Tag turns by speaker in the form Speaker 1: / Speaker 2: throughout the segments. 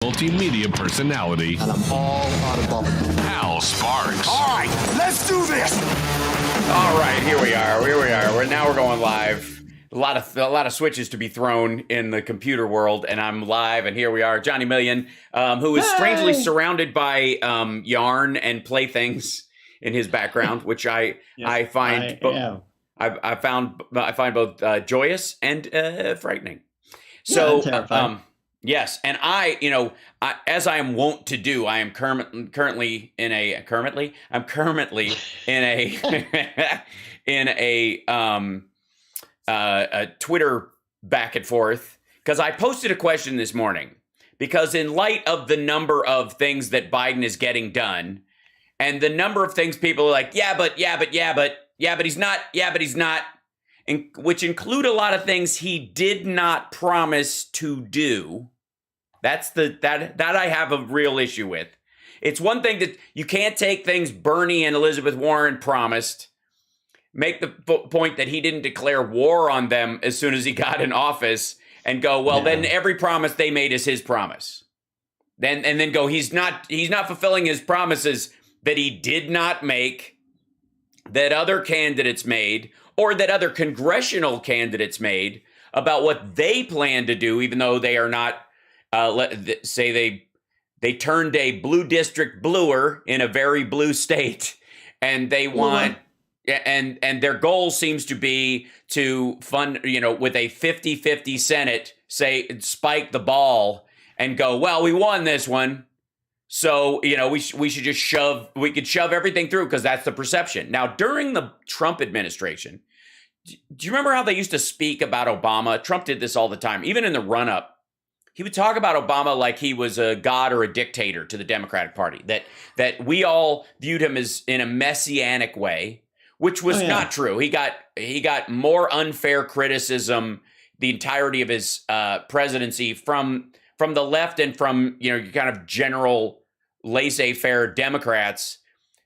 Speaker 1: multimedia personality,
Speaker 2: and I'm all out of bubble.
Speaker 1: Hal Sparks.
Speaker 3: All right, let's do this.
Speaker 4: All right, here we are. Now we're going live. A lot of switches to be thrown in the computer world, and I'm live. And here we are, Johnny Million, who is strangely surrounded by yarn and playthings in his background, which I find I find both joyous and frightening. So, yes, and as I am wont to do, I am currently in a a Twitter back and forth, because I posted a question this morning, because in light of the number of things that Biden is getting done and the number of things people are like, but he's not, and which include a lot of things he did not promise to do. That I have a real issue with. It's one thing that you can't take things Bernie and Elizabeth Warren promised, make the point that he didn't declare war on them as soon as he got in office, and go, then every promise they made is his promise. Then go, he's not fulfilling his promises that he did not make, that other candidates made, or that other congressional candidates made about what they plan to do, even though they are not, say they turned a blue district bluer in a very blue state, and they want, and their goal seems to be to fund, with a 50-50 Senate, say, spike the ball and go, we won this one. So, we should just shove everything through because that's the perception. Now, during the Trump administration, do you remember how they used to speak about Obama? Trump did this all the time. Even in the run-up, he would talk about Obama like he was a god or a dictator to the Democratic Party, that we all viewed him as in a messianic way, which was not true. He got more unfair criticism the entirety of his presidency from the left and from kind of general laissez-faire Democrats,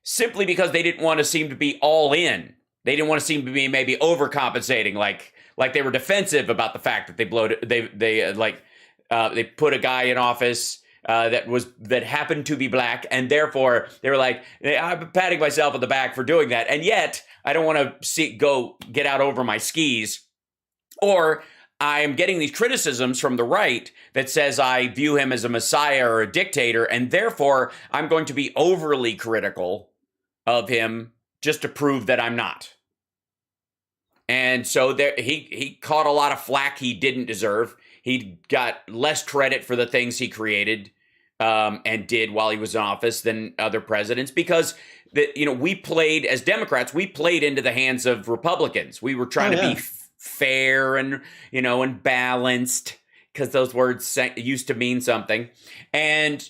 Speaker 4: simply because they didn't want to seem to be all in. They didn't want to seem to be maybe overcompensating, like they were defensive about the fact that they put a guy in office that happened to be black, and therefore they were like, I'm patting myself on the back for doing that, and yet I don't want to get out over my skis, or I am getting these criticisms from the right that says I view him as a messiah or a dictator, and therefore I'm going to be overly critical of him just to prove that I'm not. And so he caught a lot of flack he didn't deserve. He got less credit for the things he created and did while he was in office than other presidents, because we played, as Democrats, we played into the hands of Republicans. We were trying to be fair and and balanced, because those words used to mean something. And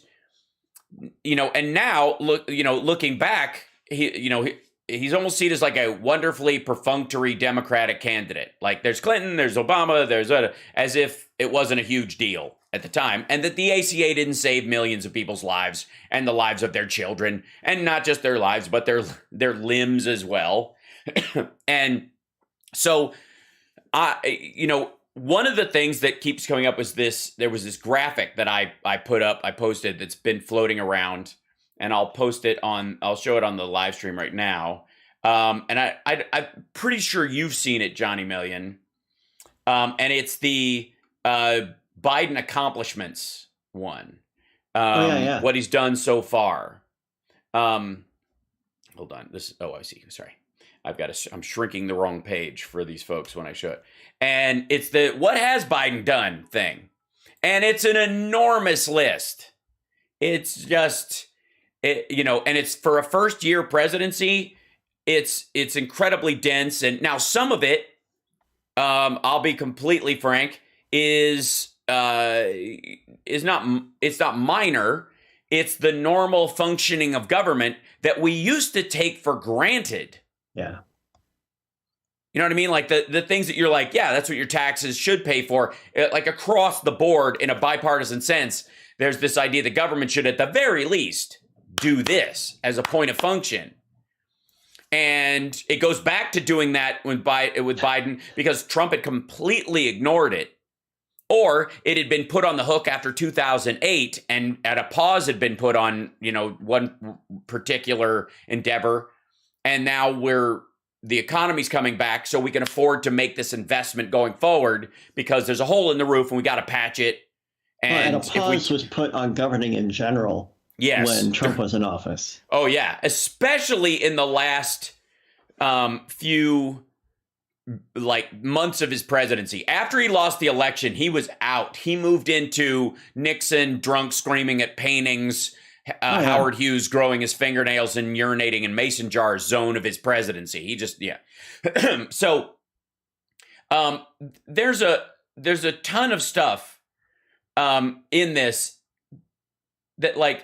Speaker 4: and now looking back, he's almost seen as like a wonderfully perfunctory Democratic candidate. Like there's Clinton, there's Obama, as if it wasn't a huge deal at the time, and that the ACA didn't save millions of people's lives and the lives of their children, and not just their lives, but their limbs as well. And so, one of the things that keeps coming up was there was this graphic that I posted that's been floating around, and I'll show it on the live stream right now. And I'm pretty sure you've seen it, Johnny Million. And it's the Biden accomplishments one. What he's done so far. Hold on. I see. Sorry. I'm shrinking the wrong page for these folks when I show it. And it's the what has Biden done thing. And it's an enormous list. It's just, and it's for a first year presidency, it's incredibly dense. And now some of it, I'll be completely frank, is not minor. It's the normal functioning of government that we used to take for granted.
Speaker 5: Yeah.
Speaker 4: You know what I mean? Like the things that you're like, that's what your taxes should pay for. Like across the board in a bipartisan sense, there's this idea the government should at the very least do this as a point of function. And it goes back to doing that with Biden because Trump had completely ignored it. or it had been put on the hook after 2008 and at a pause had been put on, one particular endeavor. And now the economy's coming back, so we can afford to make this investment going forward because there's a hole in the roof and we got to patch it.
Speaker 5: And a pause was put on governing in general when Trump was in office.
Speaker 4: Oh, yeah. Especially in the last few months of his presidency. After he lost the election, he was out. He moved into Nixon drunk screaming at paintings, Howard Hughes growing his fingernails and urinating in mason jars zone of his presidency. He just, So there's a ton of stuff in this that I'm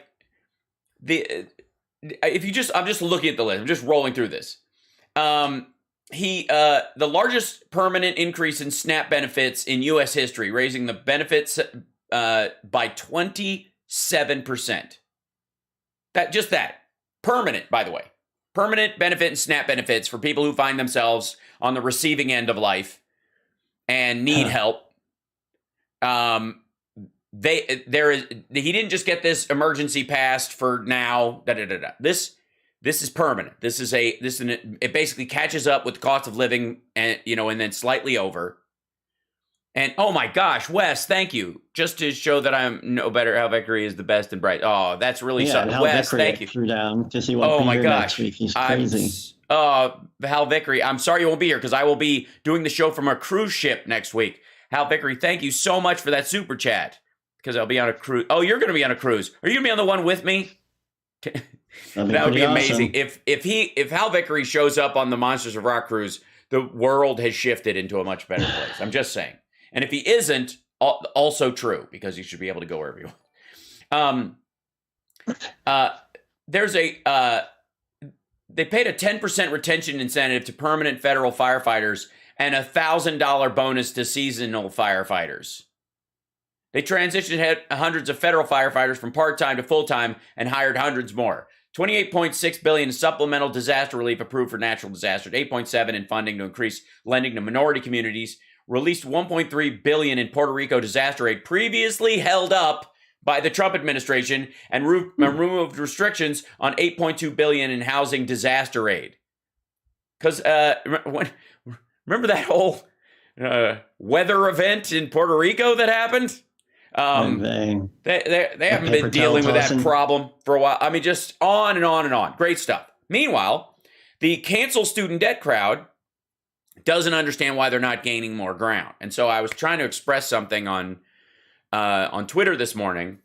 Speaker 4: just looking at the list. I'm just rolling through this. The largest permanent increase in SNAP benefits in U.S. history, raising the benefits by 27%. That permanent, by the way, permanent benefit and SNAP benefits for people who find themselves on the receiving end of life and need help. He didn't just get this emergency passed for now. This is permanent. It basically catches up with the cost of living and then slightly over. And oh my gosh, Wes, thank you. Just to show that I'm no better. Hal Vickery is the best and bright. Oh, that's really something. Wes, thank you.
Speaker 5: Threw down because he won't be here next week. He's crazy.
Speaker 4: Hal Vickery, I'm sorry you won't be here because I will be doing the show from a cruise ship next week. Hal Vickery, thank you so much for that super chat because I'll be on a cruise. Oh, you're going to be on a cruise. Are you going to be on the one with me? That would be amazing.
Speaker 5: Awesome.
Speaker 4: If Hal Vickery shows up on the Monsters of Rock cruise, the world has shifted into a much better place. I'm just saying. And if he isn't, also true, because he should be able to go wherever he wants. They paid a 10% retention incentive to permanent federal firefighters and a $1,000 bonus to seasonal firefighters. They transitioned hundreds of federal firefighters from part-time to full-time and hired hundreds more. $28.6 billion in supplemental disaster relief approved for natural disasters, $8.7 in funding to increase lending to minority communities, released $1.3 billion in Puerto Rico disaster aid previously held up by the Trump administration, and removed restrictions on $8.2 billion in housing disaster aid. Because remember that whole weather event in Puerto Rico that happened? They haven't been dealing with that problem for a while. I mean, just on and on and on. Great stuff. Meanwhile, the cancel student debt crowd doesn't understand why they're not gaining more ground. And so I was trying to express something on Twitter this morning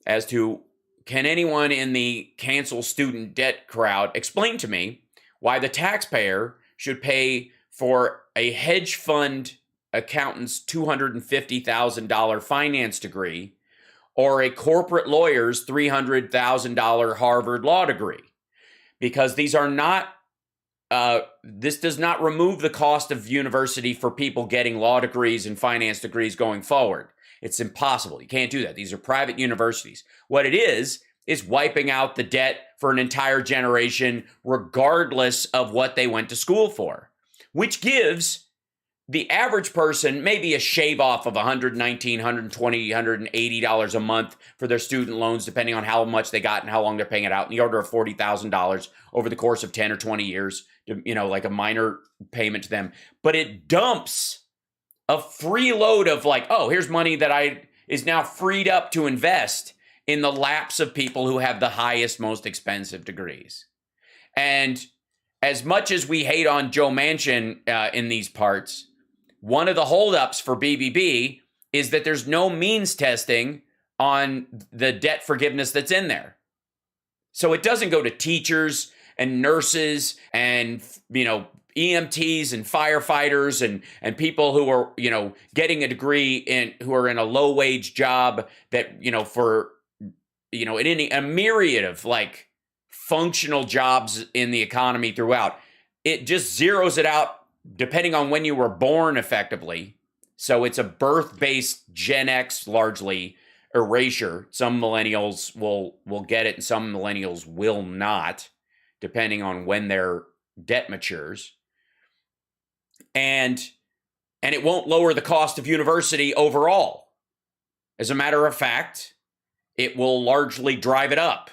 Speaker 4: as to, can anyone in the cancel student debt crowd explain to me why the taxpayer should pay for a hedge fund accountant's $250,000 finance degree or a corporate lawyer's $300,000 Harvard law degree? Because these are not this does not remove the cost of university for people getting law degrees and finance degrees going forward. It's impossible. You can't do that. These are private universities. What it is wiping out the debt for an entire generation, regardless of what they went to school for, which gives the average person maybe a shave off of $119, $120, $180 a month for their student loans, depending on how much they got and how long they're paying it out, in the order of $40,000 over the course of 10 or 20 years, like a minor payment to them. But it dumps a free load of here's money that is now freed up to invest in the laps of people who have the highest, most expensive degrees. And as much as we hate on Joe Manchin in these parts, one of the holdups for BBB is that there's no means testing on the debt forgiveness that's in there. So it doesn't go to teachers and nurses and, EMTs and firefighters and people who are, getting a degree who are in a low wage job that, for, in a myriad of functional jobs in the economy throughout. It just zeroes it out depending on when you were born, effectively. So it's a birth-based Gen X, largely, erasure. Some millennials will get it and some millennials will not, depending on when their debt matures. And it won't lower the cost of university overall. As a matter of fact, it will largely drive it up.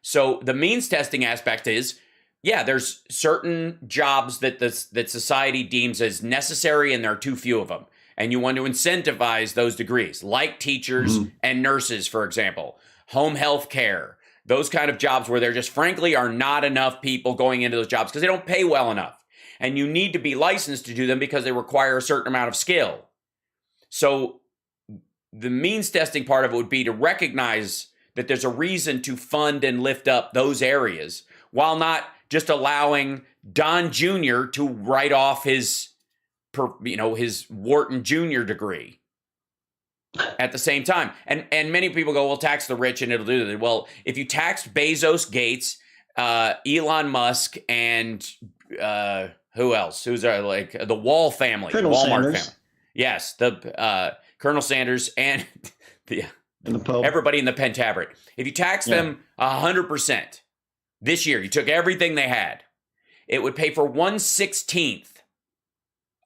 Speaker 4: So the means testing aspect is, yeah, there's certain jobs that that society deems as necessary, and there are too few of them. And you want to incentivize those degrees, like teachers and nurses, for example, home health care, those kind of jobs where there just frankly are not enough people going into those jobs because they don't pay well enough. And you need to be licensed to do them because they require a certain amount of skill. So the means testing part of it would be to recognize that there's a reason to fund and lift up those areas while not just allowing Don Jr. to write off his Wharton Jr. degree at the same time. And many people go, well, tax the rich and it'll do that. Well, if you taxed Bezos, Gates, Elon Musk, and who else? Who's like the Wall family,
Speaker 5: Colonel
Speaker 4: the Walmart
Speaker 5: Sanders.
Speaker 4: family. Yes, the Colonel Sanders and the
Speaker 5: Pope.
Speaker 4: Everybody in the Pentaverate. If you tax them 100% this year, you took everything they had, it would pay for 1/16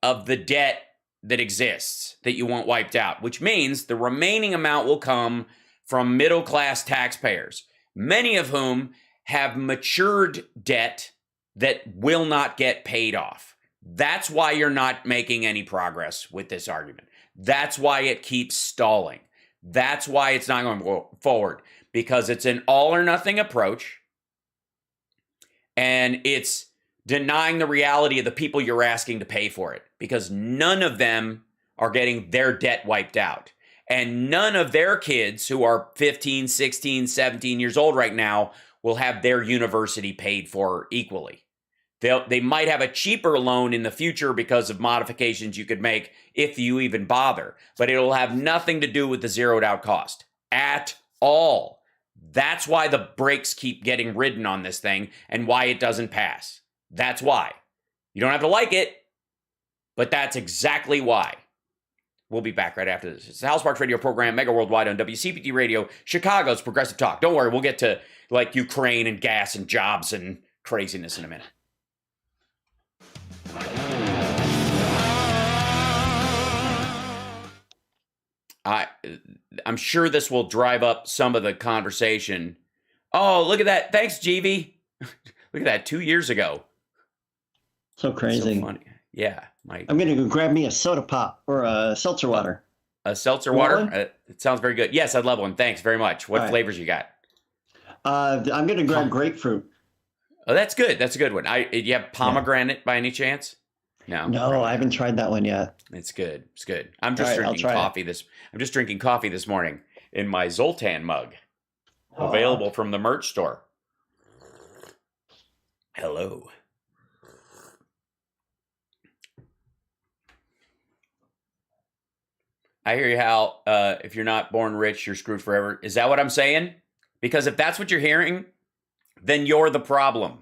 Speaker 4: of the debt that exists that you want wiped out, which means the remaining amount will come from middle-class taxpayers, many of whom have matured debt that will not get paid off. That's why you're not making any progress with this argument. That's why it keeps stalling. That's why it's not going forward, because it's an all or nothing approach, and it's denying the reality of the people you're asking to pay for it, because none of them are getting their debt wiped out. And none of their kids who are 15, 16, 17 years old right now will have their university paid for equally. They might have a cheaper loan in the future because of modifications you could make if you even bother, but it'll have nothing to do with the zeroed out cost at all. That's why the brakes keep getting ridden on this thing and why it doesn't pass. That's why. You don't have to like it, but that's exactly why. We'll be back right after this. It's the Hal Sparks Radio program, Megaworldwide on WCPT Radio, Chicago's Progressive Talk. Don't worry, we'll get to like Ukraine and gas and jobs and craziness in a minute. I'm sure this will drive up some of the conversation. Oh, look at that. Thanks, GV. Look at that, 2 years ago.
Speaker 5: So crazy.
Speaker 4: So funny. Yeah.
Speaker 5: I'm going to go grab me a soda pop or a seltzer water.
Speaker 4: A seltzer water? It sounds very good. Yes, I'd love one. Thanks very much. What flavors you got?
Speaker 5: I'm going to grab grapefruit.
Speaker 4: Oh, that's good. That's a good one. Do you have pomegranate by any chance? No,
Speaker 5: I haven't tried that one yet.
Speaker 4: It's good. It's good. I'm just drinking coffee. I'm just drinking coffee this morning in my Zoltan mug, available from the merch store. Hello. I hear you, Hal. If you're not born rich, you're screwed forever. Is that what I'm saying? Because if that's what you're hearing, then you're the problem.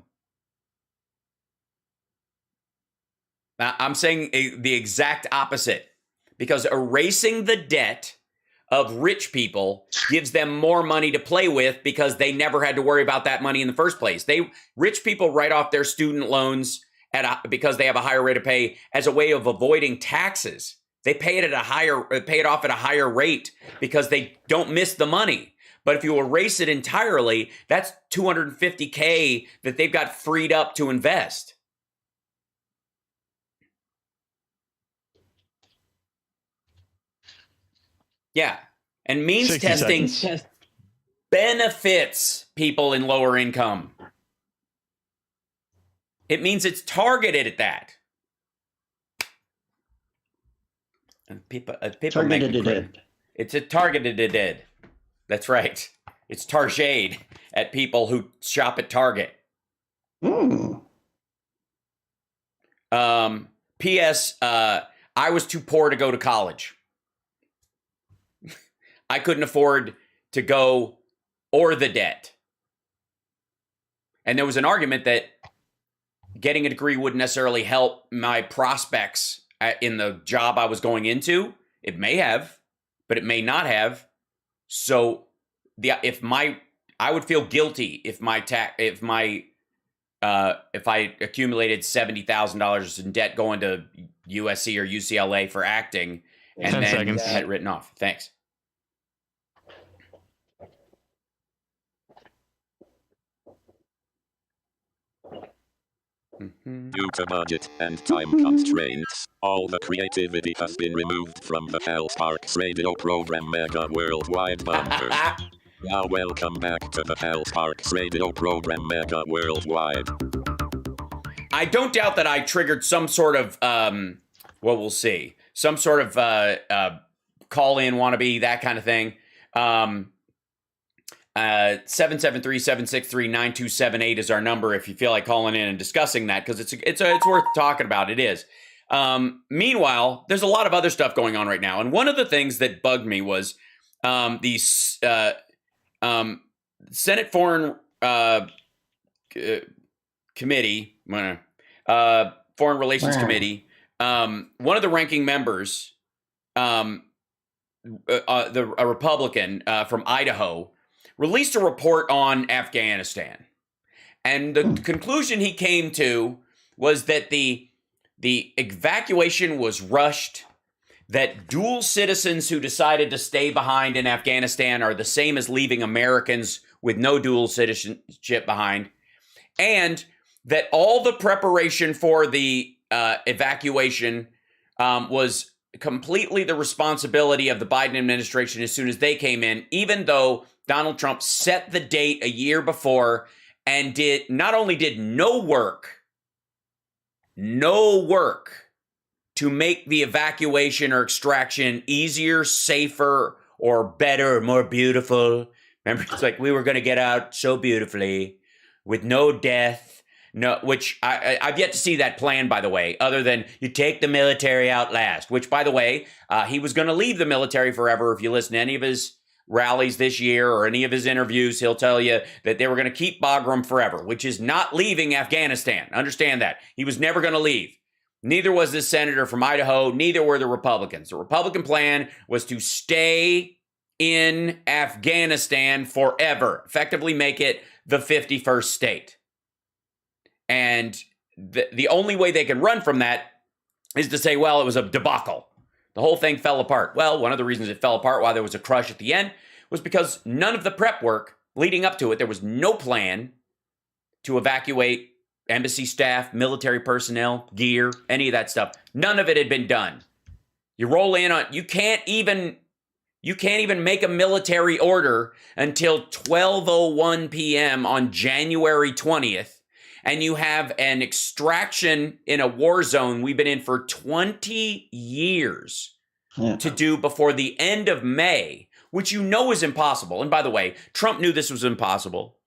Speaker 4: Now, I'm saying the exact opposite, because erasing the debt of rich people gives them more money to play with because they never had to worry about that money in the first place. Rich people write off their student loans because they have a higher rate of pay as a way of avoiding taxes. They pay it off at a higher rate because they don't miss the money. But if you erase it entirely, that's $250K that they've got freed up to invest. Yeah. And means testing benefits people in lower income. It means it's targeted at that. And people
Speaker 5: Targeted.
Speaker 4: It's a targeted. That's right. It's targeted at people who shop at Target. P.S. I was too poor to go to college. I couldn't afford to go or the debt. And there was an argument that getting a degree wouldn't necessarily help my prospects in the job I was going into. It may have, but it may not have. So I would feel guilty if I accumulated $70,000 in debt going to USC or UCLA for acting and then had it written off. Thanks.
Speaker 6: Due to budget and time constraints, all the creativity has been removed from the Hell Sparks radio program Mega Worldwide bumper. Now welcome back to the Hell Sparks radio program Mega Worldwide.
Speaker 4: I don't doubt that I triggered some sort of, we'll see, some sort of call-in wannabe, that kind of thing. 773-763-9278 is our number if you feel like calling in and discussing that, because it's worth talking about. It is. Meanwhile, there's a lot of other stuff going on right now, and one of the things that bugged me was the Senate Foreign Committee, Foreign Relations Committee. One of the ranking members, a Republican from Idaho, released a report on Afghanistan. And the conclusion he came to was that the evacuation was rushed, that dual citizens who decided to stay behind in Afghanistan are the same as leaving Americans with no dual citizenship behind, and that all the preparation for the evacuation was completely the responsibility of the Biden administration as soon as they came in, even though Donald Trump set the date a year before and not only did no work to make the evacuation or extraction easier, safer, or better, or more beautiful. Remember, it's like we were going to get out so beautifully with no death. No, which I've yet to see that plan, by the way, other than you take the military out last, which, by the way, he was going to leave the military forever. If you listen to any of his rallies this year or any of his interviews, he'll tell you that they were going to keep Bagram forever, which is not leaving Afghanistan. Understand that. He was never going to leave. Neither was this senator from Idaho. Neither were the Republicans. The Republican plan was to stay in Afghanistan forever, effectively make it the 51st state. And the only way they can run from that is to say, well, it was a debacle. The whole thing fell apart. Well, one of the reasons it fell apart, why there was a crush at the end, was because none of the prep work leading up to it, there was no plan to evacuate embassy staff, military personnel, gear, any of that stuff. None of it had been done. You roll in on, you can't even make a military order until 12:01 p.m. on January 20th. And you have an extraction in a war zone we've been in for 20 years to do before the end of May, which you know is impossible. And by the way, Trump knew this was impossible.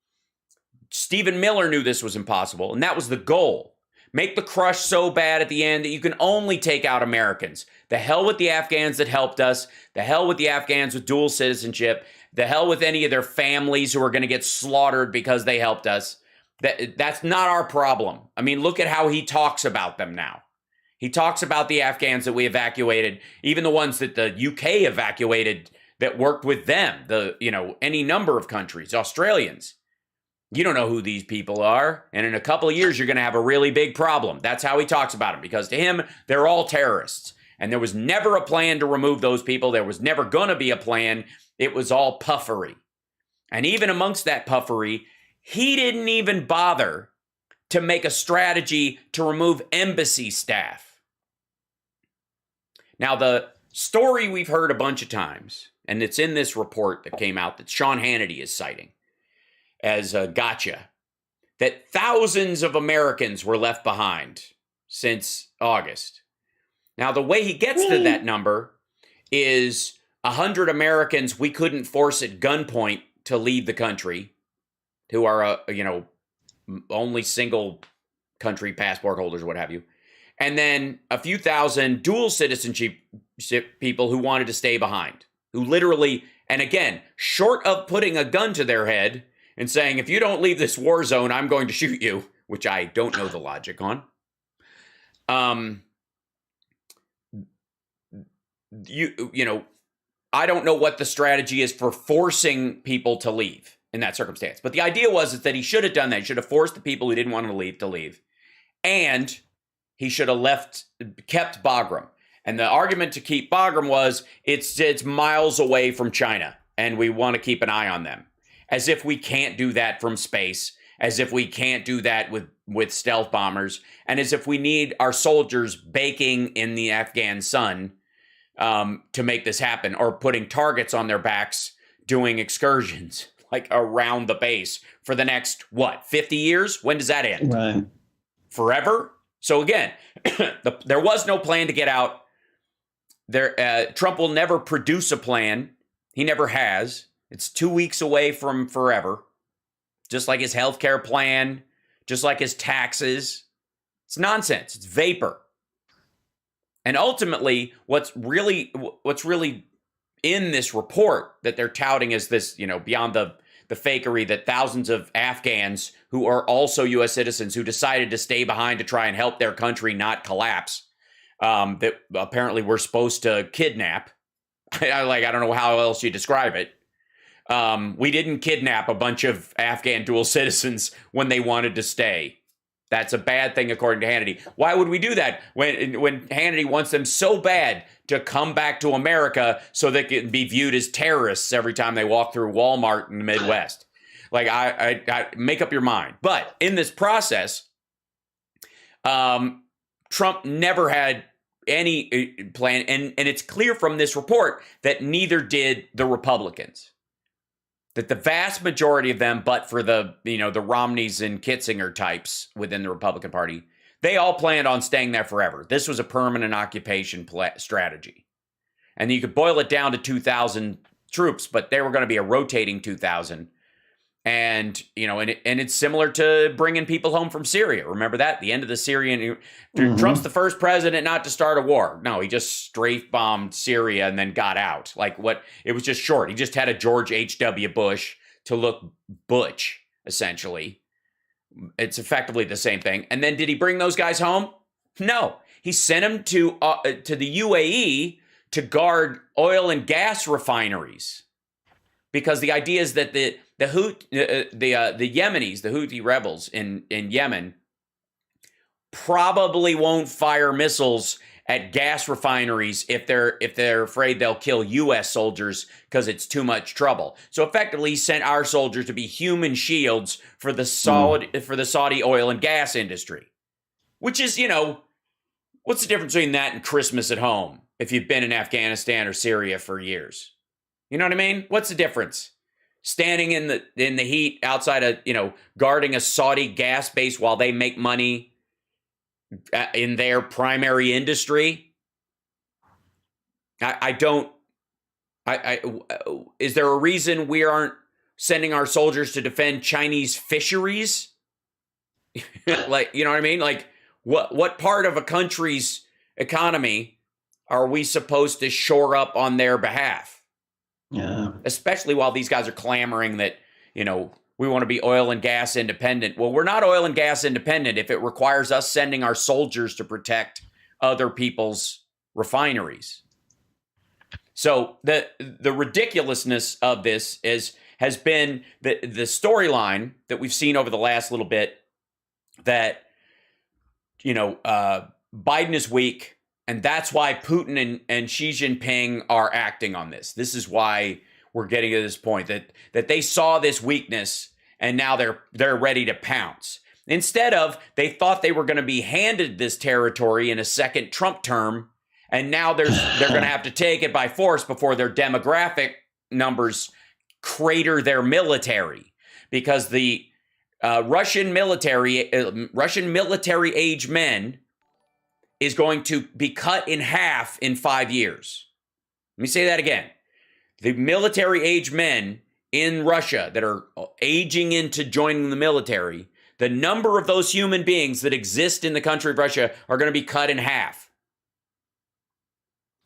Speaker 4: Stephen Miller knew this was impossible, and that was the goal. Make the crush so bad at the end that you can only take out Americans. The hell with the Afghans that helped us. The hell with the Afghans with dual citizenship. The hell with any of their families who are going to get slaughtered because they helped us. That's not our problem. I mean, look at how he talks about them now. He talks about the Afghans that we evacuated, even the ones that the UK evacuated that worked with them, any number of countries, Australians. You don't know who these people are, and in a couple of years, you're going to have a really big problem. That's how he talks about them, because to him, they're all terrorists, and there was never a plan to remove those people. There was never going to be a plan. It was all puffery. And even amongst that puffery, he didn't even bother to make a strategy to remove embassy staff. Now, the story we've heard a bunch of times, and it's in this report that came out that Sean Hannity is citing as a gotcha, that thousands of Americans were left behind since August. Now, the way he gets to that number is 100 Americans we couldn't force at gunpoint to leave the country, who are, only single country passport holders, what have you. And then a few thousand dual citizenship people who wanted to stay behind, who literally, and again, short of putting a gun to their head and saying, if you don't leave this war zone, I'm going to shoot you, which I don't know the logic on. I don't know what the strategy is for forcing people to leave in that circumstance. But the idea was that he should have done that. He should have forced the people who didn't want to leave. And he should have kept Bagram. And the argument to keep Bagram was it's miles away from China, and we want to keep an eye on them. As if we can't do that from space. as if we can't do that with stealth bombers, and as if we need our soldiers baking in the Afghan sun to make this happen, or putting targets on their backs doing excursions like around the base for the next, 50 years? When does that end?
Speaker 5: Right.
Speaker 4: Forever? So again, there was no plan to get out. Trump will never produce a plan. He never has. It's 2 weeks away from forever. Just like his healthcare plan, just like his taxes. It's nonsense. It's vapor. And ultimately, what's really in this report that they're touting as this, beyond the fakery that thousands of Afghans who are also U.S. citizens who decided to stay behind to try and help their country not collapse, that apparently we're supposed to kidnap. I don't know how else you describe it. We didn't kidnap a bunch of Afghan dual citizens when they wanted to stay. That's a bad thing, according to Hannity. Why would we do that when Hannity wants them so bad to come back to America so they can be viewed as terrorists every time they walk through Walmart in the Midwest? Like, I make up your mind. But in this process, Trump never had any plan, and it's clear from this report that neither did the Republicans. That the vast majority of them, but for the Romneys and Kitzinger types within the Republican Party, they all planned on staying there forever. This was a permanent occupation strategy. And you could boil it down to 2,000 troops, but they were going to be a rotating 2,000. And, and it's similar to bringing people home from Syria. Remember that? The end of the Syrian... Trump's the first president not to start a war. No, he just strafe-bombed Syria and then got out. It was just short. He just had a George H.W. Bush to look butch, essentially. It's effectively the same thing. And then did he bring those guys home? No. He sent them to the UAE to guard oil and gas refineries. Because the idea is that the Yemenis, the Houthi rebels in Yemen, probably won't fire missiles at gas refineries if they're afraid they'll kill U.S. soldiers because it's too much trouble. So effectively, he sent our soldiers to be human shields for the Saudi oil and gas industry, which is, what's the difference between that and Christmas at home if you've been in Afghanistan or Syria for years? You know what I mean? What's the difference? Standing in the heat outside of, guarding a Saudi gas base while they make money in their primary industry. Is there a reason we aren't sending our soldiers to defend Chinese fisheries? Like, you know what I mean? Like, what part of a country's economy are we supposed to shore up on their behalf?
Speaker 5: Yeah.
Speaker 4: Especially while these guys are clamoring that, we want to be oil and gas independent. Well, we're not oil and gas independent if it requires us sending our soldiers to protect other people's refineries. So the ridiculousness of this has been the storyline that we've seen over the last little bit that, Biden is weak, and that's why Putin and Xi Jinping are acting on this. This is why we're getting to this point that they saw this weakness and now they're ready to pounce. Instead of, they thought they were going to be handed this territory in a second Trump term, and now they're going to have to take it by force before their demographic numbers crater their military, because the Russian military age men is going to be cut in half in 5 years. Let me say that again. The military age men in Russia that are aging into joining the military, the number of those human beings that exist in the country of Russia are going to be cut in half.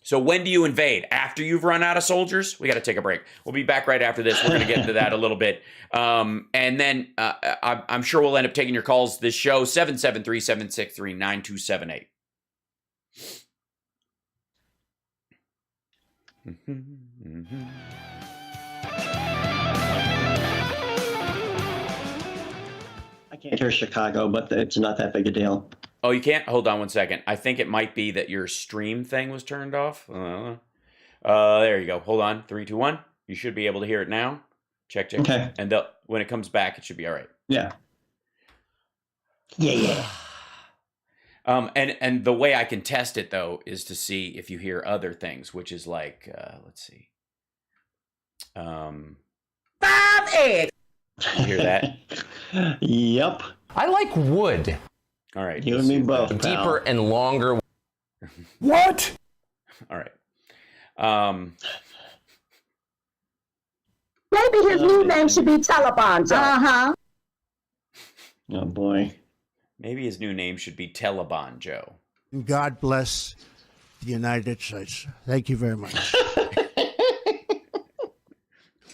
Speaker 4: So when do you invade? After you've run out of soldiers? We got to take a break. We'll be back right after this. We're going to get into that a little bit. And then I'm sure we'll end up taking your calls this show, 773-763-9278.
Speaker 5: I can't hear Chicago, but it's not that big a deal.
Speaker 4: Oh, you can't? Hold on one second. I think it might be that your stream thing was turned off. There you go. Hold on. 3, 2, 1. You should be able to hear it now. Check.
Speaker 5: Okay.
Speaker 4: And when it comes back, it should be all right.
Speaker 5: Yeah.
Speaker 7: Yeah.
Speaker 4: And the way I can test it, though, is to see if you hear other things, which is like, let's see.
Speaker 7: 5 eggs.
Speaker 4: You hear that?
Speaker 5: Yep.
Speaker 8: I like wood.
Speaker 4: All right.
Speaker 5: You and me both, pal.
Speaker 8: Deeper and longer.
Speaker 7: What?
Speaker 4: All right.
Speaker 9: Maybe his new name should be Taliban. Uh-huh.
Speaker 5: Oh, boy.
Speaker 4: Maybe his new name should be Taliban Joe.
Speaker 10: God bless the United States. Thank you very much.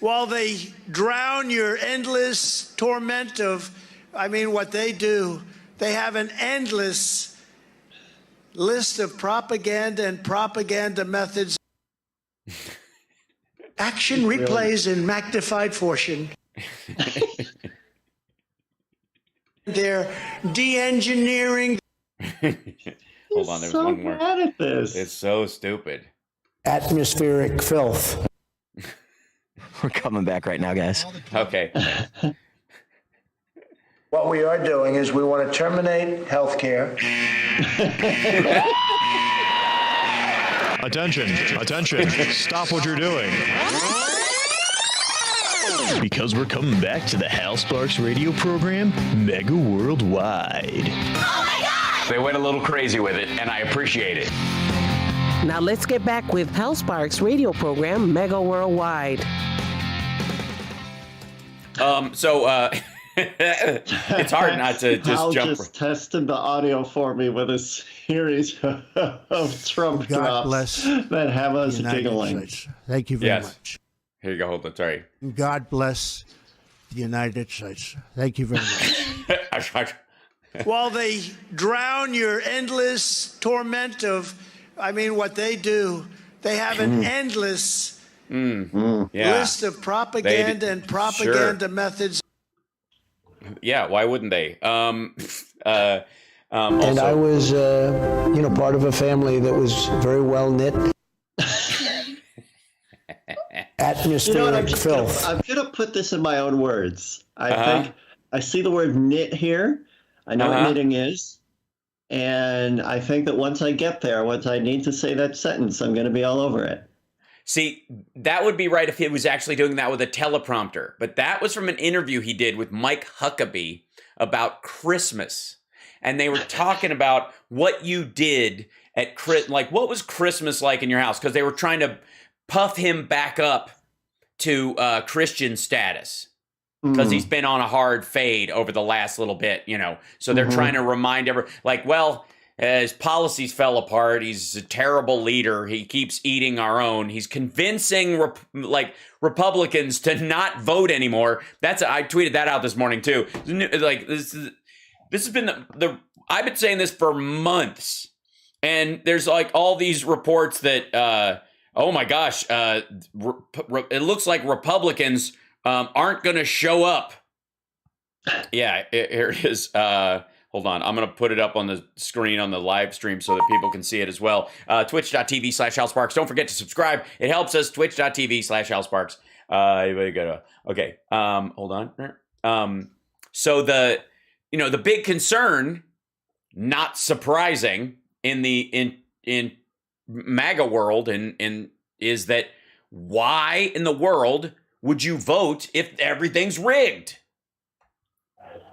Speaker 11: While they drown your endless torment of, what they do, they have an endless list of propaganda and propaganda methods. Action replays in magnified fashion. They're de-engineering.
Speaker 4: Hold on, there's
Speaker 5: so
Speaker 4: one more.
Speaker 5: Bad at this.
Speaker 4: It's so stupid.
Speaker 7: Atmospheric filth. We're coming back right now, guys.
Speaker 4: Okay.
Speaker 11: What we are doing is we want to terminate health care.
Speaker 12: Attention, stop what you're doing. Because we're coming back to the Hal Sparks radio program, Mega Worldwide.
Speaker 9: Oh my God!
Speaker 4: They went a little crazy with it, and I appreciate it.
Speaker 13: Now let's get back with Hal Sparks' radio program, Mega Worldwide.
Speaker 4: It's hard not to just
Speaker 5: Hal
Speaker 4: jump.
Speaker 5: just tested the audio for me with a series of Trump
Speaker 10: God
Speaker 5: drops
Speaker 10: bless
Speaker 5: that have us
Speaker 10: the United
Speaker 5: giggling.
Speaker 10: States. Thank you very much.
Speaker 4: Here you go. Hold on. Sorry.
Speaker 10: God bless the United States. Thank you very much.
Speaker 11: While they drown your endless torment of, what they do, they have an endless list of propaganda and propaganda methods.
Speaker 4: Yeah, why wouldn't they?
Speaker 7: And I was, part of a family that was very well knit. Atmospheric filth.
Speaker 5: I'm gonna put this in my own words. I think I see the word knit here. I know what knitting is. And I think that once I get there, once I need to say that sentence, I'm going to be all over it.
Speaker 4: See, that would be right if he was actually doing that with a teleprompter. But that was from an interview he did with Mike Huckabee about Christmas. And they were talking about what you did at what was Christmas like in your house? Because they were trying to puff him back up to Christian status. Because he's been on a hard fade over the last little bit, So they're trying to remind his policies fell apart. He's a terrible leader. He keeps eating our own. He's convincing Republicans to not vote anymore. I tweeted that out this morning too. This has been I've been saying this for months, and there's all these reports that oh my gosh, it looks like Republicans aren't going to show up. Yeah, here it is. Hold on. I'm going to put it up on the screen on the live stream so that people can see it as well. Twitch.tv/HalSparks. Don't forget to subscribe. It helps us. Twitch.tv/HalSparks. Okay. Hold on. So the big concern, not surprising in MAGA world and is that why in the world would you vote if everything's rigged?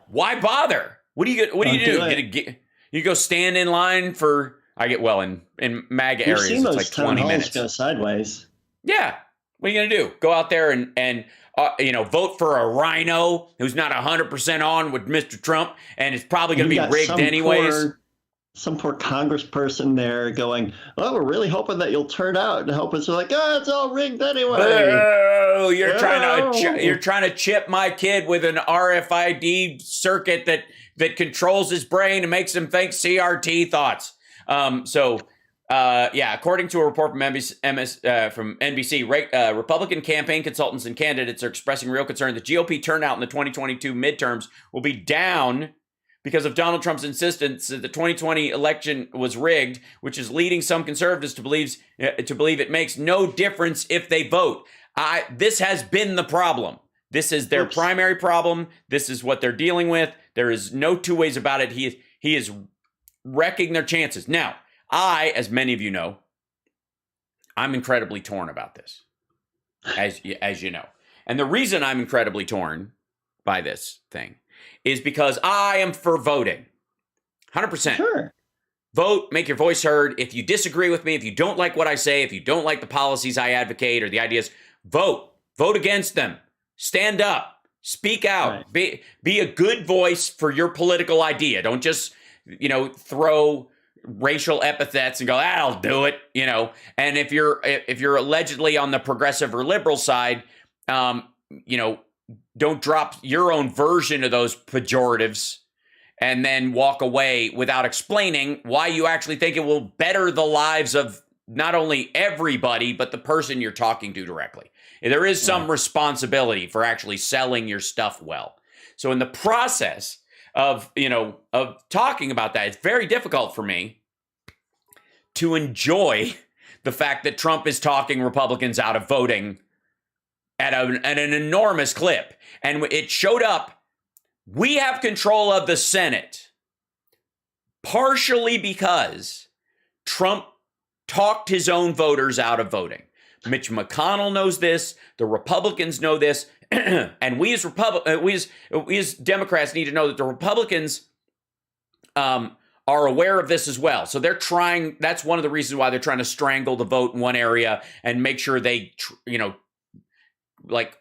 Speaker 4: Why bother? What do you do? You go stand in line for? In MAGA areas it's like 20 minutes.
Speaker 5: Go sideways.
Speaker 4: Yeah. What are you gonna do? Go out there and vote for a rhino who's not 100% on with Mr. Trump and it's probably gonna be rigged anyways.
Speaker 5: Some poor congressperson there going, "Oh, we're really hoping that you'll turn out and help us." We're like, "Oh, it's all rigged anyway."
Speaker 4: Oh, you're trying to chip my kid with an RFID circuit that controls his brain and makes him think CRT thoughts. According to a report from NBC, Republican campaign consultants and candidates are expressing real concern that GOP turnout in the 2022 midterms will be down because of Donald Trump's insistence that the 2020 election was rigged, which is leading some conservatives to believe it makes no difference if they vote. This has been the problem. This is their primary problem. This is what they're dealing with. There is no two ways about it. He is wrecking their chances. Now, I, as many of you know, I'm incredibly torn about this, as you know. And the reason I'm incredibly torn by this thing is because I am for voting. 100%.
Speaker 5: Sure.
Speaker 4: Vote, make your voice heard. If you disagree with me, if you don't like what I say, if you don't like the policies I advocate or the ideas, vote. Vote against them. Stand up. Speak out. Right. Be a good voice for your political idea. Don't just, throw racial epithets and go, I'll do it, And if you're allegedly on the progressive or liberal side, don't drop your own version of those pejoratives and then walk away without explaining why you actually think it will better the lives of not only everybody, but the person you're talking to directly. There is some responsibility for actually selling your stuff well. So in the process of talking about that, it's very difficult for me to enjoy the fact that Trump is talking Republicans out of voting at an enormous clip. And it showed up. We have control of the Senate, partially because Trump talked his own voters out of voting. Mitch McConnell knows this. The Republicans know this. And we as Democrats need to know that the Republicans are aware of this as well. So they're trying. That's one of the reasons why they're trying to strangle the vote in one area and make sure they,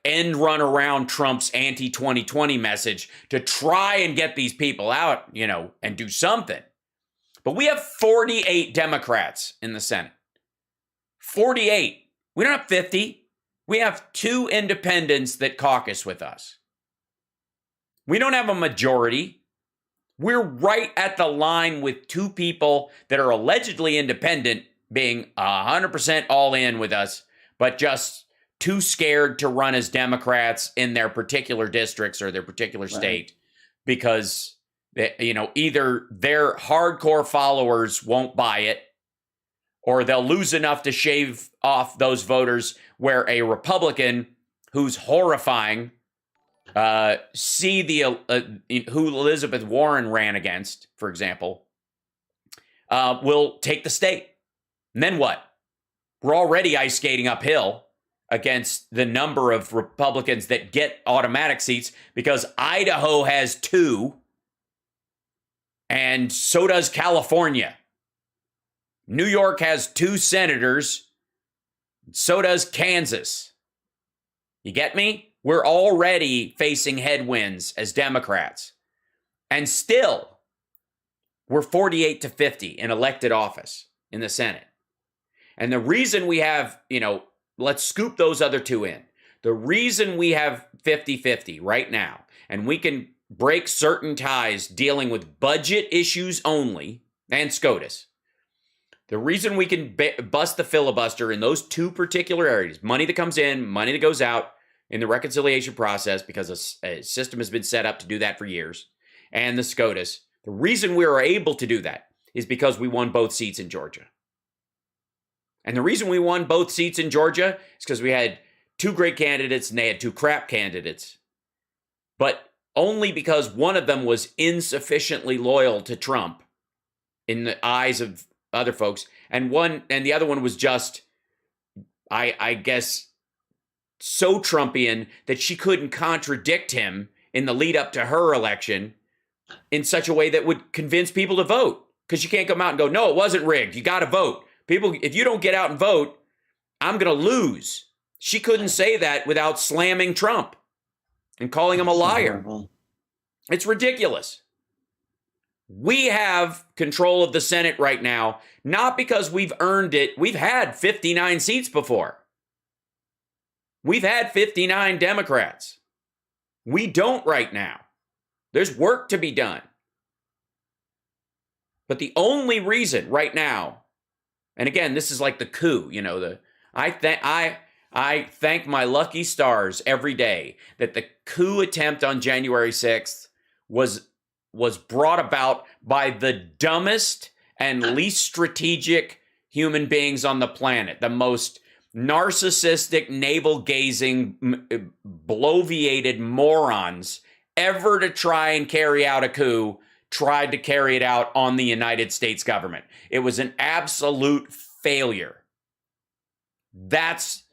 Speaker 4: end run around Trump's anti-2020 message to try and get these people out, and do something. But we have 48 Democrats in the Senate. 48. We don't have 50. We have 2 independents that caucus with us. We don't have a majority. We're right at the line with 2 people that are allegedly independent being 100% all in with us, but just too scared to run as Democrats in their particular districts or their particular state because, either their hardcore followers won't buy it or they'll lose enough to shave off those voters where a Republican who's horrifying, see who Elizabeth Warren ran against, for example, will take the state. And then what? We're already ice skating uphill against the number of Republicans that get automatic seats because Idaho has 2 and so does California. New York has 2 senators, so does Kansas. You get me? We're already facing headwinds as Democrats. And still, we're 48 to 50 in elected office in the Senate. And the reason we have, let's scoop those other 2 in. The reason we have 50-50 right now, and we can break certain ties dealing with budget issues only, and SCOTUS. The reason we can bust the filibuster in those 2 particular areas, money that comes in, money that goes out in the reconciliation process, because a system has been set up to do that for years, and the SCOTUS, the reason we are able to do that is because we won both seats in Georgia. And the reason we won both seats in Georgia is because we had 2 great candidates and they had 2 crap candidates. But only because one of them was insufficiently loyal to Trump in the eyes of other folks. And the other one was just, I guess, so Trumpian that she couldn't contradict him in the lead up to her election in such a way that would convince people to vote. Because you can't come out and go, no, it wasn't rigged. You got to vote. People, if you don't get out and vote, I'm going to lose. She couldn't say that without slamming Trump and calling him a liar. It's ridiculous. We have control of the Senate right now, not because we've earned it. We've had 59 seats before. We've had 59 Democrats. We don't right now. There's work to be done. But the only reason right now, and again, this is like the coup, I thank my lucky stars every day that the coup attempt on January 6th was brought about by the dumbest and least strategic human beings on the planet, the most narcissistic, navel-gazing, bloviated morons ever to try and carry out a coup tried to carry it out on the United States government. It was an absolute failure. That's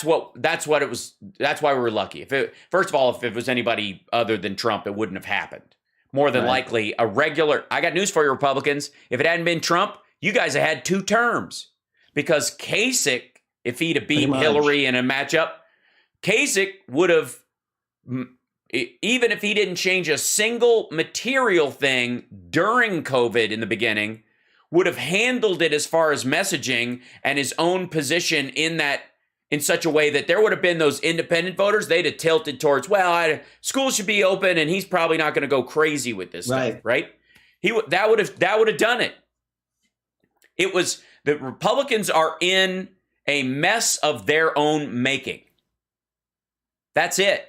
Speaker 4: what it was. That's why we were lucky. First of all, if it was anybody other than Trump, it wouldn't have happened. More than likely, I got news for you, Republicans. If it hadn't been Trump, you guys have had 2 terms. Because Kasich, if he'd have beat Hillary in a matchup, Kasich would have, even if he didn't change a single material thing during COVID in the beginning, would have handled it as far as messaging and his own position in such a way that there would have been those independent voters. They'd have tilted towards, schools should be open, and he's probably not going to go crazy with this stuff, right? That would have done it. It was the Republicans are in a mess of their own making. That's it.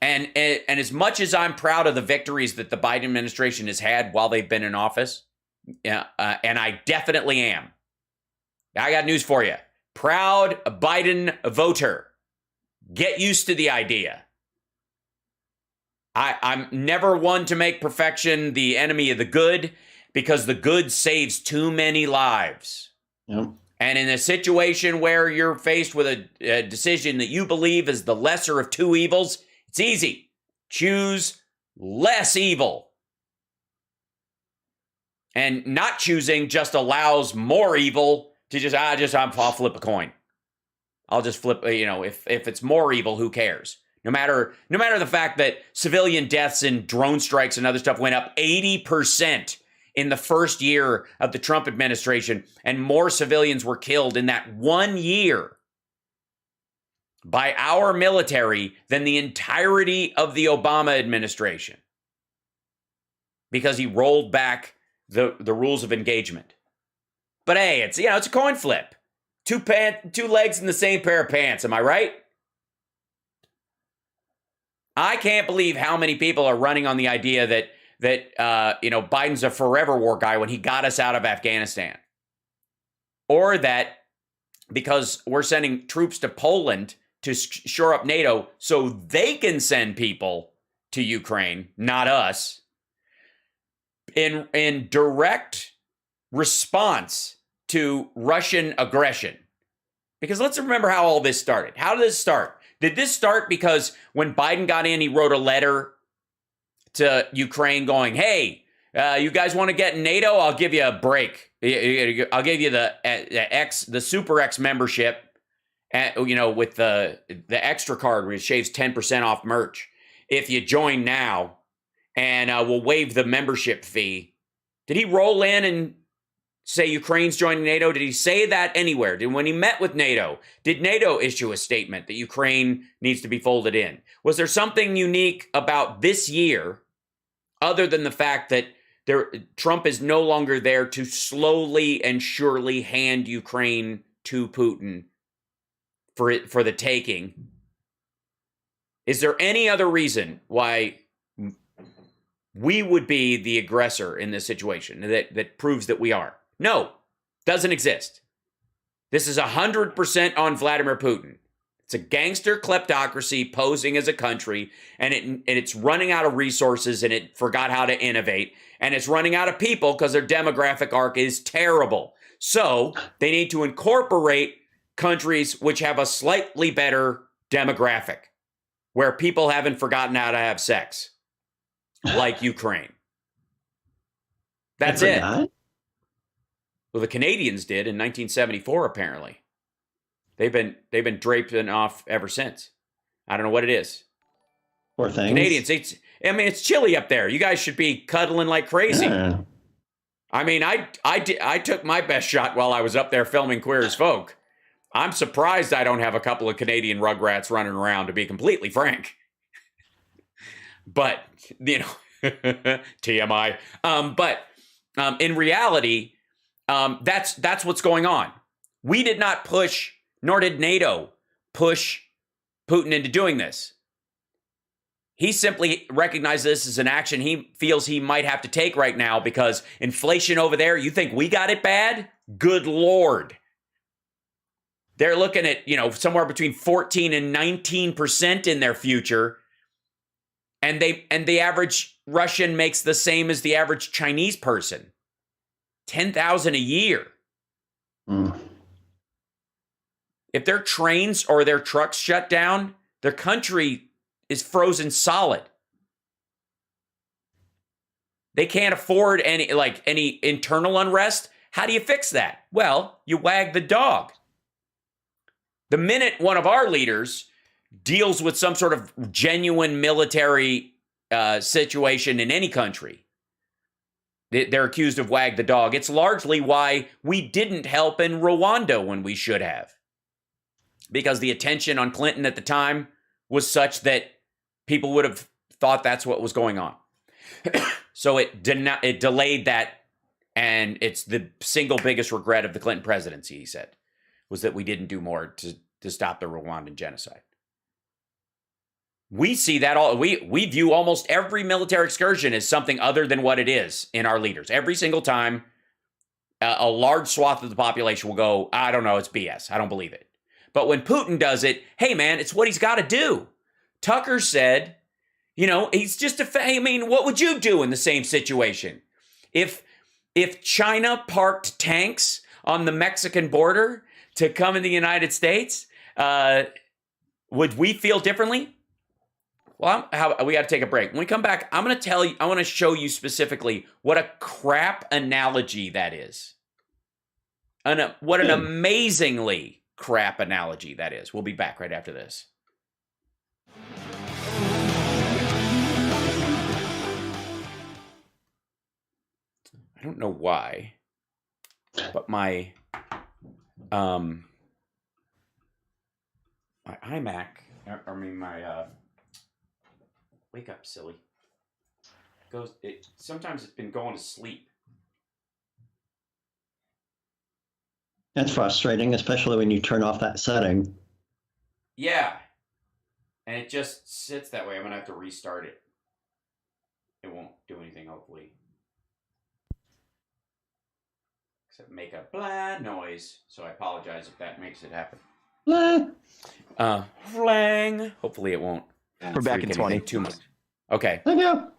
Speaker 4: And as much as I'm proud of the victories that the Biden administration has had while they've been in office, and I definitely am, I got news for you. Proud Biden voter. Get used to the idea. I'm never one to make perfection the enemy of the good, because the good saves too many lives.
Speaker 5: Yep.
Speaker 4: And in a situation where you're faced with a decision that you believe is the lesser of 2 evils, it's easy. Choose less evil. And not choosing just allows more evil to I'll flip a coin. I'll just flip, if it's more evil, who cares? No matter the fact that civilian deaths and drone strikes and other stuff went up 80% in the first year of the Trump administration, and more civilians were killed in that 1 year by our military than the entirety of the Obama administration, because he rolled back the rules of engagement. But hey, it's a coin flip. 2 legs in the same pair of pants. Am I right? I can't believe how many people are running on the idea that Biden's a forever war guy when he got us out of Afghanistan, or that because we're sending troops to Poland to shore up NATO so they can send people to Ukraine, not us, in direct response to Russian aggression. Because let's remember how all this started. How did this start? Did this start because when Biden got in, he wrote a letter to Ukraine going, hey, you guys want to get in NATO? I'll give you a break. I'll give you the Super X membership, with the extra card where it shaves 10% off merch if you join now, and we'll waive the membership fee. Did he roll in and say Ukraine's joining NATO? Did he say that anywhere? When he met with NATO, did NATO issue a statement that Ukraine needs to be folded in? Was there something unique about this year other than the fact that Trump is no longer there to slowly and surely hand Ukraine to Putin for the taking? Is there any other reason why we would be the aggressor in this situation that proves that we are? No, doesn't exist. This is 100% on Vladimir Putin. It's a gangster kleptocracy posing as a country, and it's running out of resources, and it forgot how to innovate, and it's running out of people because their demographic arc is terrible. So they need to incorporate countries which have a slightly better demographic, where people haven't forgotten how to have sex, like Ukraine. That's it. Well, the Canadians did in 1974, apparently. They've been draping off ever since. I don't know what it is.
Speaker 5: Poor things.
Speaker 4: Canadians, it's chilly up there. You guys should be cuddling like crazy.
Speaker 5: Yeah.
Speaker 4: I mean, I took my best shot while I was up there filming Queer as Folk. I'm surprised I don't have a couple of Canadian rugrats running around, to be completely frank. But, TMI. In reality, that's what's going on. We did not push, nor did NATO push Putin into doing this. He simply recognized this as an action he feels he might have to take right now because inflation over there, you think we got it bad? Good Lord. They're looking at, somewhere between 14 and 19% in their future. And the average Russian makes the same as the average Chinese person. $10,000 a year.
Speaker 5: Mm.
Speaker 4: If their trains or their trucks shut down, their country is frozen solid. They can't afford any internal unrest. How do you fix that? Well, you wag the dog. The minute one of our leaders deals with some sort of genuine military situation in any country, they're accused of wag the dog. It's largely why we didn't help in Rwanda when we should have. Because the attention on Clinton at the time was such that people would have thought that's what was going on. So it delayed that, and it's the single biggest regret of the Clinton presidency, he said, was that we didn't do more to stop the Rwandan genocide. We see that all. We view almost every military excursion as something other than what it is in our leaders. Every single time, a large swath of the population will go, I don't know, it's BS. I don't believe it. But when Putin does it, hey, man, it's what he's got to do. Tucker said, he's just what would you do in the same situation? If China parked tanks on the Mexican border to come in the United States, would we feel differently? Well, we got to take a break. When we come back, I want to show you specifically what a crap analogy that is. What an amazingly crap analogy that is. We'll be back right after this. I don't know why, but my iMac, wake up, silly. Sometimes it's been going to sleep.
Speaker 5: That's frustrating, especially when you turn off that setting.
Speaker 4: Yeah. And it just sits that way. I'm going to have to restart it. It won't do anything, hopefully. Except make a blah noise. So I apologize if that makes it happen.
Speaker 5: Blah.
Speaker 4: Flang. Hopefully it won't.
Speaker 2: We're back in 20.
Speaker 4: Too much. Okay.
Speaker 5: I know.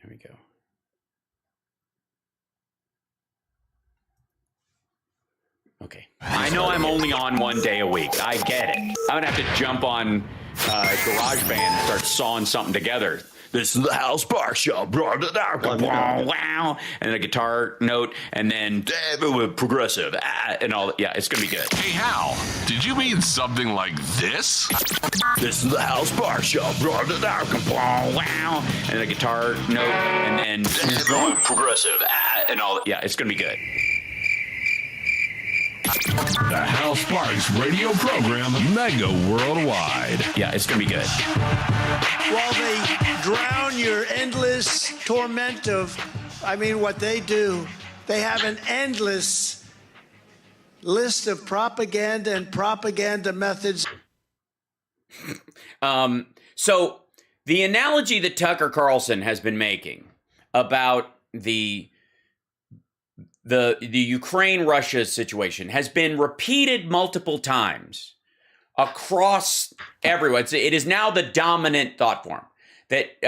Speaker 4: Here we go. Okay. I know I'm only on one day a week. I get it. I'm going to have to jump on GarageBand and start sawing something together. This is the Hal Sparks Show. Wow. And then a guitar note, and then progressive, and all that. Yeah, it's going to be good.
Speaker 1: Hey, Hal, did you mean something like this?
Speaker 4: This is the Hal Sparks Show. Wow. And then a guitar note, and then progressive, and all that. Yeah, it's going to be good.
Speaker 1: The Hal Sparks radio program, Mega Worldwide.
Speaker 4: Yeah, it's going to be good.
Speaker 11: While they drown your endless torment of, what they do, they have an endless list of propaganda and propaganda methods.
Speaker 4: So the analogy that Tucker Carlson has been making about the Ukraine-Russia situation has been repeated multiple times across everywhere. It is now the dominant thought form that,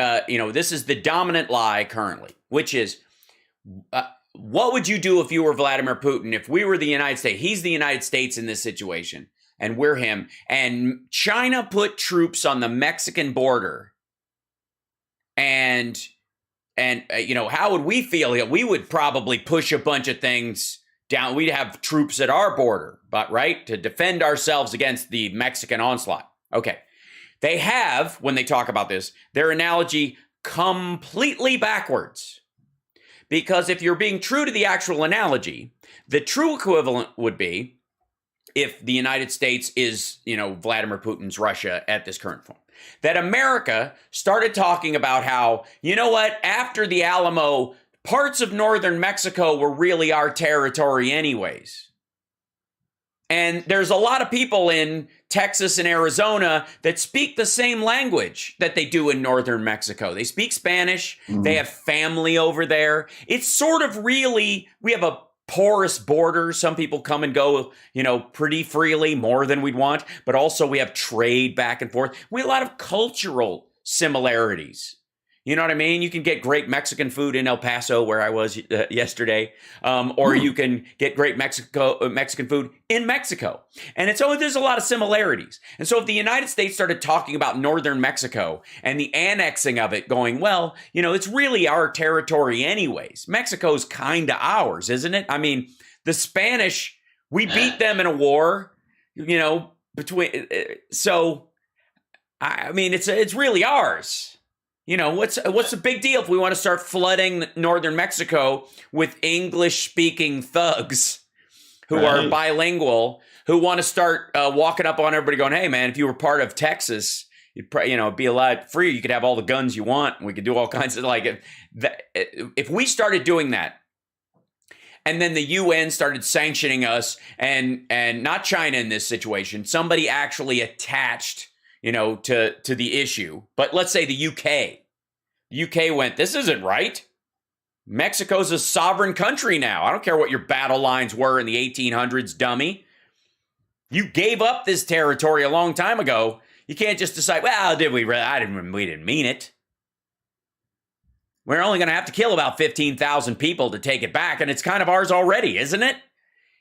Speaker 4: this is the dominant lie currently, which is, what would you do if you were Vladimir Putin? If we were the United States, he's the United States in this situation, and we're him, and China put troops on the Mexican border, and how would we feel? We would probably push a bunch of things down. We'd have troops at our border, right, to defend ourselves against the Mexican onslaught. Okay. They have, when they talk about this, their analogy completely backwards. Because if you're being true to the actual analogy, the true equivalent would be if the United States is, Vladimir Putin's Russia at this current form. That America started talking about how, after the Alamo, parts of northern Mexico were really our territory anyways. And there's a lot of people in Texas and Arizona that speak the same language that they do in northern Mexico. They speak Spanish. They have family over there. It's sort of really, we have a porous border. Some people come and go, pretty freely, more than we'd want. But also we have trade back and forth. We have a lot of cultural similarities. You know what I mean? You can get great Mexican food in El Paso, where I was yesterday, or you can get great Mexican food in Mexico. And there's a lot of similarities. And so if the United States started talking about northern Mexico and the annexing of it going, well, it's really our territory anyways. Mexico's kind of ours, isn't it? I mean, the Spanish, we beat them in a war, so, I mean, it's really ours. What's the big deal if we want to start flooding northern Mexico with English-speaking thugs who are bilingual, who want to start walking up on everybody going, hey, man, if you were part of Texas, you'd be a lot freer. You could have all the guns you want. And we could do all kinds of if we started doing that, and then the UN started sanctioning us, and not China in this situation, somebody actually attached to the issue. But let's say the UK. The UK went, this isn't right. Mexico's a sovereign country now. I don't care what your battle lines were in the 1800s, dummy. You gave up this territory a long time ago. You can't just decide, well, did we really? We didn't mean it. We're only going to have to kill about 15,000 people to take it back, and it's kind of ours already, isn't it?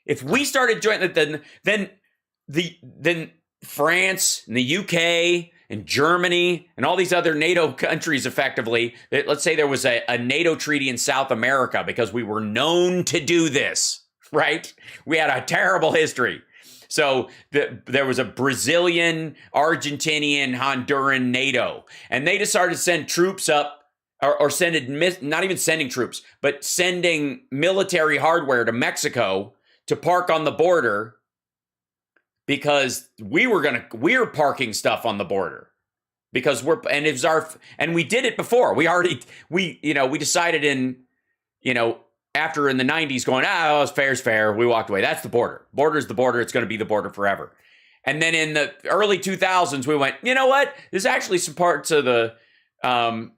Speaker 4: If we started joining, then France and the UK and Germany and all these other NATO countries, effectively, let's say there was a NATO treaty in South America because we were known to do this, right? We had a terrible history. So there was a Brazilian, Argentinian, Honduran NATO, and they decided to send troops up or not even sending troops, but sending military hardware to Mexico to park on the border, because we were parking stuff on the border because and we did it before. We decided after in the 90s going, fair's fair. We walked away. That's the border. Border's the border. It's going to be the border forever. And then in the early 2000s, we went, you know what? There's actually some parts of the, of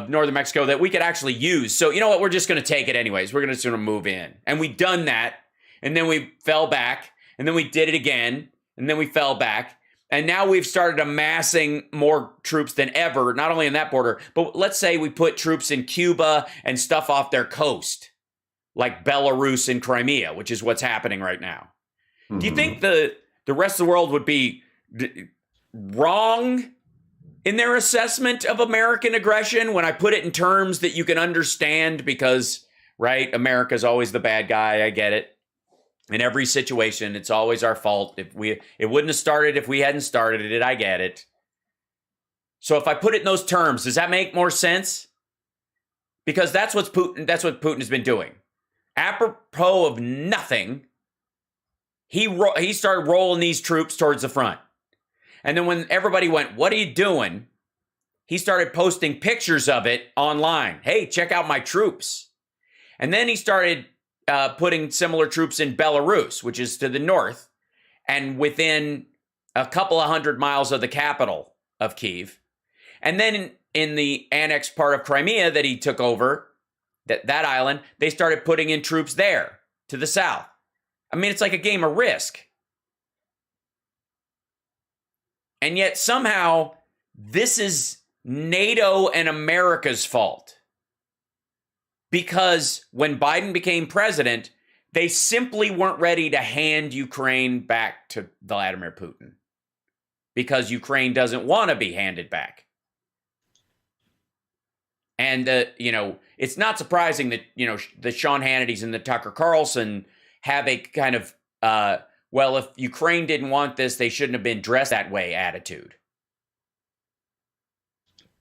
Speaker 4: northern Mexico that we could actually use. So you know what? We're just going to take it anyways. We're going to sort of move in. And we done that. And then we fell back. And then we did it again, and then we fell back. And now we've started amassing more troops than ever, not only in that border, but let's say we put troops in Cuba and stuff off their coast, like Belarus and Crimea, which is what's happening right now. Mm-hmm. Do you think the rest of the world would be wrong in their assessment of American aggression when I put it in terms that you can understand? Because, right, America's always the bad guy. I get it. In every situation, it's always our fault. It wouldn't have started if we hadn't started it. I get it. So if I put it in those terms, does that make more sense? Because that's what Putin has been doing. Apropos of nothing, he started rolling these troops towards the front. And then when everybody went, what are you doing? He started posting pictures of it online. Hey, check out my troops. And then he started putting similar troops in Belarus, which is to the north, and within a couple of 100 miles of the capital of Kyiv. And then in the annexed part of Crimea that he took over, that island, they started putting in troops there to the south. I mean, it's like a game of Risk. And yet somehow this is NATO and America's fault. Because when Biden became president, they simply weren't ready to hand Ukraine back to Vladimir Putin. Because Ukraine doesn't want to be handed back. And, it's not surprising that, the Sean Hannitys and the Tucker Carlson have a kind of, well, if Ukraine didn't want this, they shouldn't have been dressed that way attitude.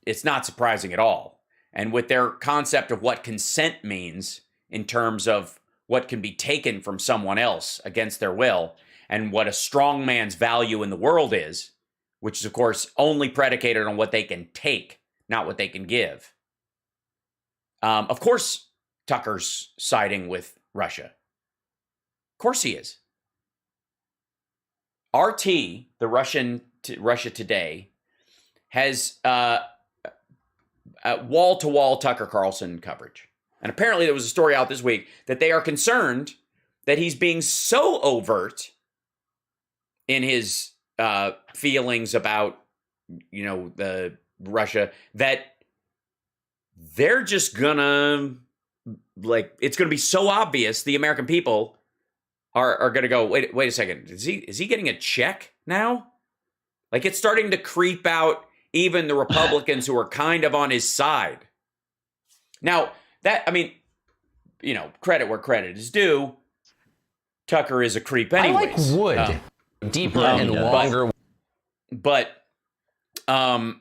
Speaker 4: It's not surprising at all. And with their concept of what consent means in terms of what can be taken from someone else against their will, and what a strong man's value in the world is, which is, of course, only predicated on what they can take, not what they can give. Of course, Tucker's siding with Russia. Of course he is. RT, the Russia Today, has wall-to-wall Tucker Carlson coverage. And apparently there was a story out this week that they are concerned that he's being so overt in his feelings about, the Russia, that they're just gonna, it's gonna be so obvious the American people are gonna go, wait a second, is he getting a check now? Like, it's starting to creep out even the Republicans who are kind of on his side. Now, credit where credit is due. Tucker is a creep anyways.
Speaker 8: I like wood. Deeper and longer.
Speaker 4: But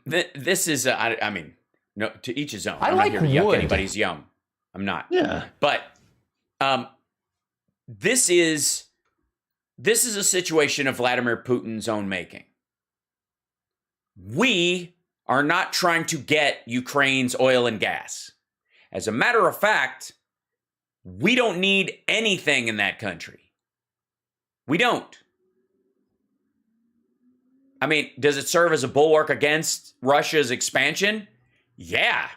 Speaker 4: this is, no, to each his own. I'm
Speaker 8: like
Speaker 4: not here to yuck
Speaker 8: wood.
Speaker 4: anybody's yum. I'm not.
Speaker 5: Yeah.
Speaker 4: But this is a situation of Vladimir Putin's own making. We are not trying to get Ukraine's oil and gas. As a matter of fact, we don't need anything in that country. We don't. I mean, does it serve as a bulwark against Russia's expansion? Yeah.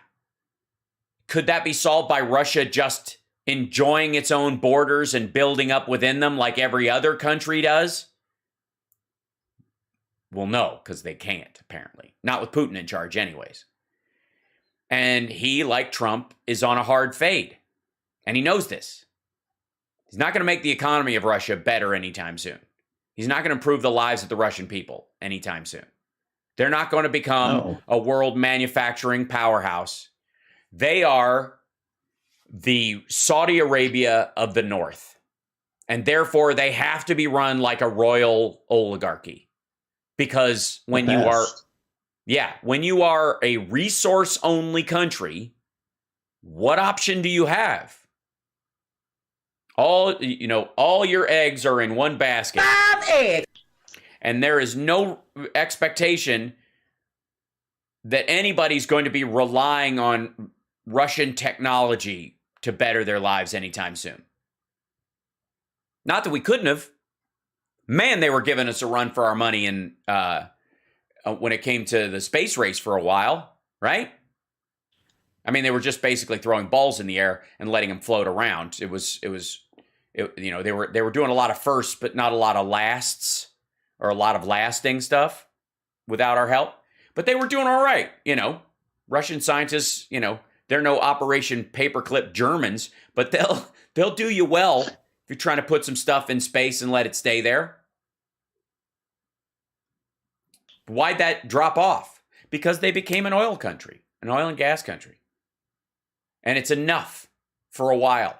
Speaker 4: Could that be solved by Russia just enjoying its own borders and building up within them like every other country does? Well, no, because they can't, apparently. Not with Putin in charge anyways. And he, like Trump, is on a hard fade. And he knows this. He's not going to make the economy of Russia better anytime soon. He's not going to improve the lives of the Russian people anytime soon. They're not going to become a world manufacturing powerhouse. They are the Saudi Arabia of the North. And therefore, they have to be run like a royal oligarchy. Because when you are a resource-only country, what option do you have? All your eggs are in one basket.
Speaker 9: 5 eggs.
Speaker 4: And there is no expectation that anybody's going to be relying on Russian technology to better their lives anytime soon. Not that we couldn't have. Man, they were giving us a run for our money when it came to the space race for a while, right? I mean, they were just basically throwing balls in the air and letting them float around. They were doing a lot of firsts, but not a lot of lasts or a lot of lasting stuff without our help. But they were doing all right, Russian scientists, they're no Operation Paperclip Germans, but they'll do you well if you're trying to put some stuff in space and let it stay there. Why'd that drop off? Because they became an oil country, an oil and gas country. And it's enough for a while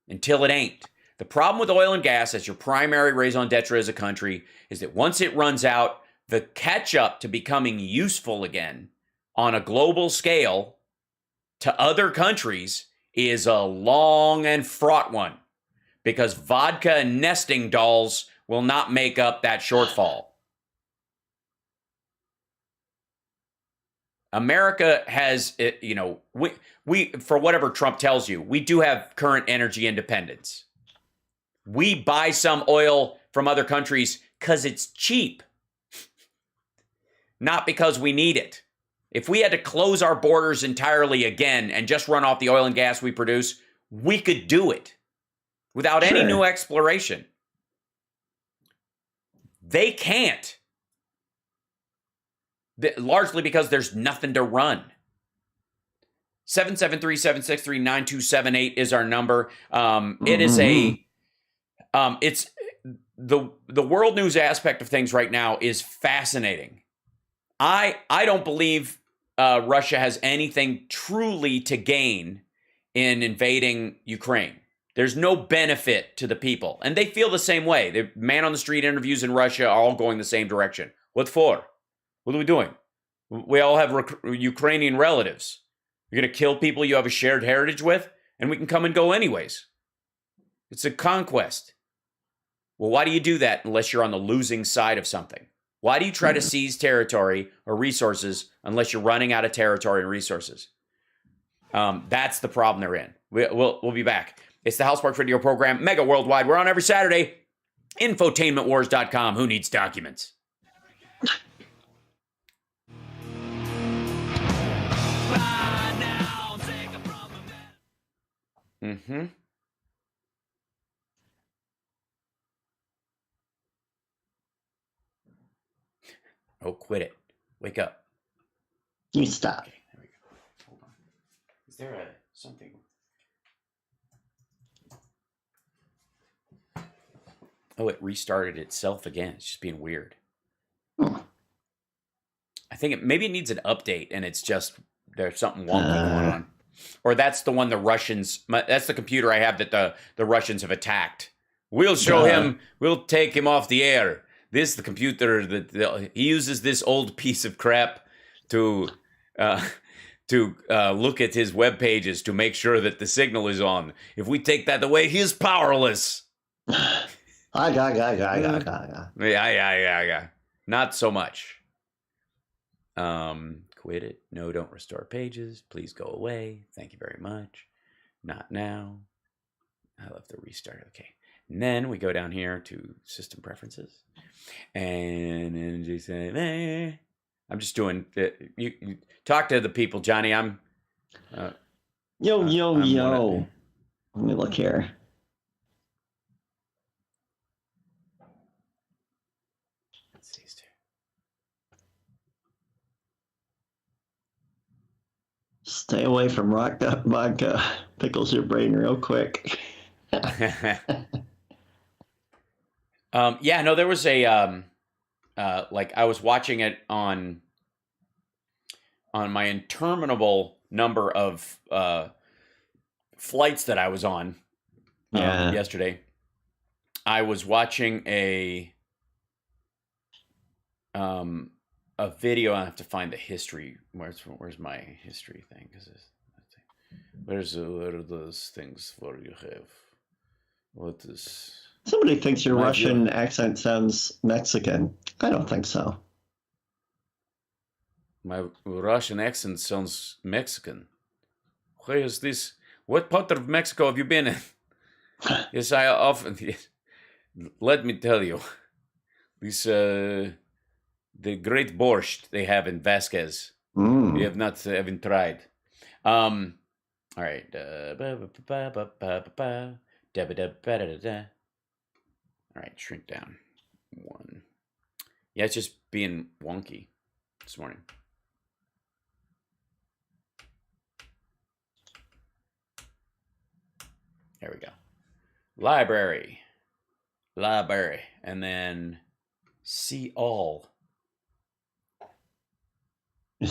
Speaker 4: until it ain't. The problem with oil and gas as your primary raison d'etre as a country is that once it runs out, the catch up to becoming useful again on a global scale to other countries is a long and fraught one, because vodka and nesting dolls will not make up that shortfall. America has, we for whatever Trump tells you, we do have current energy independence. We buy some oil from other countries because it's cheap, not because we need it. If we had to close our borders entirely again and just run off the oil and gas we produce, we could do it without any new exploration. They can't. Largely because there's nothing to run. 773-763-9278 is our number. It is it's the world news aspect of things right now is fascinating. I don't believe Russia has anything truly to gain in invading Ukraine. There's no benefit to the people. And they feel the same way. The man on the street interviews in Russia are all going the same direction. What for? What are we doing? We all have Ukrainian relatives. You're going to kill people you have a shared heritage with, and we can come and go anyways. It's a conquest. Well, why do you do that unless you're on the losing side of something? Why do you try to seize territory or resources unless you're running out of territory and resources? That's the problem they're in. We'll be back. It's the House Sparks Radio program, Mega Worldwide. We're on every Saturday Infotainmentwars.com. Who needs documents? Mm-hmm. Oh, quit it. Wake up.
Speaker 5: You stop.
Speaker 4: Okay, there we go. Hold on. Is there something? Oh, it restarted itself again. It's just being weird. I think maybe it needs an update, and it's just there's something wonky going on. Or that's the one the Russians. That's the computer I have that the Russians have attacked. We'll show him. We'll take him off the air. This the computer that he uses this old piece of crap to look at his web pages to make sure that the signal is on. If we take that away, he's powerless. Yeah. Not so much. Quit it. No, don't restore pages. Please go away. Thank you very much. Not now. I love the restart. Okay. And then we go down here to system preferences. And just say, I'm just doing you talk to the people, Johnny. I'm
Speaker 5: Yo. Let me look here. Stay away from rock that vodka. Pickles your brain real quick.
Speaker 4: Yeah, no, there was a like I was watching it on my interminable number of flights that I was on yesterday. I was watching a video. I have to find the history. Where's my history thing? What are those things for you have? What is?
Speaker 5: Somebody thinks your Russian accent sounds Mexican. I don't think so.
Speaker 4: My Russian accent sounds Mexican. Where is this? What part of Mexico have you been in? Yes, I often. Yes. Let me tell you, this the great borscht they have in Vasquez. We have not even tried. All right. All right, shrink down. 1. Yeah, it's just being wonky this morning. There we go. Library, and then see all. You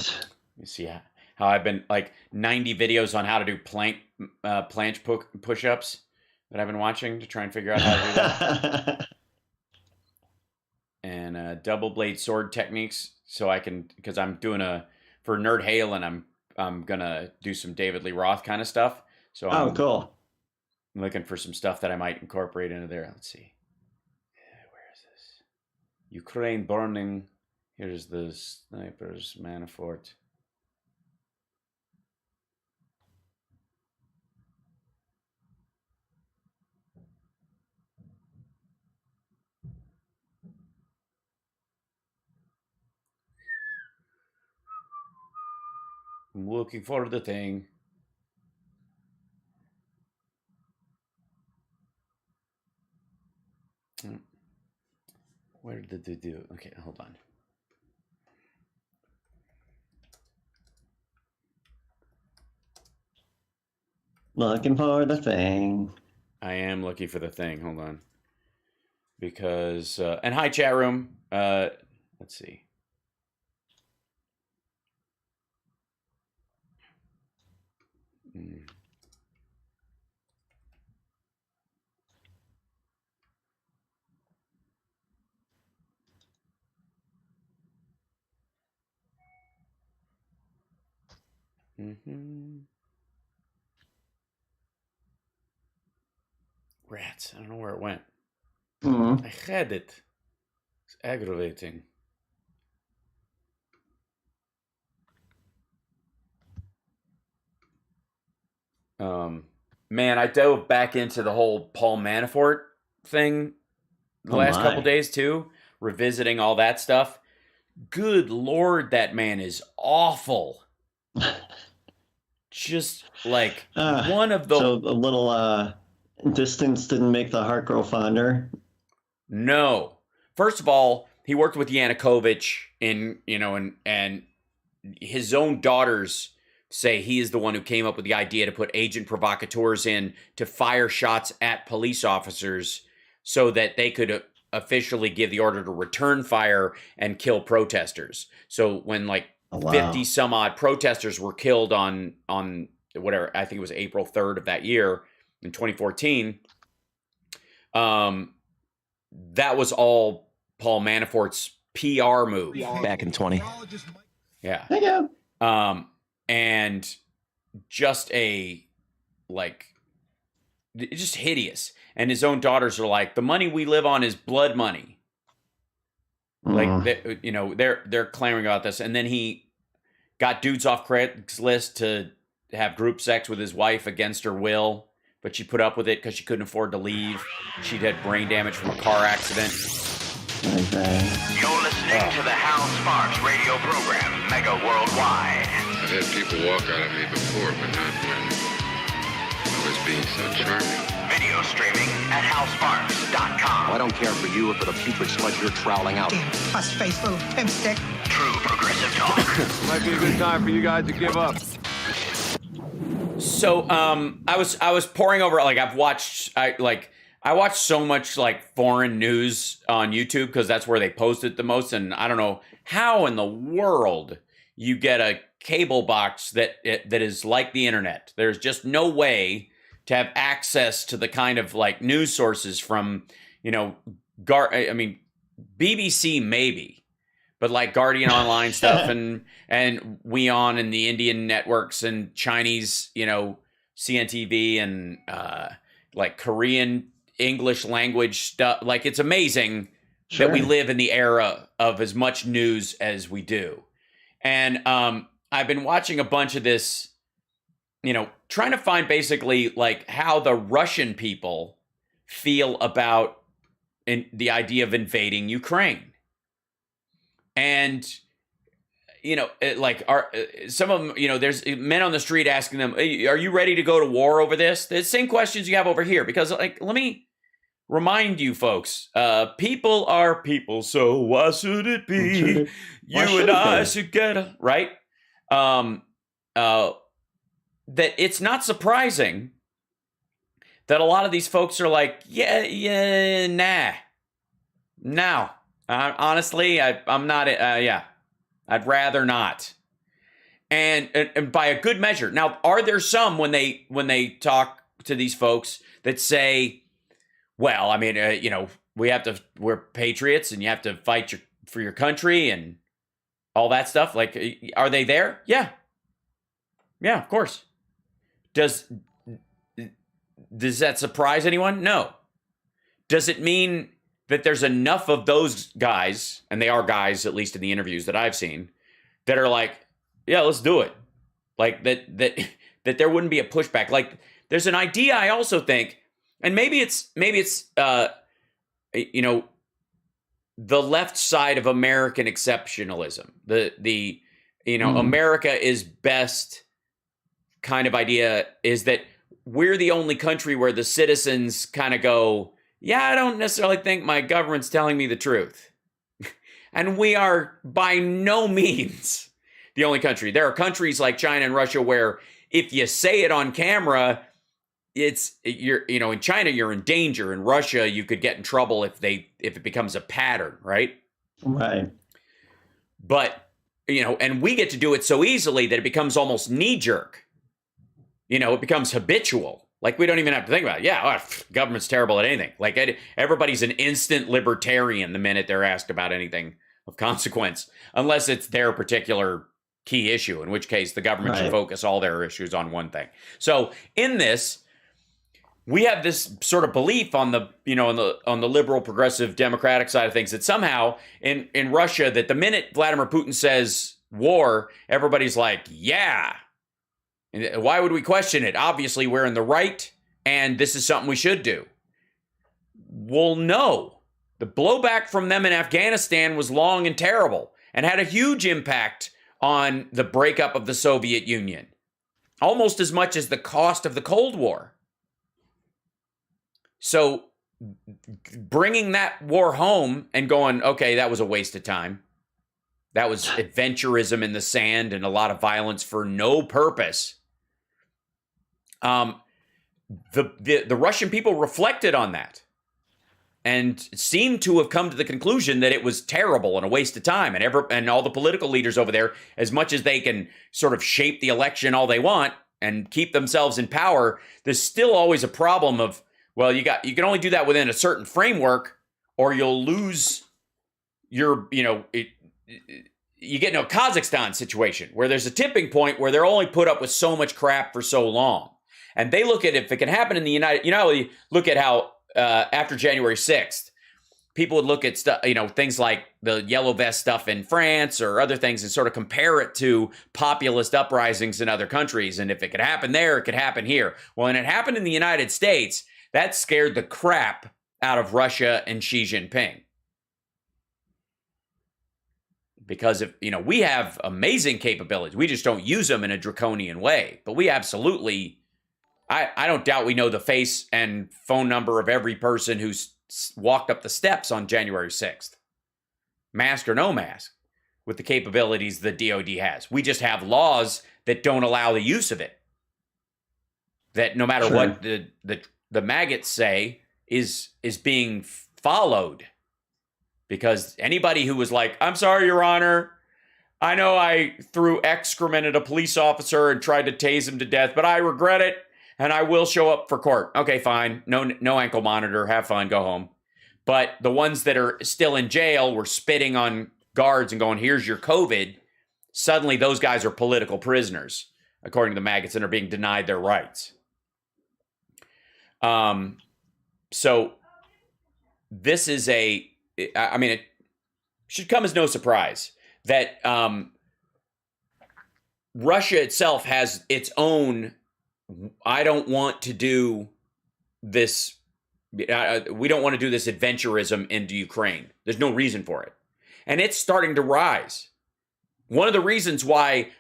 Speaker 4: see how I've been like 90 videos on how to do planche push-ups that I've been watching to try and figure out how to do that. And double blade sword techniques, so I can, because I'm doing for Nerd Hail, and I'm gonna do some David Lee Roth kind of stuff. So
Speaker 5: cool.
Speaker 4: I'm looking for some stuff that I might incorporate into there. Let's see. Where is this? Ukraine burning. Here's the snipers, Manafort. I'm looking for the thing. Where did they do? Okay, hold on.
Speaker 5: Looking for the thing.
Speaker 4: I am looking for the thing. Hold on. Because, and hi, chat room. Let's see. Rats. I don't know where it went. I had it. It's aggravating. Man, I dove back into the whole Paul Manafort thing the last couple days too, revisiting all that stuff. Good Lord, that man is awful. Just like one of the...
Speaker 5: So a little distance didn't make the heart grow fonder?
Speaker 4: No. First of all, he worked with Yanukovych and his own daughters say he is the one who came up with the idea to put agent provocateurs in to fire shots at police officers so that they could officially give the order to return fire and kill protesters. So when 50 some odd protesters were killed on whatever, I think it was April 3rd of that year in 2014, that was all Paul Manafort's PR move.
Speaker 8: Back in 20.
Speaker 4: Yeah.
Speaker 5: Thank you.
Speaker 4: And just just hideous. And his own daughters are like, the money we live on is blood money. They're clamoring about this. And then he got dudes off Craigslist to have group sex with his wife against her will, but she put up with it because she couldn't afford to leave. She'd had brain damage from a car accident.
Speaker 1: You're listening to the Hal Sparks radio program, Mega Worldwide.
Speaker 14: I've had people walk out of me before, but not when I was being so charming.
Speaker 1: Video streaming at halsparks.com.
Speaker 2: I don't care for you or for the putrid sludge you're troweling out.
Speaker 15: Fuss-faced little pimp stick.
Speaker 1: True progressive talk.
Speaker 14: Might be a good time for you guys to give up.
Speaker 4: So I was poring over, I watch so much foreign news on YouTube because that's where they post it the most, and I don't know how in the world you get a cable box that is like the internet. There's just no way to have access to the kind of news sources from BBC maybe, but Guardian Online stuff and WeOn and the Indian networks and Chinese CNTV and Korean English language stuff. It's amazing that we live in the era of as much news as we do. And I've been watching a bunch of this, trying to find basically how the Russian people feel about the idea of invading Ukraine. And, some of them, there's men on the street asking them, hey, are you ready to go to war over this? The same questions you have over here, because let me remind you folks, people are people, so why should it be you and I should get right? That it's not surprising that a lot of these folks are like, no. Honestly, I'm not. I'd rather not. And by a good measure. Now, are there some when they talk to these folks that say, well, I mean, we're patriots and you have to fight for your country and all that stuff. Are they there? Yeah. Yeah, of course. Does that surprise anyone? No. Does it mean that there's enough of those guys, and they are guys, at least in the interviews that I've seen, that are like, yeah, let's do it. That there wouldn't be a pushback. There's an idea I also think, and maybe it's the left side of American exceptionalism. America is best kind of idea is that we're the only country where the citizens kind of go, yeah, I don't necessarily think my government's telling me the truth. And we are by no means the only country. There are countries like China and Russia where if you say it on camera, in China, you're in danger. In Russia, you could get in trouble if it becomes a pattern, right?
Speaker 5: Right.
Speaker 4: But, and we get to do it so easily that it becomes almost knee-jerk. It becomes habitual. We don't even have to think about it. Yeah, government's terrible at anything. Everybody's an instant libertarian the minute they're asked about anything of consequence, unless it's their particular key issue, in which case the government should focus all their issues on one thing. So in this, we have this sort of belief on the liberal, progressive, democratic side of things that somehow in Russia, that the minute Vladimir Putin says war, everybody's like, yeah. Why would we question it? Obviously, we're in the right, and this is something we should do. Well, no. The blowback from them in Afghanistan was long and terrible and had a huge impact on the breakup of the Soviet Union, almost as much as the cost of the Cold War. So bringing that war home and going, okay, that was a waste of time. That was adventurism in the sand and a lot of violence for no purpose. The Russian people reflected on that and seemed to have come to the conclusion that it was terrible and a waste of time. And all the political leaders over there, as much as they can sort of shape the election all they want and keep themselves in power, there's still always a problem of, well, you can only do that within a certain framework, or you'll lose your, you get into a Kazakhstan situation where there's a tipping point where they're only put up with so much crap for so long. And they look at if it can happen in the you look at how after January 6th, people would look at stuff, things like the yellow vest stuff in France or other things and sort of compare it to populist uprisings in other countries. And if it could happen there, it could happen here. Well, when it happened in the United States, that scared the crap out of Russia and Xi Jinping. Because we have amazing capabilities. We just don't use them in a draconian way. But we absolutely, I don't doubt we know the face and phone number of every person who's walked up the steps on January 6th. Mask or no mask, with the capabilities the DOD has. We just have laws that don't allow the use of it. That no matter what the maggots say is being followed. Because anybody who was like, I'm sorry, Your Honor, I know I threw excrement at a police officer and tried to tase him to death, but I regret it, and I will show up for court. Okay, fine. No ankle monitor. Have fun. Go home. But the ones that are still in jail were spitting on guards and going, here's your COVID. Suddenly, those guys are political prisoners, according to the maggots, and are being denied their rights. So this is it should come as no surprise that Russia itself has its own, I don't want to do this, we don't want to do this adventurism into Ukraine. There's no reason for it. And it's starting to rise. One of the reasons why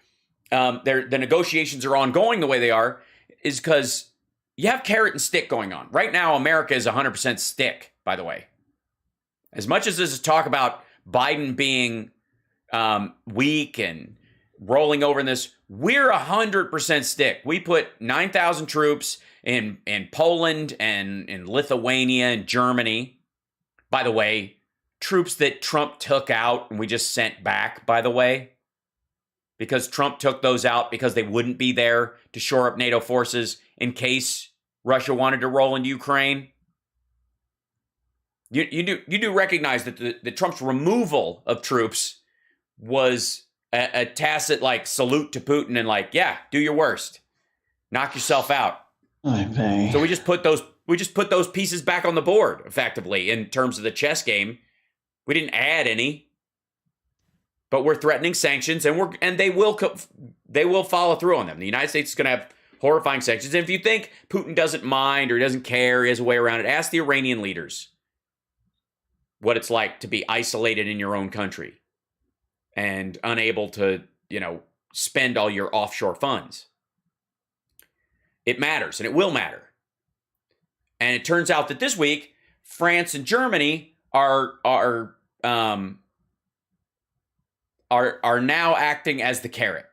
Speaker 4: the negotiations are ongoing the way they are is because you have carrot and stick going on. Right now, America is 100% stick, by the way. As much as there's talk about Biden being weak and rolling over in this, we're 100% stick. We put 9,000 troops in Poland and in Lithuania and Germany. By the way, troops that Trump took out and we just sent back, by the way. Because Trump took those out because they wouldn't be there to shore up NATO forces in case Russia wanted to roll into Ukraine. You do recognize that the Trump's removal of troops was a tacit salute to Putin and yeah, do your worst, knock yourself out.
Speaker 5: Okay.
Speaker 4: So we just put those pieces back on the board effectively in terms of the chess game. We didn't add any, but we're threatening sanctions and they will follow through on them. The United States is going to have horrifying sanctions. And if you think Putin doesn't mind or he doesn't care, he has a way around it, ask the Iranian leaders what it's like to be isolated in your own country and unable to, spend all your offshore funds. It matters, and it will matter. And it turns out that this week, France and Germany are now acting as the carrot.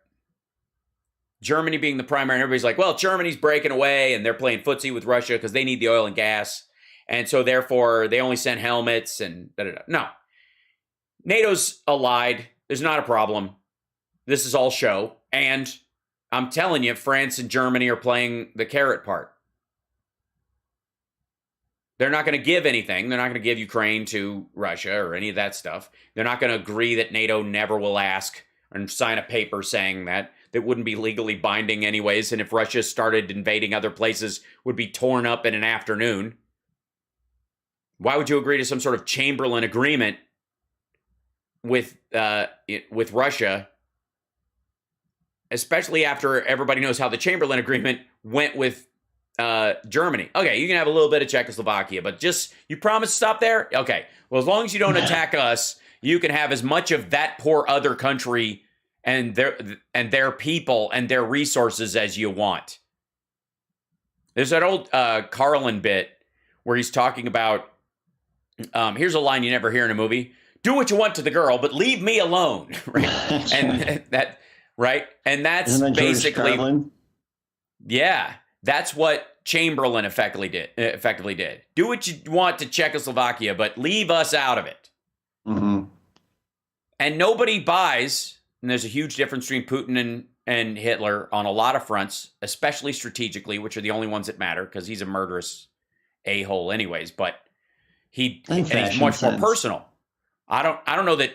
Speaker 4: Germany being the primary, and everybody's like, well, Germany's breaking away, and they're playing footsie with Russia because they need the oil and gas. And so, therefore, they only send helmets and da-da-da. No. NATO's allied. There's not a problem. This is all show. And I'm telling you, France and Germany are playing the carrot part. They're not going to give anything. They're not going to give Ukraine to Russia or any of that stuff. They're not going to agree that NATO never will ask and sign a paper saying that wouldn't be legally binding anyways. And if Russia started invading other places, would be torn up in an afternoon. Why would you agree to some sort of Chamberlain agreement with Russia, especially after everybody knows how the Chamberlain agreement went with Germany. Okay, you can have a little bit of Czechoslovakia, but just, you promise to stop there? Okay. Well, as long as you don't attack us, you can have as much of that poor other country and their people and their resources as you want. There's that old Carlin bit where he's talking about, here's a line you never hear in a movie: do what you want to the girl, but leave me alone. Right? And that, right? And that's basically, yeah, that's what Chamberlain effectively did. Do what you want to Czechoslovakia, but leave us out of it.
Speaker 5: Mm-hmm.
Speaker 4: And nobody buys, and there's a huge difference between Putin and Hitler on a lot of fronts, especially strategically, which are the only ones that matter, because he's a murderous a-hole anyways, but he's much more personal. I don't know that,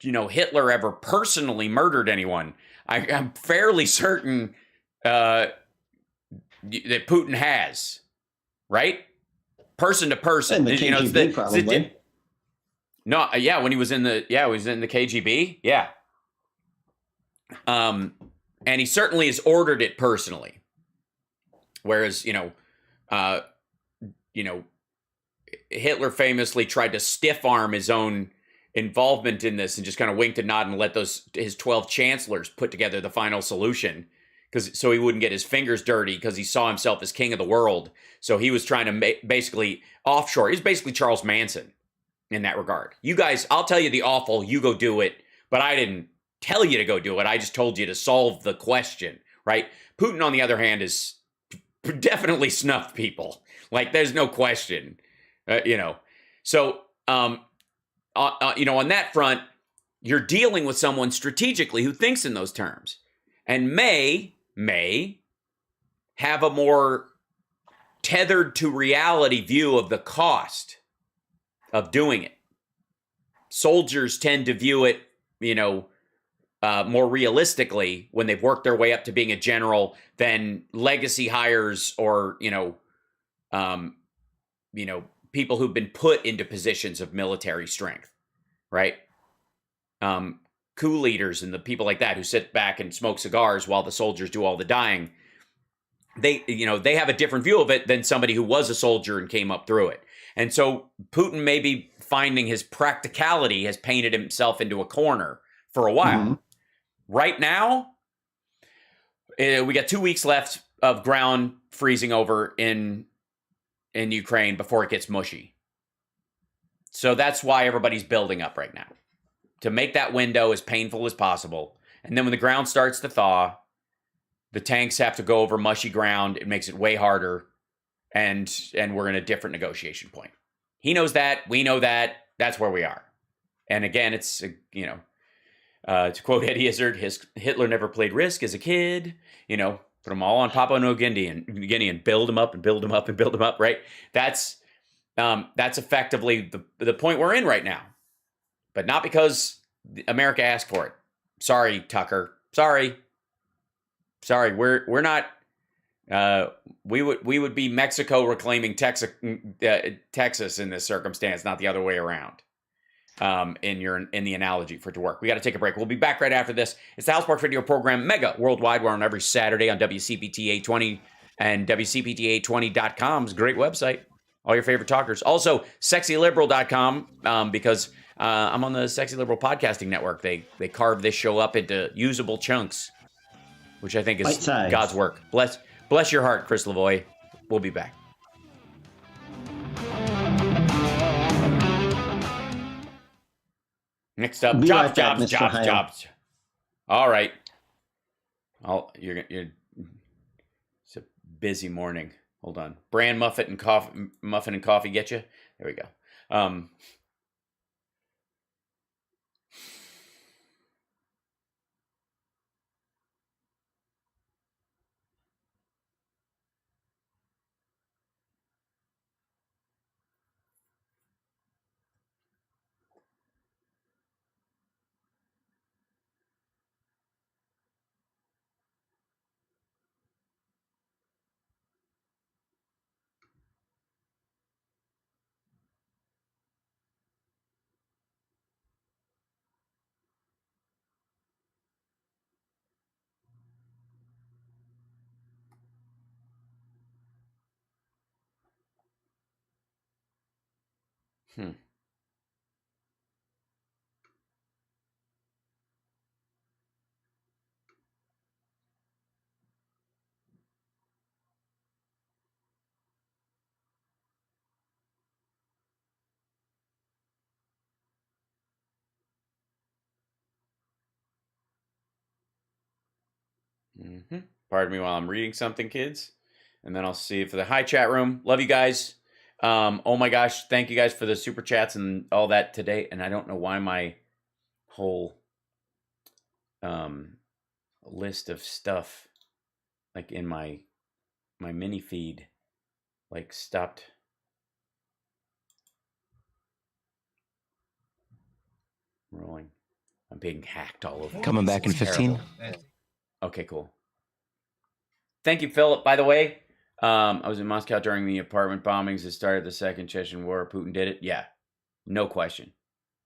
Speaker 4: Hitler ever personally murdered anyone. I'm fairly certain that Putin has, right? Person to person.
Speaker 5: And the KGB, probably.
Speaker 4: No, yeah, when he was in the KGB, yeah. And he certainly has ordered it personally. Whereas, Hitler famously tried to stiff arm his own involvement in this and just kind of winked and nodded and let his 12 chancellors put together the final solution, so he wouldn't get his fingers dirty, because he saw himself as king of the world. So he was trying to basically offshore. He's basically Charles Manson in that regard. You guys, I'll tell you the awful, you go do it, but I didn't tell you to go do it. I just told you to solve the question, right? Putin, on the other hand, is definitely snuffed people. Like, there's no question, So, on that front, you're dealing with someone strategically who thinks in those terms and may have a more tethered to reality view of the cost of doing it. Soldiers tend to view it, more realistically when they've worked their way up to being a general than legacy hires or, people who've been put into positions of military strength, right? Coup leaders and the people like that who sit back and smoke cigars while the soldiers do all the dying. They have a different view of it than somebody who was a soldier and came up through it. And so Putin, maybe finding his practicality, has painted himself into a corner for a while.
Speaker 5: Mm-hmm.
Speaker 4: Right now, we got 2 weeks left of ground freezing over in Ukraine before it gets mushy. So that's why everybody's building up right now, to make that window as painful as possible. And then when the ground starts to thaw, the tanks have to go over mushy ground. It makes it way harder. And we're in a different negotiation point. He knows that. We know that. That's where we are. And again, it's, to quote Eddie Izzard, Hitler never played Risk as a kid. Put them all on Papua New Guinea and build them up and build them up and build them up, right? That's effectively the point we're in right now. But not because America asked for it. Sorry, Tucker. Sorry. We're not. We would be Mexico reclaiming Texas in this circumstance, not the other way around. In the analogy for it to work. We got to take a break. We'll be back right after this. It's the House Park Radio program, Mega Worldwide. We're on every Saturday on WCPT 820 and WCPT820.com's great website. All your favorite talkers. Also, sexyliberal.com, because I'm on the Sexy Liberal Podcasting Network. They carved this show up into usable chunks, which I think is God's work. Bless your heart, Chris Lavoie. We'll be back. Next up, jobs. All right. It's a busy morning. Hold on. Bran muffin and coffee get you? There we go. Pardon me while I'm reading something, kids. And then I'll see you for the hi chat room. Love you guys. Oh my gosh, thank you guys for the super chats and all that today. And I don't know why my whole list of stuff, like in my mini feed, like stopped rolling. I'm being hacked all over.
Speaker 8: Coming back in 15.
Speaker 4: Okay, cool. Thank you, Philip. By the way, I was in Moscow during the apartment bombings that started the Second Chechen War. Putin did it. Yeah, no question.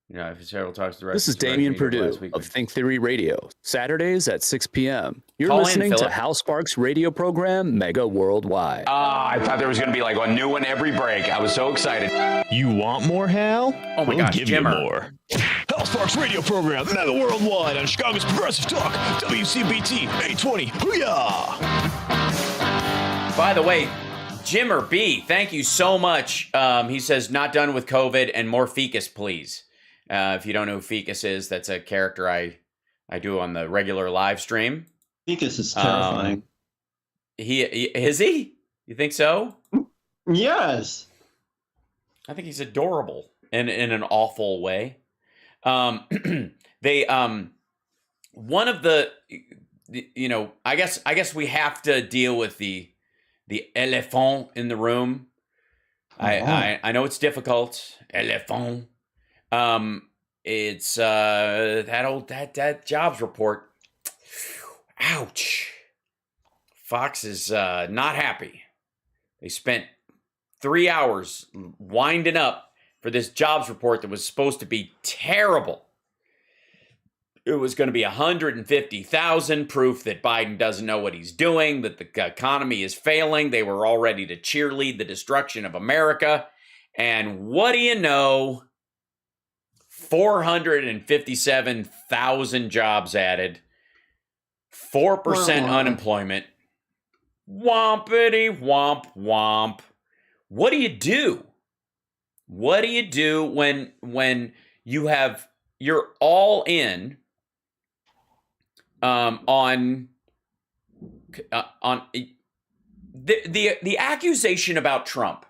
Speaker 4: You know, I've several talks to the
Speaker 16: This is Damian Perdue of Think Theory Radio, Saturdays at 6 p.m. You're listening to Hal Sparks' radio program, Mega Worldwide.
Speaker 17: I thought there was going to be like a new one every break. I was so excited.
Speaker 12: You want more, Hal?
Speaker 4: Oh my gosh,
Speaker 12: give
Speaker 4: Jimmer.
Speaker 12: you more. Hal Sparks' radio program, Mega Worldwide on Chicago's Progressive Talk, WCPT 820. Hoo-yah!
Speaker 4: By the way, Jimmer B, thank you so much. He says, not done with COVID and more ficus, please. If you don't know who Ficus is, that's a character I do on the regular live stream.
Speaker 5: Ficus is terrifying.
Speaker 4: He is he? You think so?
Speaker 5: Yes.
Speaker 4: I think he's adorable in an awful way. They one of the I guess we have to deal with the elephant in the room. I know it's difficult. Elephant. It's that jobs report. Ouch. Fox is not happy. They spent 3 hours winding up for this jobs report that was supposed to be terrible. It was going to be 150,000 proof that Biden doesn't know what he's doing, that the economy is failing. They were all ready to cheerlead the destruction of America. And what do you know? 457,000 jobs added, 4% unemployment. Wompity womp womp. What do you do? What do you do when you're all in on the accusation about Trump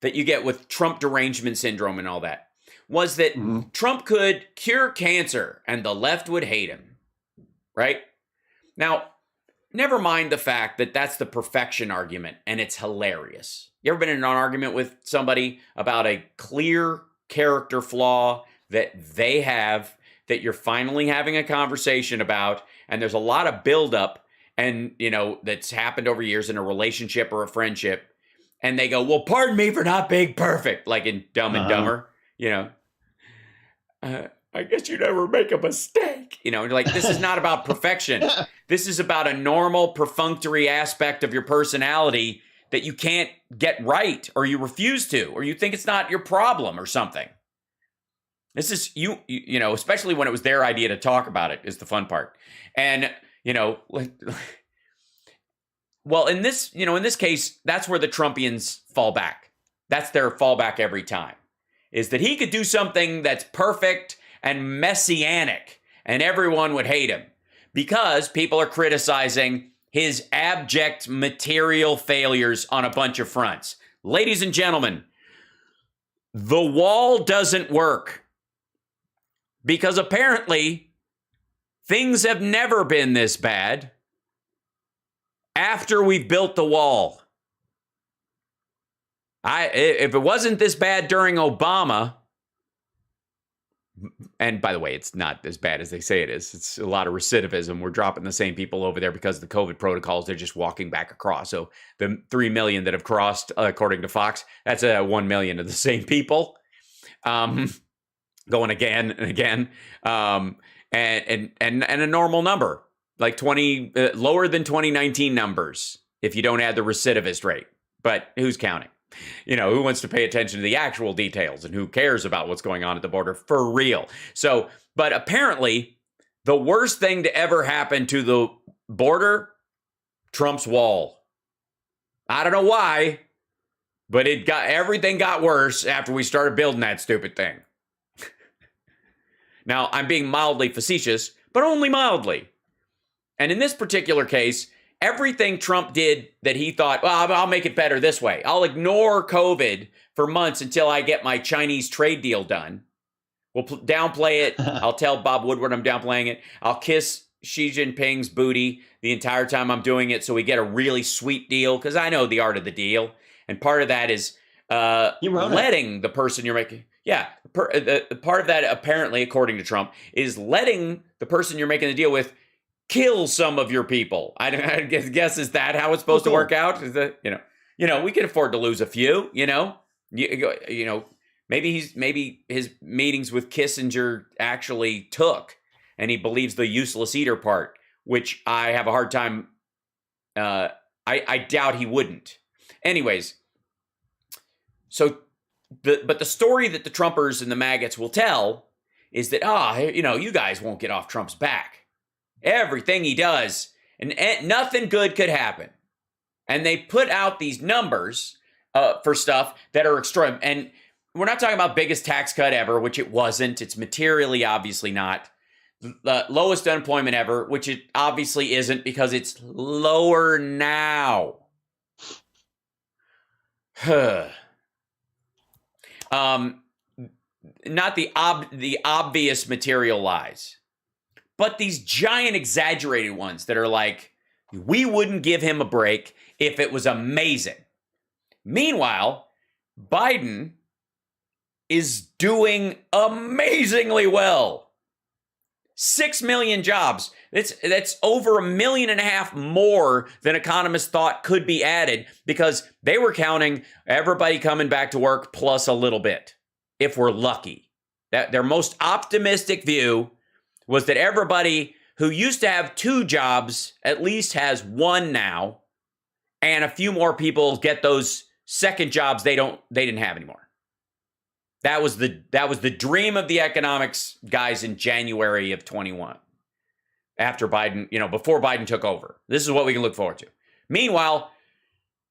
Speaker 4: that you get with Trump derangement syndrome and all that was that Trump could cure cancer and the left would hate him, right? Now, never mind the fact that that's the perfection argument and it's hilarious. You ever been in an argument with somebody about a clear character flaw that they have that you're finally having a conversation about, and there's a lot of buildup and, that's happened over years in a relationship or a friendship, and they go, well, pardon me for not being perfect, like in Dumb and Dumber, I guess you never make a mistake. You're like, this is not about perfection. This is about a normal, perfunctory aspect of your personality that you can't get right, or you refuse to, or you think it's not your problem or something. This is, especially when it was their idea to talk about it is the fun part. And, well, in this case, that's where the Trumpians fall back. That's their fallback every time. Is that he could do something that's perfect and messianic, and everyone would hate him because people are criticizing his abject material failures on a bunch of fronts. Ladies and gentlemen, the wall doesn't work because apparently things have never been this bad after we've built the wall. If it wasn't this bad during Obama, and by the way, it's not as bad as they say it is. It's a lot of recidivism. We're dropping the same people over there because of the COVID protocols. They're just walking back across. So the 3 million that have crossed, according to Fox, that's 1 million of the same people going again and again, and a normal number, like 20 lower than 2019 numbers if you don't add the recidivist rate. But who's counting? Who wants to pay attention to the actual details and who cares about what's going on at the border for real? So, but apparently the worst thing to ever happen to the border, Trump's wall. I don't know why, but everything got worse after we started building that stupid thing. Now, I'm being mildly facetious, but only mildly. And in this particular case, everything Trump did that he thought, well, I'll make it better this way. I'll ignore COVID for months until I get my Chinese trade deal done. We'll downplay it. I'll tell Bob Woodward I'm downplaying it. I'll kiss Xi Jinping's booty the entire time I'm doing it so we get a really sweet deal, because I know the art of the deal. And part of that is letting the person you're making... Yeah, part of that, apparently, according to Trump, is letting the person you're making the deal with kill some of your people. I guess is that how it's supposed to work out? Is that we can afford to lose a few. Maybe his meetings with Kissinger actually took, and he believes the useless eater part, which I have a hard time. I doubt he wouldn't. Anyways, so. But the story that the Trumpers and the maggots will tell is that, you guys won't get off Trump's back. Everything he does, and nothing good could happen. And they put out these numbers for stuff that are extreme. And we're not talking about biggest tax cut ever, which it wasn't. It's materially obviously not. The lowest unemployment ever, which it obviously isn't because it's lower now. Not the obvious material lies, but these giant exaggerated ones that are like, we wouldn't give him a break if it was amazing. Meanwhile, Biden is doing amazingly well. 6 million jobs. That's over 1.5 million more than economists thought could be added, because they were counting everybody coming back to work plus a little bit, if we're lucky. That their most optimistic view was that everybody who used to have 2 jobs at least has 1 now, and a few more people get those second jobs they didn't have anymore. That was the dream of the economics guys in January of 21. After Biden, before Biden took over. This is what we can look forward to. Meanwhile,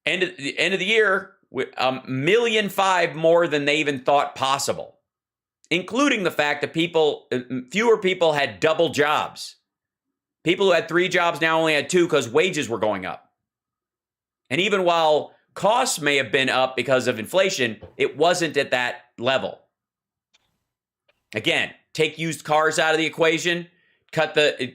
Speaker 4: end of the year, 1.5 million more than they even thought possible, including the fact that fewer people had double jobs. People who had 3 jobs now only had 2 because wages were going up. And even while costs may have been up because of inflation, it wasn't at that level. Again, take used cars out of the equation, cut the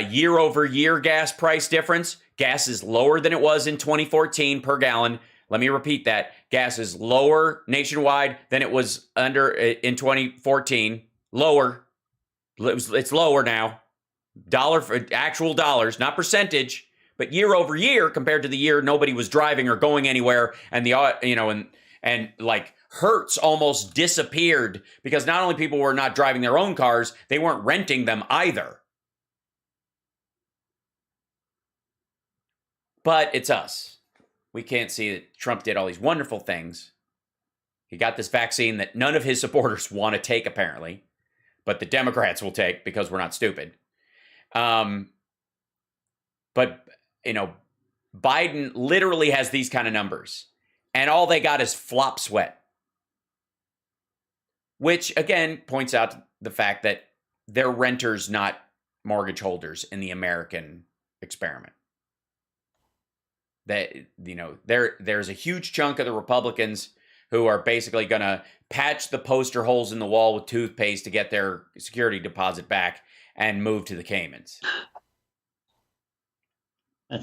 Speaker 4: year over year gas price difference. Gas is lower than it was in 2014 per gallon. Let me repeat that. Gas is lower nationwide than it was in 2014. Lower. It's lower now. Dollar for actual dollars, not percentage, but year over year compared to the year nobody was driving or going anywhere, and Hertz almost disappeared because not only people were not driving their own cars, they weren't renting them either. But it's us. We can't see that Trump did all these wonderful things. He got this vaccine that none of his supporters want to take, apparently, but the Democrats will take because we're not stupid. But Biden literally has these kind of numbers, and all they got is flop sweat, which again points out the fact that they're renters, not mortgage holders in the American experiment. That there's a huge chunk of the Republicans who are basically going to patch the poster holes in the wall with toothpaste to get their security deposit back and move to the Caymans.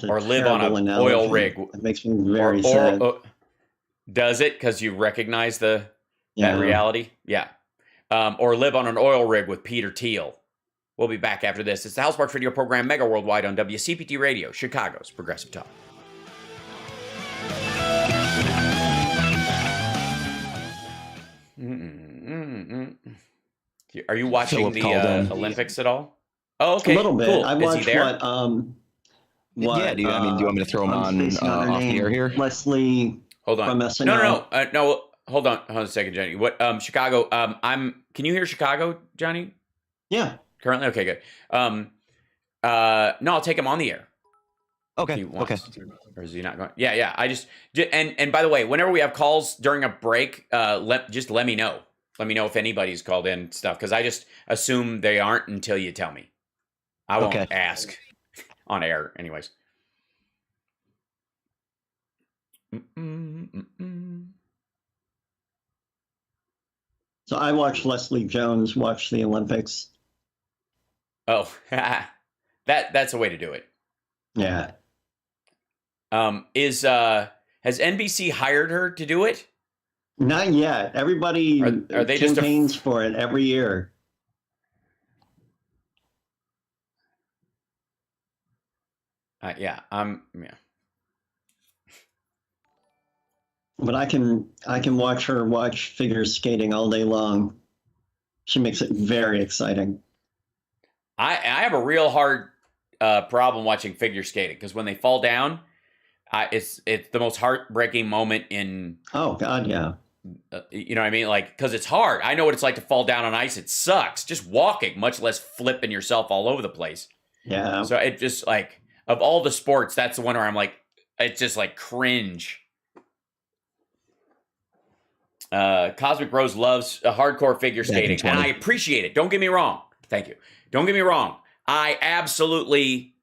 Speaker 4: Or live on an oil rig.
Speaker 5: It makes me very sad.
Speaker 4: Does it? Because you recognize that reality? Yeah. Or live on an oil rig with Peter Thiel. We'll be back after this. It's the House Sparks radio program, Mega Worldwide on WCPT Radio, Chicago's Progressive Talk. Are you watching the Olympics at all? Oh, okay.
Speaker 5: A little bit.
Speaker 4: Cool.
Speaker 5: I watched
Speaker 18: do you want me to throw him on off the air here?
Speaker 5: Leslie
Speaker 4: Hold on.
Speaker 5: From SNL.
Speaker 4: No. Hold on a second, Johnny. What? Chicago. Can you hear Chicago, Johnny?
Speaker 5: Yeah.
Speaker 4: Currently, okay, good. No, I'll take him on the air.
Speaker 18: Okay. Okay.
Speaker 4: Or is he not going? Yeah. I just and by the way, whenever we have calls during a break, let me know. Let me know if anybody's called in stuff, because I just assume they aren't until you tell me. I won't ask on air, anyways.
Speaker 5: So I watched Leslie Jones watch the Olympics.
Speaker 4: Oh, that's a way to do it.
Speaker 5: Yeah.
Speaker 4: Has NBC hired her to do it?
Speaker 5: Not yet. Everybody
Speaker 4: are they
Speaker 5: campaigns for it every year.
Speaker 4: Yeah.
Speaker 5: But I can watch her watch figure skating all day long. She makes it very exciting.
Speaker 4: I have a real hard problem watching figure skating, because when they fall down, it's the most heartbreaking moment in.
Speaker 5: Oh God, yeah.
Speaker 4: You know what I mean? Like, because it's hard. I know what it's like to fall down on ice. It sucks. Just walking, much less flipping yourself all over the place.
Speaker 5: Yeah.
Speaker 4: So it just, like, of all the sports, that's the one where I'm like, it's just like cringe. Cosmic Rose loves hardcore figure skating, and I appreciate it. Don't get me wrong. Thank you. Don't get me wrong. I absolutely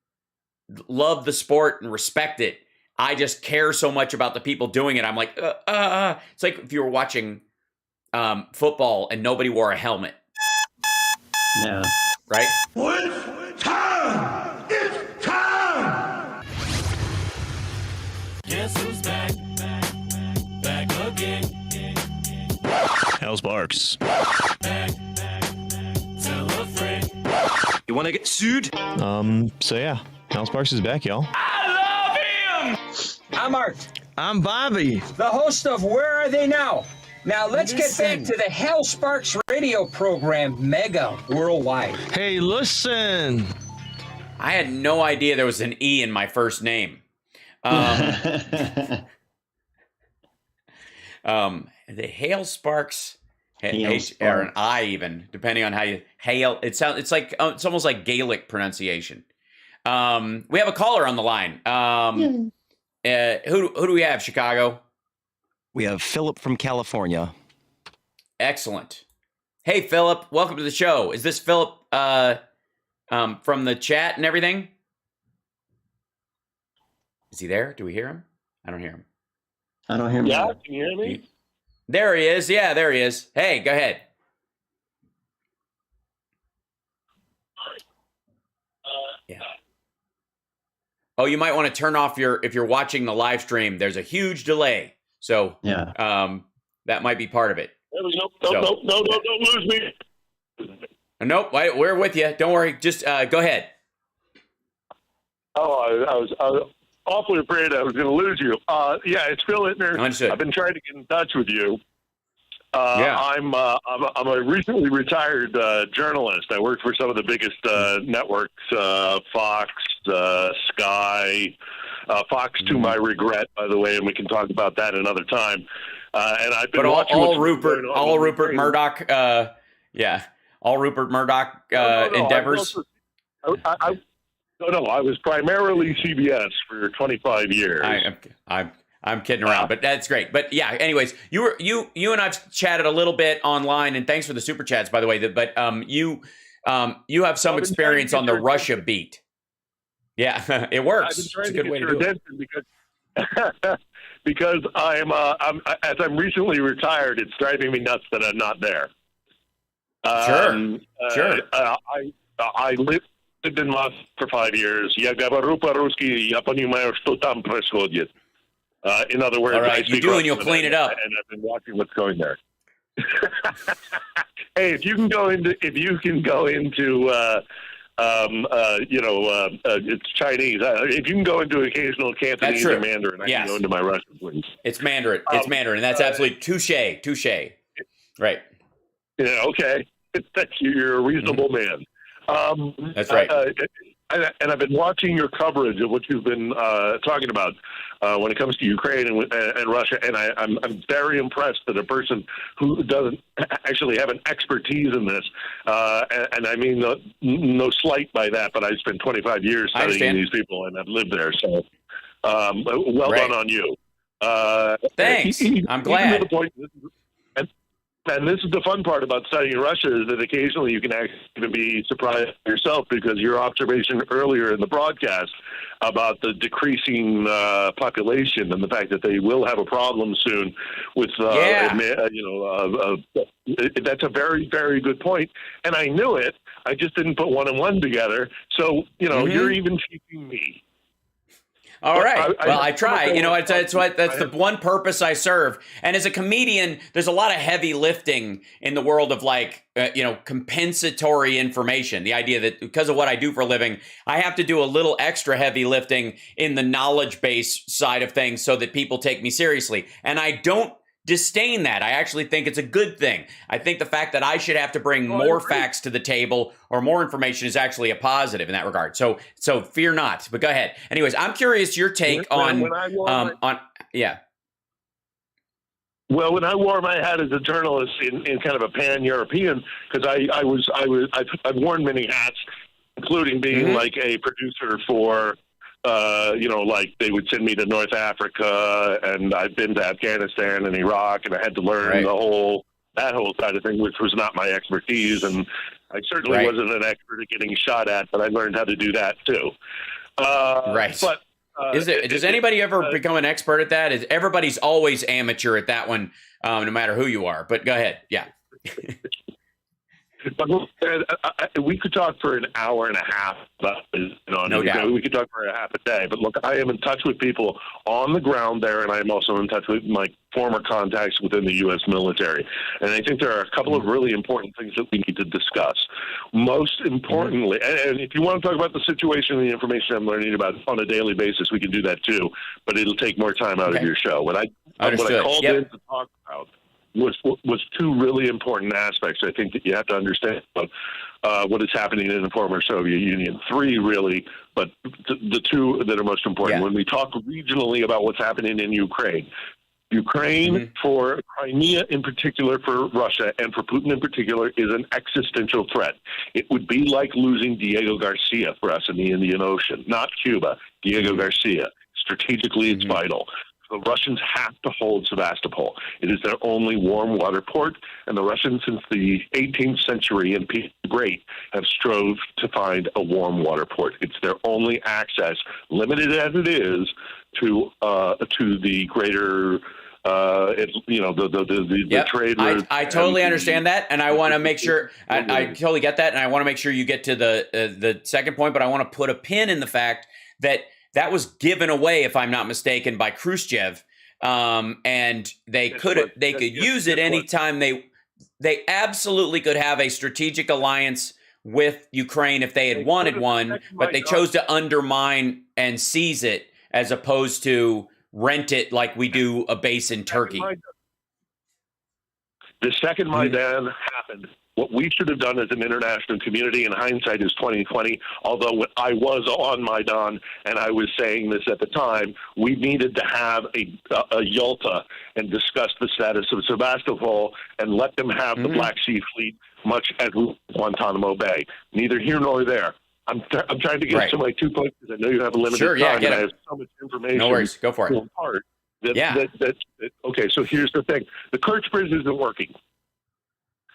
Speaker 4: love the sport and respect it. I just care so much about the people doing it. I'm like, It's like if you were watching football and nobody wore a helmet.
Speaker 5: Yeah.
Speaker 4: Right?
Speaker 3: It's time! It's time!
Speaker 12: Guess who's back? Back again. Hal Sparks. Back. Tell a friend.
Speaker 18: You want to get sued?
Speaker 12: So yeah, Hal Sparks is back, y'all.
Speaker 19: I'm Art.
Speaker 18: I'm Bobby.
Speaker 19: The host of Where Are They Now? Now let's get back to the Hal Sparks radio program, Mega Worldwide.
Speaker 18: Hey, listen.
Speaker 4: I had no idea there was an E in my first name. The Hale Sparks, or an I even, depending on how you hail. It's like it's almost like Gaelic pronunciation. We have a caller on the line. Who do we have? Chicago.
Speaker 18: We have Philip from California.
Speaker 4: Excellent. Hey, Philip, welcome to the show. Is this Philip from the chat and everything? Is he there? Do we hear him? I don't hear him.
Speaker 5: I don't hear him.
Speaker 20: Yeah, can you hear me?
Speaker 4: There he is. Yeah, there he is. Hey, go ahead. Yeah. Oh, you might want to turn off if you're watching the live stream. There's a huge delay, so
Speaker 5: yeah,
Speaker 4: that might be part of it.
Speaker 20: No, don't lose me.
Speaker 4: Nope, we're with you. Don't worry. Just go ahead.
Speaker 20: Oh, I was awfully afraid I was going to lose you. Yeah, it's Phil Ittner.
Speaker 4: Understood.
Speaker 20: I've been trying to get in touch with you.
Speaker 4: Yeah.
Speaker 20: I'm a recently retired journalist. I worked for some of the biggest networks, Fox, Sky, Fox to my regret, by the way, and we can talk about that another time. And I've been watching all Rupert
Speaker 4: Murdoch, all Rupert Murdoch endeavors.
Speaker 20: I was primarily CBS for 25 years.
Speaker 4: I'm kidding around, but that's great. But yeah, anyways, you and I've chatted a little bit online, and thanks for the super chats, by the way. But you have some experience on the Russia beat. Yeah, it works.
Speaker 20: I've been trying to get your attention because I'm as I'm recently retired, it's driving me nuts that I'm not there.
Speaker 4: Sure.
Speaker 20: I lived in Moscow for 5 years. Я говорю по-русски, я понимаю, что там происходит. In other words,
Speaker 4: all right, you do, and you'll clean it up.
Speaker 20: And I've been watching what's going there. Hey, if you can go into it's Chinese. If you can go into occasional Cantonese or Mandarin, I can go into my Russian, please.
Speaker 4: It's Mandarin. It's Mandarin. That's absolutely touche. Right.
Speaker 20: Yeah. Okay. Thank you. You're a reasonable man.
Speaker 4: That's right.
Speaker 20: And I've been watching your coverage of what you've been talking about. when it comes to Ukraine and Russia. And I'm very impressed that a person who doesn't actually have an expertise in this, and I mean no slight by that, but I spent 25 years studying these people and I've lived there. So well done on you.
Speaker 4: Thanks. I'm glad.
Speaker 20: To the point, and this is the fun part about studying Russia, is that occasionally you can actually be surprised yourself, because your observation earlier in the broadcast about the decreasing population and the fact that they will have a problem soon with, that's a very, very good point. And I knew it. I just didn't put one and one together. So, you're even teaching me.
Speaker 4: All right. I try. That's the one purpose I serve. And as a comedian, there's a lot of heavy lifting in the world of compensatory information. The idea that because of what I do for a living, I have to do a little extra heavy lifting in the knowledge base side of things so that people take me seriously. And I don't disdain that. I actually think it's a good thing. I think the fact that I should have to bring more facts to the table or more information is actually a positive in that regard. So fear not. But go ahead. Anyways, I'm curious your take on.
Speaker 20: Well, when I wore my hat as a journalist in kind of a pan-European, because I've worn many hats, including being like a producer for. Like they would send me to North Africa, and I've been to Afghanistan and Iraq, and I had to learn that whole side of things, which was not my expertise, and I certainly wasn't an expert at getting shot at, but I learned how to do that too. But
Speaker 4: does anybody ever become an expert at that? Everybody's always amateur at that one, no matter who you are. But go ahead, yeah.
Speaker 20: But we could talk for an hour and a half about this.
Speaker 4: No doubt.
Speaker 20: We could talk for a half a day. But look, I am in touch with people on the ground there, and I am also in touch with my former contacts within the U.S. military. And I think there are a couple of really important things that we need to discuss. Most importantly, and if you want to talk about the situation and the information I'm learning about on a daily basis, we can do that too. But it'll take more time out of your show. What I called in to talk about was two really important aspects, I think, that you have to understand about what is happening in the former Soviet Union. Three, really, but the two that are most important. When we talk regionally about what's happening in Ukraine, for Crimea in particular, for Russia, and for Putin in particular, is an existential threat. It would be like losing Diego Garcia for us in the Indian Ocean, not Cuba, Diego Garcia. Strategically, it's vital. The Russians have to hold Sevastopol. It is their only warm water port, and the Russians, since the 18th century and Peter the Great, have strove to find a warm water port. It's their only access, limited as it is, to the greater. The trade route.
Speaker 4: I totally understand that, and I want to make sure I totally get that, and I want to make sure you get to the second point. But I want to put a pin in the fact that was given away, if I'm not mistaken, by Khrushchev, and they could use it anytime they absolutely could have a strategic alliance with Ukraine if they had wanted one, but they chose to undermine and seize it as opposed to rent it like we do a base in Turkey.
Speaker 20: The second Maidan happened, what we should have done as an international community, in hindsight is 2020, although I was on Maidan and I was saying this at the time, we needed to have a Yalta and discuss the status of Sevastopol and let them have the Black Sea Fleet, much as Guantanamo Bay. Neither here nor there. I'm trying to get to my 2 points because I know you have a limited time and I have so much information.
Speaker 4: No worries, go for it.
Speaker 20: Okay, so here's the thing. The Kerch Bridge isn't working.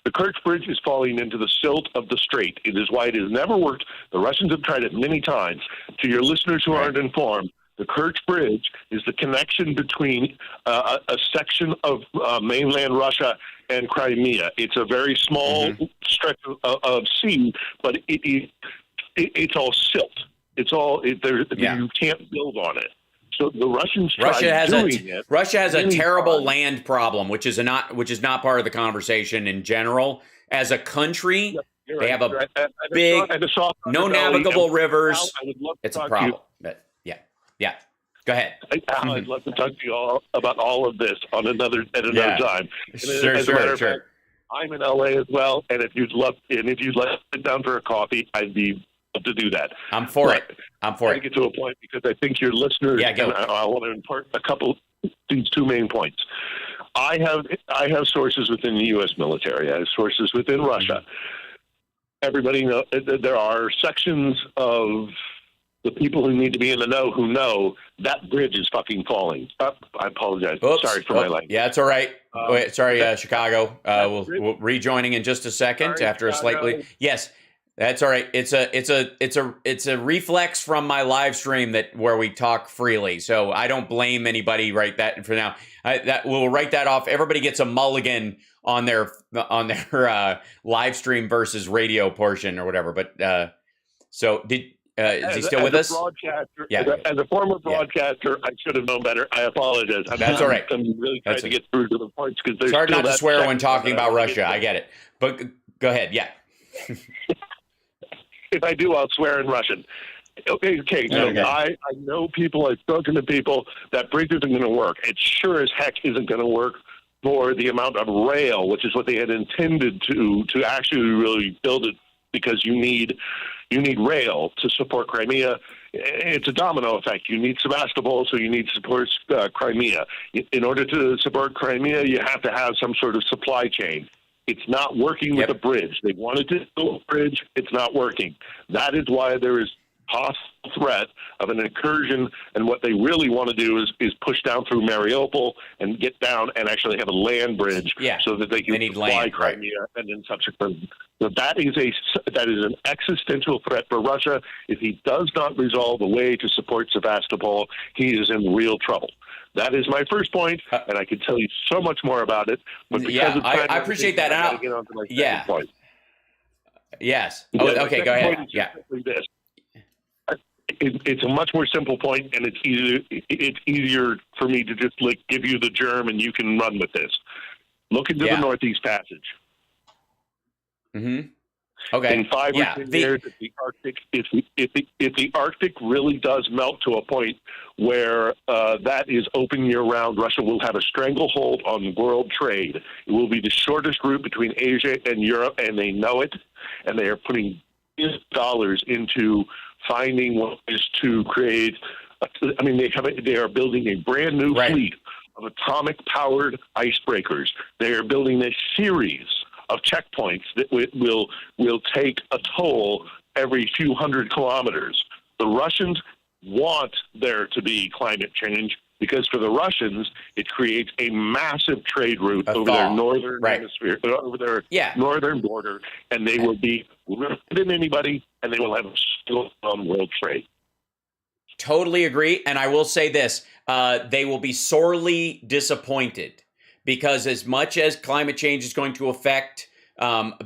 Speaker 20: The Kerch Bridge is falling into the silt of the strait. It is why it has never worked. The Russians have tried it many times. To your listeners who aren't informed, the Kerch Bridge is the connection between a section of mainland Russia and Crimea. It's a very small stretch of sea, but it's all silt. It's all you can't build on it. So the Russians
Speaker 4: Russia has a terrible land problem, which is not part of the conversation in general. As a country, they have a big, no navigable rivers. It's a problem. But yeah. Go ahead.
Speaker 20: I'd love to talk to you all about all of this at another time.
Speaker 4: Sure.
Speaker 20: I'm in LA as well, and if you'd like to sit down for a coffee, I'd be to do that.
Speaker 4: I'm for it. I'm for it.
Speaker 20: I get to a point because I think your listeners.
Speaker 4: Yeah, go.
Speaker 20: And I want to impart a couple these two main points. I have sources within the U.S. military. I have sources within Russia. Everybody knows there are sections of the people who need to be in the know who know that bridge is fucking falling. I apologize.
Speaker 4: Oops.
Speaker 20: Sorry for my language.
Speaker 4: Yeah, it's all right. Wait, sorry, Chicago. We'll rejoining in just a second after
Speaker 20: Chicago.
Speaker 4: a slightly. Yes, that's all right. It's a reflex from my live stream where we talk freely. So I don't blame anybody right that for now. We'll write that off. Everybody gets a mulligan on their live stream versus radio portion or whatever. But so is he still with us?
Speaker 20: Yeah. As a former broadcaster, I should have known better. I apologize.
Speaker 4: That's all right.
Speaker 20: I'm really trying to get through to the points because there's
Speaker 4: hard
Speaker 20: still
Speaker 4: not to
Speaker 20: that
Speaker 4: swear when
Speaker 20: section
Speaker 4: talking
Speaker 20: that
Speaker 4: about Russia. I get it. But go ahead. Yeah.
Speaker 20: If I do, I'll swear in Russian. Okay. So I know people. I've spoken to people. That bridge isn't going to work. It sure as heck isn't going to work for the amount of rail, which is what they had intended to actually really build it, because you need rail to support Crimea. It's a domino effect. You need Sevastopol, so you need to support Crimea. In order to support Crimea, you have to have some sort of supply chain. It's not working with a bridge. They wanted to build a bridge. It's not working. That is why there is possible threat of an incursion, and what they really want to do is push down through Mariupol and get down and actually have a land bridge so that they can supply Crimea and then subsequently. So that is an existential threat for Russia. If he does not resolve a way to support Sevastopol, he is in real trouble. That is my first point, and I could tell you so much more about it. But because of time,
Speaker 4: I appreciate that.
Speaker 20: I got to get on to my second point.
Speaker 4: Yes.
Speaker 20: Okay,
Speaker 4: go ahead. Yeah.
Speaker 20: It's a much more simple point, and it's easier for me to just give you the germ, and you can run with this. Look into the Northeast Passage.
Speaker 4: Mm-hmm. Okay.
Speaker 20: In 5 or 10 years, if the Arctic really does melt to a point where that is open year-round, Russia will have a stranglehold on world trade. It will be the shortest route between Asia and Europe, and they know it, and they are putting dollars into finding ways to create. They are building a brand new fleet of atomic-powered icebreakers. They are building a series of checkpoints that will take a toll every few hundred kilometers. The Russians want there to be climate change because for the Russians, it creates a massive trade route over their northern hemisphere, over their northern border, and they will be richer than anybody, and they will have a still on world trade.
Speaker 4: Totally agree. And I will say this, they will be sorely disappointed, because as much as climate change is going to affect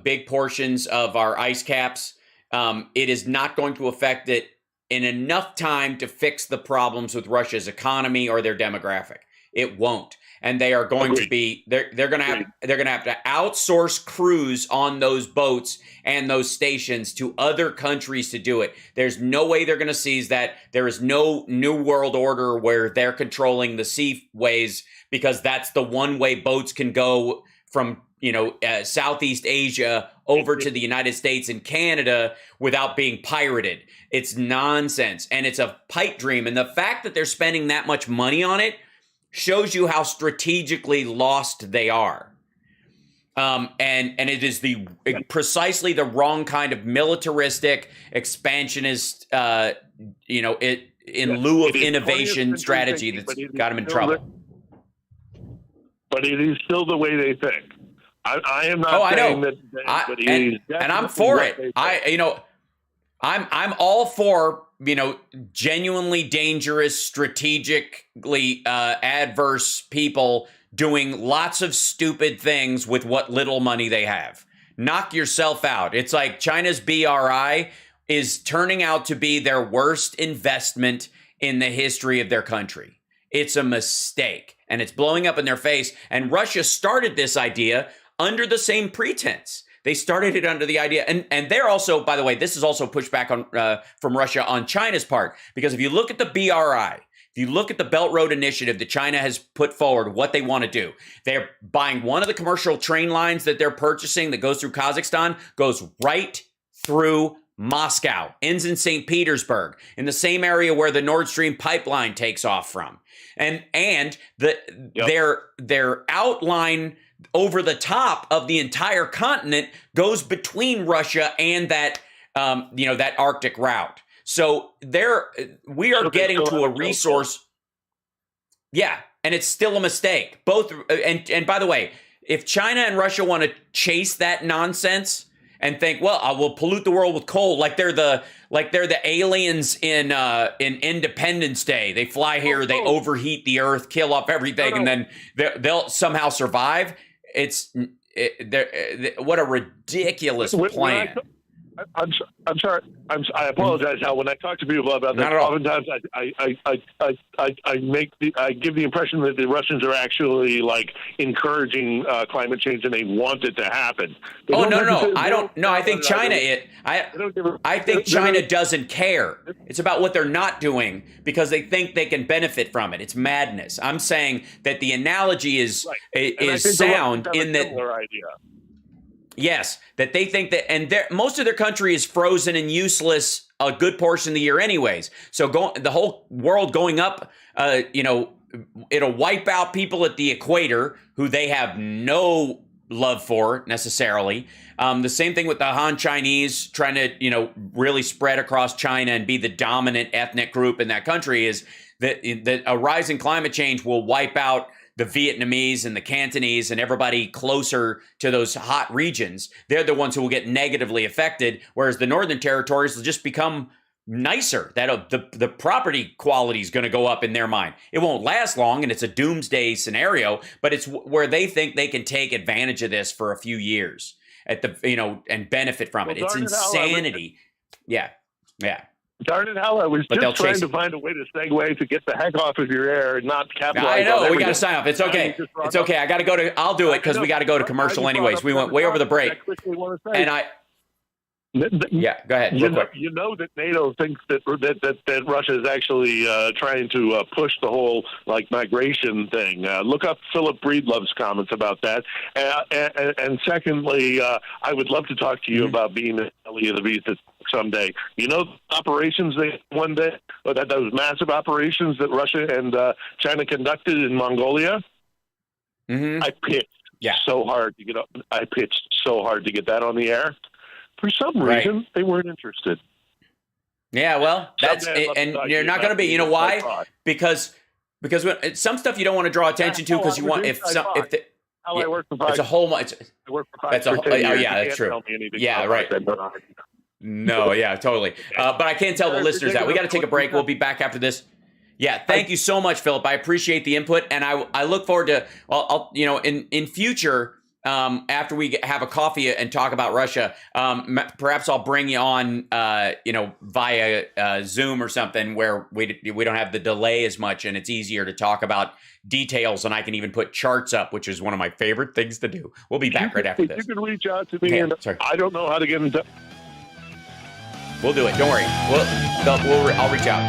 Speaker 4: big portions of our ice caps, it is not going to affect it in enough time to fix the problems with Russia's economy or their demographic. It won't. And they are going to be they're going to have to outsource crews on those boats and those stations to other countries to do it. There's no way they're going to seize that. There is no new world order where they're controlling the seaways, because that's the one way boats can go from Southeast Asia over to the United States and Canada without being pirated. It's nonsense, and it's a pipe dream. And the fact that they're spending that much money on it shows you how strategically lost they are. And it is precisely the wrong kind of militaristic, expansionist, in lieu of innovation strategy that's got them in trouble.
Speaker 20: But it is still the way they think. I am not saying that, but
Speaker 4: and I'm for it. I'm all for genuinely dangerous, strategically adverse people doing lots of stupid things with what little money they have. Knock yourself out. It's like China's BRI is turning out to be their worst investment in the history of their country. It's a mistake, and it's blowing up in their face. And Russia started this idea under the same pretense. They started it under the idea, and they're also, by the way, this is also pushback on from Russia on China's part, because if you look at the BRI, if you look at the Belt Road Initiative that China has put forward, what they want to do, they're buying one of the commercial train lines that they're purchasing that goes through Kazakhstan, goes right through Moscow, ends in St. Petersburg, in the same area where the Nord Stream pipeline takes off from. And their outline over the top of the entire continent goes between Russia and that that Arctic route. So we are getting to a resource. Yeah, and it's still a mistake. Both and by the way, if China and Russia want to chase that nonsense and think, well, I will pollute the world with coal, like they're the aliens in Independence Day. They fly here, they overheat the earth, kill off everything, and then they'll somehow survive. What a ridiculous plan.
Speaker 20: I'm sorry. I apologize, Hal. When I talk to people about this, oftentimes I give the impression that the Russians are actually like encouraging climate change and they want it to happen.
Speaker 4: No. I don't. No, I think China. I think China doesn't care. It's about what they're not doing because they think they can benefit from it. It's madness. I'm saying that the analogy is sound in that.
Speaker 20: Idea.
Speaker 4: Yes, that they think that, and most of their country is frozen and useless a good portion of the year anyways. So the whole world going up, it'll wipe out people at the equator who they have no love for necessarily. The same thing with the Han Chinese trying to, really spread across China and be the dominant ethnic group in that country is that a rising climate change will wipe out the Vietnamese and the Cantonese and everybody closer to those hot regions. They're the ones who will get negatively affected, whereas the northern territories will just become nicer. That the property quality is going to go up in their mind. It won't last long, and it's a doomsday scenario, but it's where they think they can take advantage of this for a few years and benefit from it. It's insanity. Yeah.
Speaker 20: Darn it, Hal, I was just trying to find a way to segue to get the heck off of your air and not capitalize.
Speaker 4: I know, we got to sign off. It's okay. It's okay. I got to go I'll do it because we got to go to commercial anyways. We went way over the break. Yeah, go ahead.
Speaker 20: You know that NATO thinks that Russia is actually trying to push the whole migration thing. Look up Philip Breedlove's comments about that. And secondly, I would love to talk to you about being an belly of the beast someday. Operations those massive operations that Russia and China conducted in Mongolia.
Speaker 4: Mm-hmm.
Speaker 20: I pitched so hard to get up. I pitched so hard to get that on the air. For some reason, they weren't interested.
Speaker 4: Yeah, well, and you're not going to be. You know why? Because some stuff you don't want to draw attention to because you want
Speaker 20: I work for Fox.
Speaker 4: It's a whole.
Speaker 20: I work for Fox.
Speaker 4: That's that's true. Yeah, right. No, yeah, totally. But I can't tell the listeners that. We got to take a break. We'll be back after this. Yeah, thank you so much, Philip. I appreciate the input, and I look forward to. Well, in future. After we have a coffee and talk about Russia, perhaps I'll bring you on, via Zoom or something where we don't have the delay as much and it's easier to talk about details, and I can even put charts up, which is one of my favorite things to do. We'll be back right after this.
Speaker 20: You can reach out to me, I don't know how to get in touch.
Speaker 4: We'll do it. Don't worry. I'll reach out.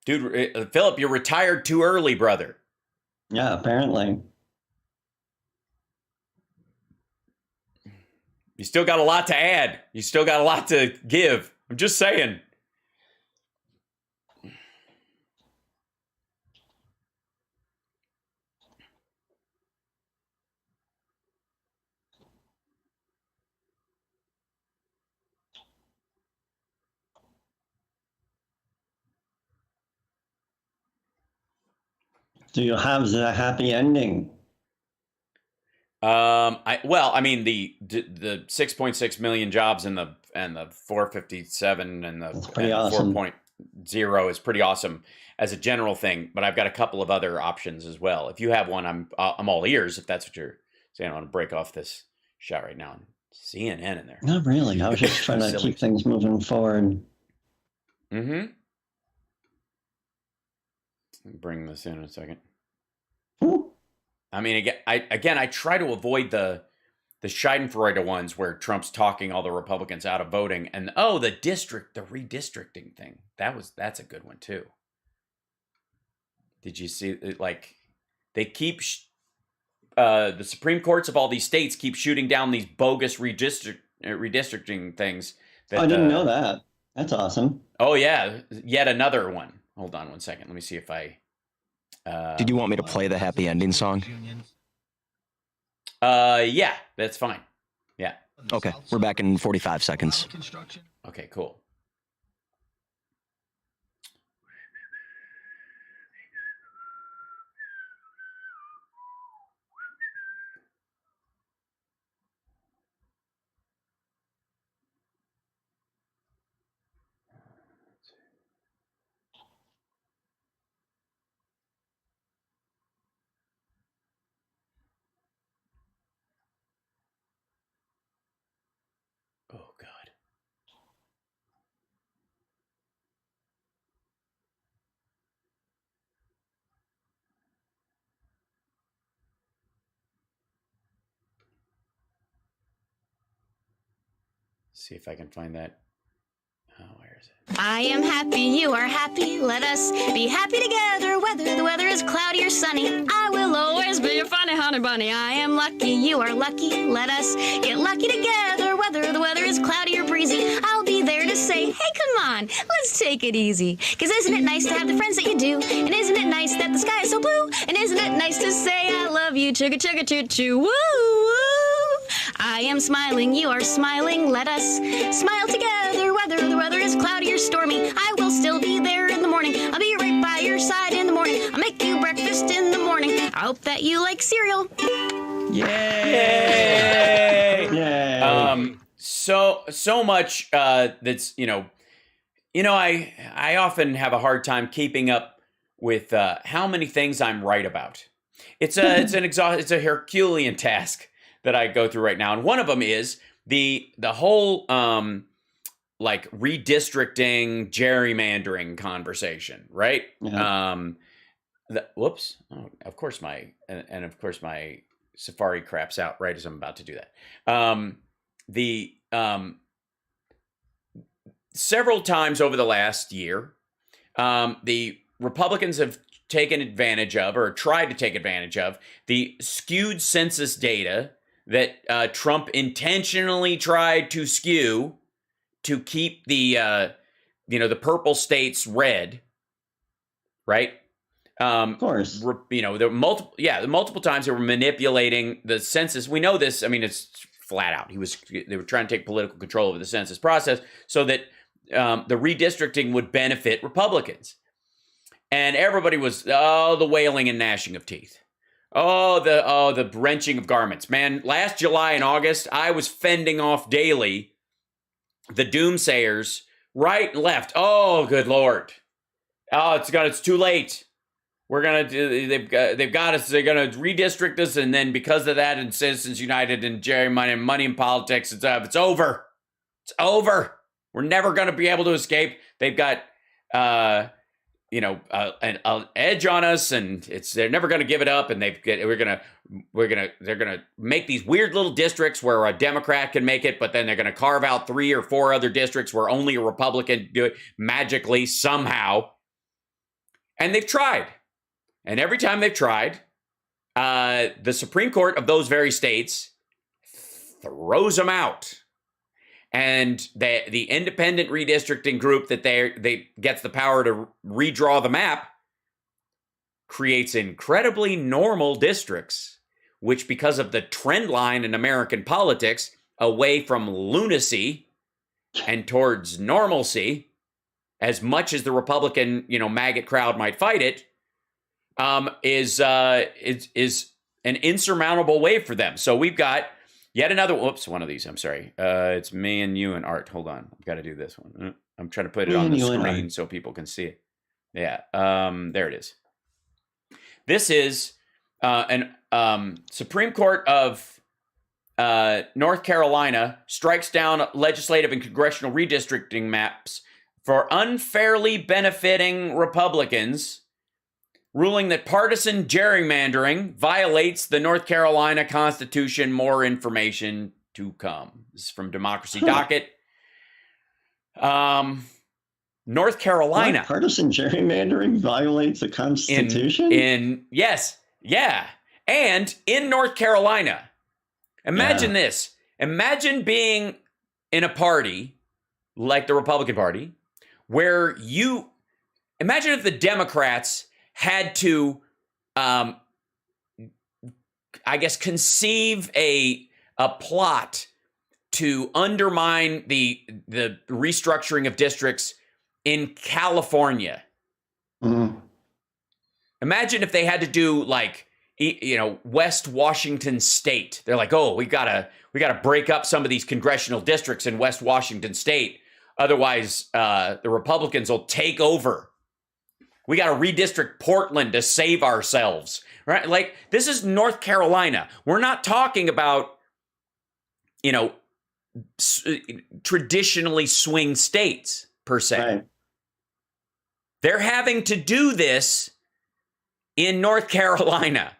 Speaker 4: Dude, Philip, you're retired too early, brother.
Speaker 5: Yeah, apparently.
Speaker 4: You still got a lot to add. You still got a lot to give. I'm just saying.
Speaker 5: Do you have the happy ending?
Speaker 4: The 6.6 million jobs and the 457 and the 4.0 is pretty awesome as a general thing. But I've got a couple of other options as well. If you have one, I'm all ears. If that's what you're saying, I want to break off this shot right now. CNN in there.
Speaker 5: Not really. I was just trying to keep things moving forward.
Speaker 4: Mm-hmm. Bring this in a second.
Speaker 5: Ooh.
Speaker 4: I mean, I try to avoid the Schadenfreude ones where Trump's talking all the Republicans out of voting, and the redistricting thing. That's a good one too. Did you see it? Like, they keep the Supreme Courts of all these states keep shooting down these bogus redistricting things.
Speaker 5: I didn't know that. That's awesome.
Speaker 4: Oh, yeah. Yet another one. Hold on 1 second. Let me see if I...
Speaker 18: Did you want me to play the happy ending song?
Speaker 4: Yeah, that's fine. Yeah.
Speaker 18: Okay, we're back in 45 seconds.
Speaker 4: Okay, cool. Oh, God. See if I can find that. Oh, where is it?
Speaker 21: I am happy, you are happy. Let us be happy together, whether the weather is cloudy or sunny. I will always be your funny honey bunny. I am lucky, you are lucky. Let us get lucky together, whether the weather is cloudy or breezy. I'll be there to say, hey, come on, let's take it easy. 'Cause isn't it nice to have the friends that you do? And isn't it nice that the sky is so blue? And isn't it nice to say I love you, chugga chugga choo choo, woo woo. I am smiling, you are smiling. Let us smile together, whether the weather is cloudy or stormy. I will still be there in the morning. I'll be right by your side in the morning. I'll make you breakfast in the morning. I hope that you like cereal.
Speaker 4: Yay!
Speaker 5: Yay!
Speaker 4: So much that's I often have a hard time keeping up with how many things I'm right about. It's a Herculean task that I go through right now, and one of them is the whole redistricting, gerrymandering conversation, right?
Speaker 5: Yeah.
Speaker 4: Whoops! Oh, of course my Safari craps out right as I'm about to do that. Several times over the last year, the Republicans have taken advantage of, or tried to take advantage of, the skewed census data that Trump intentionally tried to skew to keep the purple states red, right?
Speaker 5: Of course.
Speaker 4: The multiple times they were manipulating the census. We know this. I mean, it's flat out. They were trying to take political control over the census process so that the redistricting would benefit Republicans. And everybody was, the wailing and gnashing of teeth. The wrenching of garments. Man, last July and August, I was fending off daily the doomsayers right and left. Oh, good Lord. Oh, it's too late. They've got us, they're going to redistrict us, and then because of that, and Citizens United and gerrymandering and money in politics, it's over. It's over. We're never going to be able to escape. They've got an edge on us, and they're never going to give it up. And they're going to make these weird little districts where a Democrat can make it, but then they're going to carve out 3 or 4 other districts where only a Republican do it magically somehow. And they've tried, and every time they've tried, the Supreme Court of those very states throws them out. And the independent redistricting group that they gets the power to redraw the map creates incredibly normal districts, which, because of the trend line in American politics away from lunacy and towards normalcy, as much as the Republican maggot crowd might fight it, is an insurmountable wave for them. So we've got yet another, one of these, I'm sorry. It's me and you and Art. Hold on. I've got to do this one. I'm trying to put it on the screen so people can see it. Yeah. There it is. This is an Supreme Court of North Carolina strikes down legislative and congressional redistricting maps for unfairly benefiting Republicans, ruling that partisan gerrymandering violates the North Carolina Constitution. More information to come. This is from Democracy Docket. North Carolina.
Speaker 5: What? Partisan gerrymandering violates the Constitution?
Speaker 4: Yes. Yeah. And in North Carolina, imagine this. Imagine being in a party like the Republican Party where imagine if the Democrats had to, conceive a plot to undermine the restructuring of districts in California.
Speaker 5: Mm-hmm.
Speaker 4: Imagine if they had to do West Washington State. They're like, oh, we gotta break up some of these congressional districts in West Washington State. Otherwise, the Republicans will take over. We got to redistrict Portland to save ourselves, right? Like, this is North Carolina. We're not talking about, traditionally swing states per se.
Speaker 5: Right.
Speaker 4: They're having to do this in North Carolina.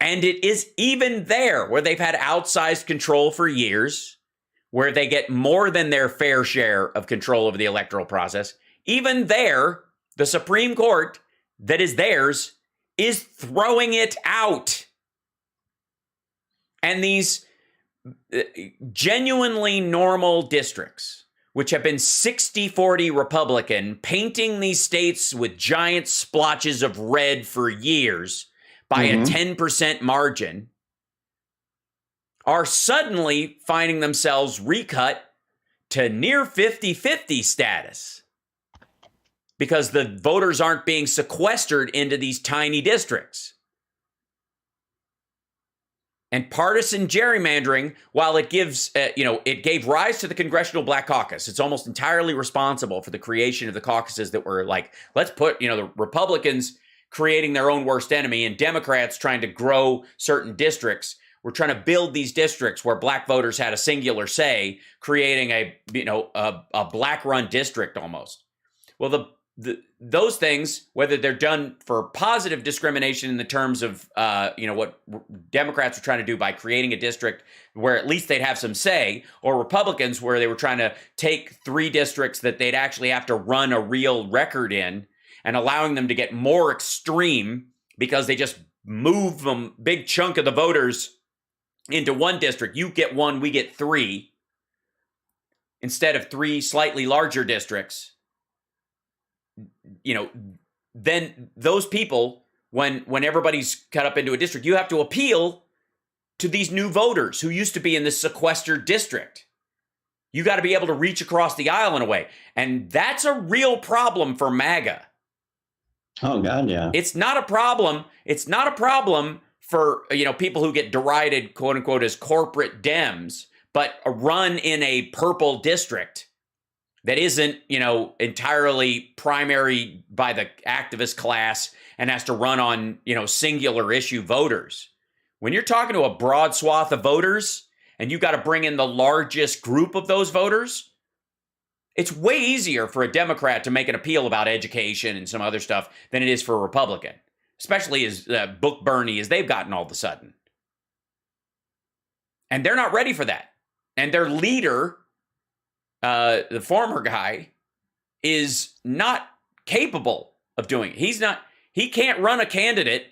Speaker 4: And it is even there where they've had outsized control for years, where they get more than their fair share of control over the electoral process. Even there, the Supreme Court that is theirs is throwing it out. And these genuinely normal districts, which have been 60-40 Republican, painting these states with giant splotches of red for years by a 10% margin, are suddenly finding themselves recut to near 50-50 status because the voters aren't being sequestered into these tiny districts. And partisan gerrymandering, while it gives, it gave rise to the Congressional Black Caucus. It's almost entirely responsible for the creation of the caucuses that were like, let's put, the Republicans creating their own worst enemy and Democrats trying to grow certain districts. We're trying to build these districts where black voters had a singular say, creating a black-run district almost. Well, those things, whether they're done for positive discrimination in the terms of, what Democrats were trying to do by creating a district where at least they'd have some say, or Republicans where they were trying to take 3 districts that they'd actually have to run a real record in and allowing them to get more extreme because they just move them, big chunk of the voters into one district. You get 1, we get 3, instead of 3 slightly larger districts. Then those people, when everybody's cut up into a district, you have to appeal to these new voters who used to be in this sequestered district. You got to be able to reach across the aisle in a way. And that's a real problem for MAGA.
Speaker 5: Oh, God, yeah.
Speaker 4: It's not a problem. It's not a problem for, people who get derided, quote unquote, as corporate Dems, but run in a purple district that isn't, entirely primary by the activist class and has to run on, singular issue voters. When you're talking to a broad swath of voters and you've got to bring in the largest group of those voters, it's way easier for a Democrat to make an appeal about education and some other stuff than it is for a Republican, especially as book Bernie as they've gotten all of a sudden. And they're not ready for that. And their leader, the former guy, is not capable of doing it. He can't run a candidate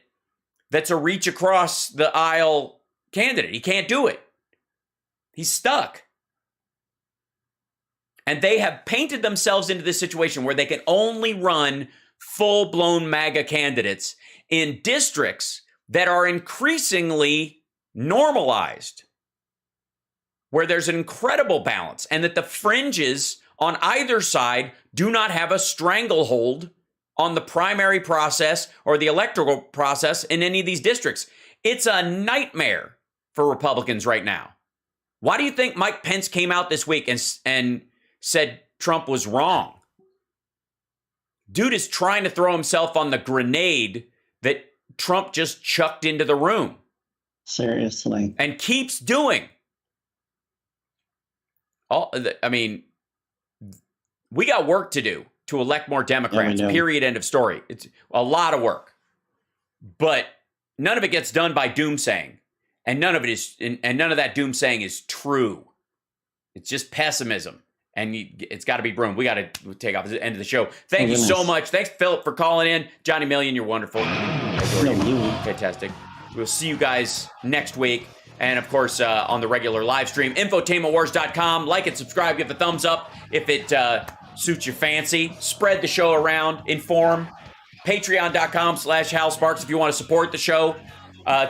Speaker 4: that's a reach across the aisle candidate. He can't do it. He's stuck. And they have painted themselves into this situation where they can only run full-blown MAGA candidates in districts that are increasingly normalized, where there's an incredible balance, and that the fringes on either side do not have a stranglehold on the primary process or the electoral process in any of these districts. It's a nightmare for Republicans right now. Why do you think Mike Pence came out this week and said Trump was wrong? Dude is trying to throw himself on the grenade that Trump just chucked into the room.
Speaker 5: Seriously.
Speaker 4: And keeps doing. We got work to do to elect more Democrats, period, end of story. It's a lot of work. But none of it gets done by doomsaying. And none of that doomsaying is true. It's just pessimism. And it's got to be broomed. We got to take off at the end of the show. Thank you so much. Thanks, Philip, for calling in. Johnny Million, you're wonderful. Fantastic. We'll see you guys next week. And, of course, on the regular live stream, infotainmentwars.com. Like and subscribe. Give a thumbs up if it suits your fancy. Spread the show around. Inform. Patreon.com/HalSparks if you want to support the show.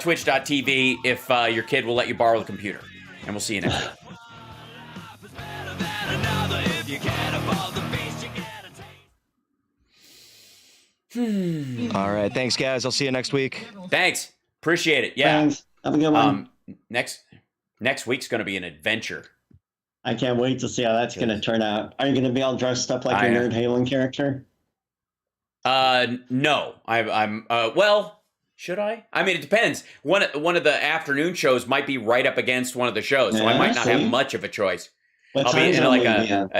Speaker 4: Twitch.tv if your kid will let you borrow the computer. And we'll see you next week.
Speaker 18: All right. Thanks, guys. I'll see you next week.
Speaker 4: Thanks. Appreciate it. Yeah.
Speaker 5: Thanks. Have a good one.
Speaker 4: Next week's going to be an adventure.
Speaker 5: I can't wait to see how that's going to turn out. Are you going to be all dressed up like your Nerd Halen character?
Speaker 4: No. I'm well, should I? I mean, it depends. One of the afternoon shows might be right up against one of the shows, so I might not have much of a choice.
Speaker 5: What
Speaker 4: I'll be in
Speaker 5: time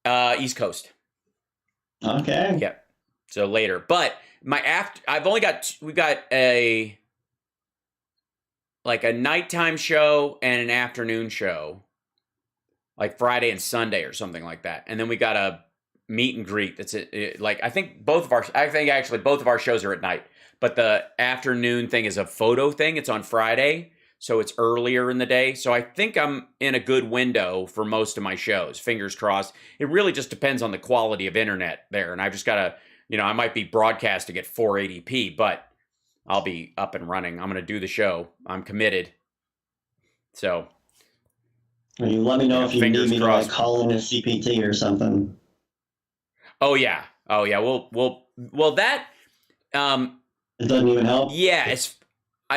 Speaker 4: like East Coast.
Speaker 5: Okay.
Speaker 4: Yeah. So later, but we've got a nighttime show and an afternoon show, like Friday and Sunday or something like that, and then we got a meet and greet. That's it. Like I think actually both of our shows are at night, but the afternoon thing is a photo thing. It's on Friday, so it's earlier in the day. So I think I'm in a good window for most of my shows. Fingers crossed. It really just depends on the quality of internet there, and I've just got to. I might be broadcasting at 480p, but I'll be up and running. I'm going to do the show. I'm committed. So.
Speaker 5: You let me know if you need me to call in a CPT or something.
Speaker 4: Oh yeah. Well that.
Speaker 5: It doesn't even help.
Speaker 4: Yeah.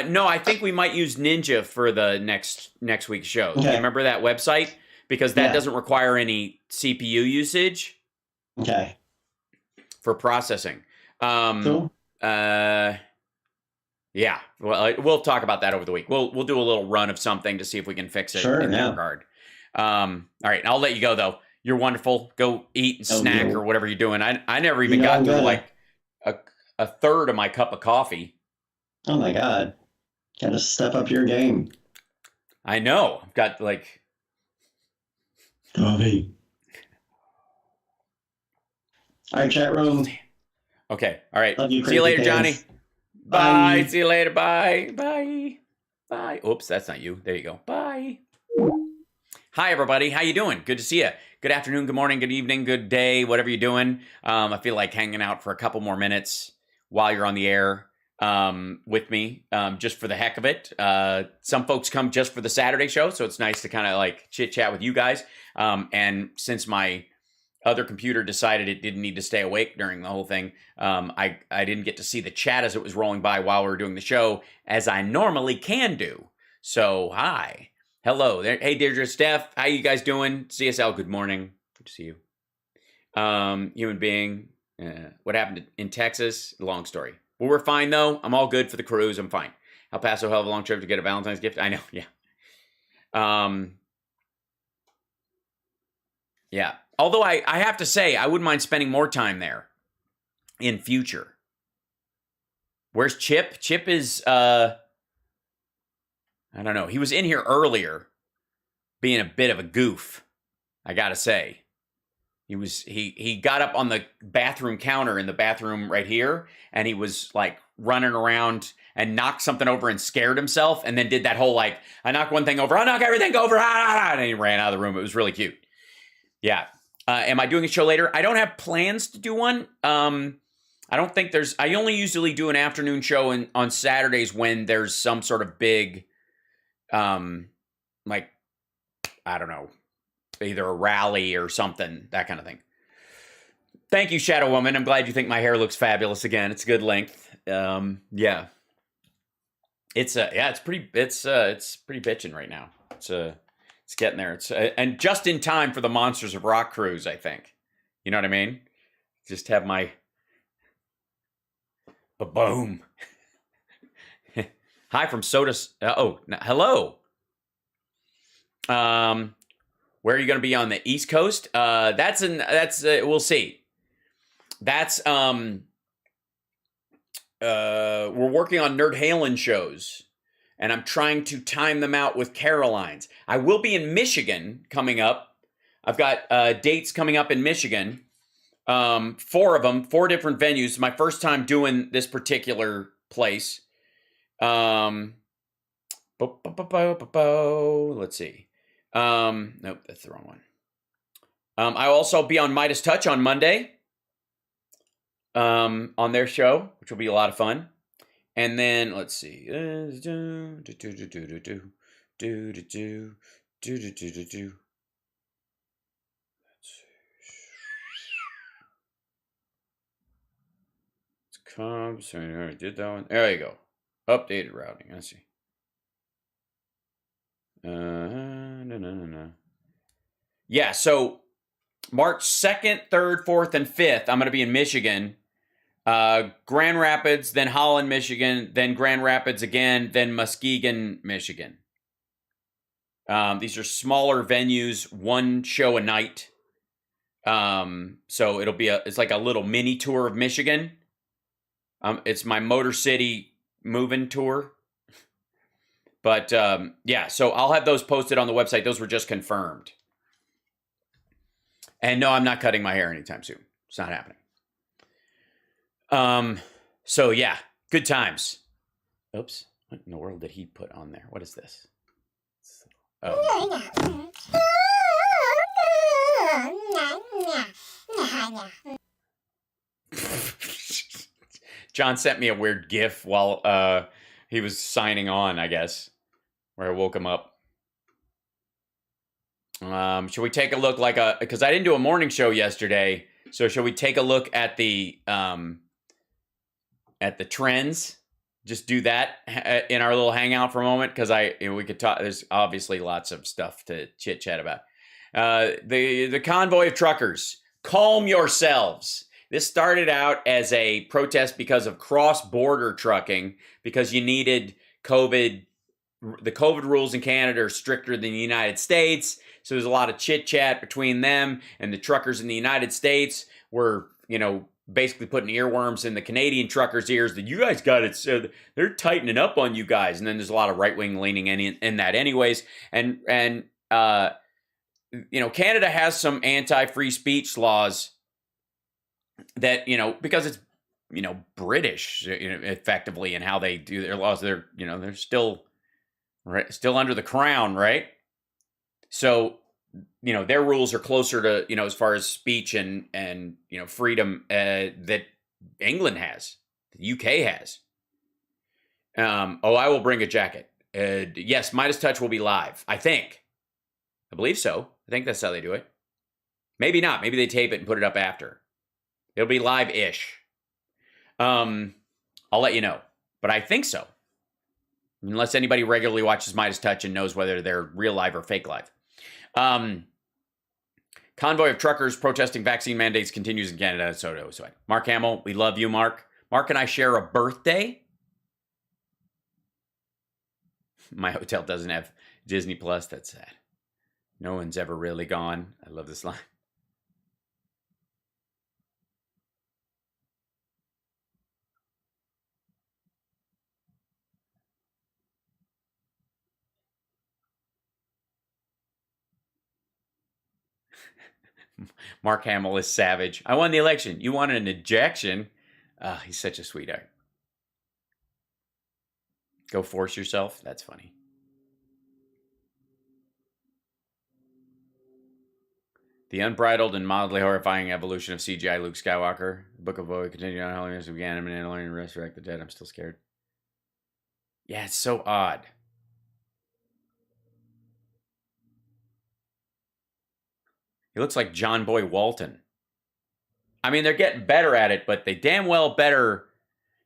Speaker 4: No, I think we might use Ninja for the next week's show. Okay. Do you remember that website? Because that doesn't require any CPU usage.
Speaker 5: Okay.
Speaker 4: For processing.
Speaker 5: Cool.
Speaker 4: Yeah. Well, we'll talk about that over the week. We'll do a little run of something to see if we can fix it in that regard. All right. I'll let you go though. You're wonderful. Go eat and snack or whatever you're doing. I never even got through like a third of my cup of coffee.
Speaker 5: Oh my God. Gotta step up your game.
Speaker 4: I know. I've got like
Speaker 5: coffee. All right, chat room.
Speaker 4: Okay. All right.
Speaker 5: Love you,
Speaker 4: see you later, Johnny.
Speaker 5: Bye.
Speaker 4: Bye. See you later. Bye. Bye. Bye. Oops, that's not you. There you go. Bye. Hi, everybody. How you doing? Good to see you. Good afternoon, good morning, good evening, good day, whatever you're doing. I feel like hanging out for a couple more minutes while you're on the air with me, just for the heck of it. Some folks come just for the Saturday show, so it's nice to kind of like chit-chat with you guys. And since my other computer decided it didn't need to stay awake during the whole thing, I didn't get to see the chat as it was rolling by while we were doing the show, as I normally can do. So, hi. Hello. Hey, Deirdre, Steph. How you guys doing? CSL, good morning. Good to see you. Human being. What happened in Texas? Long story. Well, we're fine, though. I'm all good for the cruise. I'm fine. El Paso, hell of a long trip to get a Valentine's gift. I know, yeah. Yeah. Although I have to say, I wouldn't mind spending more time there in future. Where's Chip? Chip is, I don't know. He was in here earlier being a bit of a goof, I gotta say. He got up on the bathroom counter in the bathroom right here, and he was like running around and knocked something over and scared himself, and then did that whole like, I knock one thing over, I knock everything over, and he ran out of the room. It was really cute. Yeah. Am I doing a show later? I don't have plans to do one. I don't think I only usually do an afternoon show on Saturdays when there's some sort of big, like, I don't know, either a rally or something, that kind of thing. Thank you, Shadow Woman. I'm glad you think my hair looks fabulous again. It's a good length. Yeah. It's pretty bitchin' right now. It's getting there. And just in time for the Monsters of Rock cruise, I think. You know what I mean? Just have my boom. Hi from Soda. Hello. Where are you going to be on the East Coast? We'll see. That's we're working on Nerd Halen shows, and I'm trying to time them out with Caroline's. I will be in Michigan coming up. I've got dates coming up in Michigan. 4 of them, 4 different venues. My first time doing this particular place. Let's see. Nope, that's the wrong one. I'll also be on Midas Touch on Monday. On their show, which will be a lot of fun. And then let's see. Comps. I already did that one. There you go. Updated routing. Let's see. No. Yeah, so March 2nd, 3rd, 4th, and 5th, I'm going to be in Michigan. Grand Rapids, then Holland, Michigan, then Grand Rapids again, then Muskegon, Michigan. These are smaller venues, one show a night. So it'll be it's like a little mini tour of Michigan. It's my Motor City moving tour. But yeah, so I'll have those posted on the website. Those were just confirmed. And no, I'm not cutting my hair anytime soon. It's not happening. So yeah, good times. Oops. What in the world did he put on there? What is this? Oh. John sent me a weird GIF while he was signing on, I guess, where I woke him up. Should we take a look because I didn't do a morning show yesterday, so should we take a look at the trends? Just do that in our little hangout for a moment, because we could talk. There's obviously lots of stuff to chit chat about. The convoy of truckers, calm yourselves. This started out as a protest because of cross-border trucking, because you needed COVID. The COVID rules in Canada are stricter than the United States. So there's a lot of chit chat between them, and the truckers in the United States were, basically putting earworms in the Canadian truckers' ears that you guys got it. So they're tightening up on you guys. And then there's a lot of right-wing leaning in that anyways. And Canada has some anti-free speech laws that, because it's, British, effectively, in how they do their laws. They're still under the crown, right? So, their rules are closer to, as far as speech and freedom that England has, the UK has. I will bring a jacket. Yes, Midas Touch will be live, I believe so. I think that's how they do it. Maybe not. Maybe they tape it and put it up after. It'll be live-ish. I'll let you know. But I think so. Unless anybody regularly watches Midas Touch and knows whether they're real live or fake live. Convoy of truckers protesting vaccine mandates continues in Canada. So Mark Hamill, we love you, Mark. Mark and I share a birthday. My hotel doesn't have Disney Plus. That's sad. No one's ever really gone. I love this line. Mark Hamill is savage. I won the election. You want an ejection? He's such a sweetheart. Go force yourself? That's funny. The unbridled and mildly horrifying evolution of CGI Luke Skywalker. The Book of Boba continued on holiness of Ganon and learning to resurrect the dead. I'm still scared. Yeah, it's so odd. He looks like John Boy Walton. I mean, they're getting better at it, but they damn well better.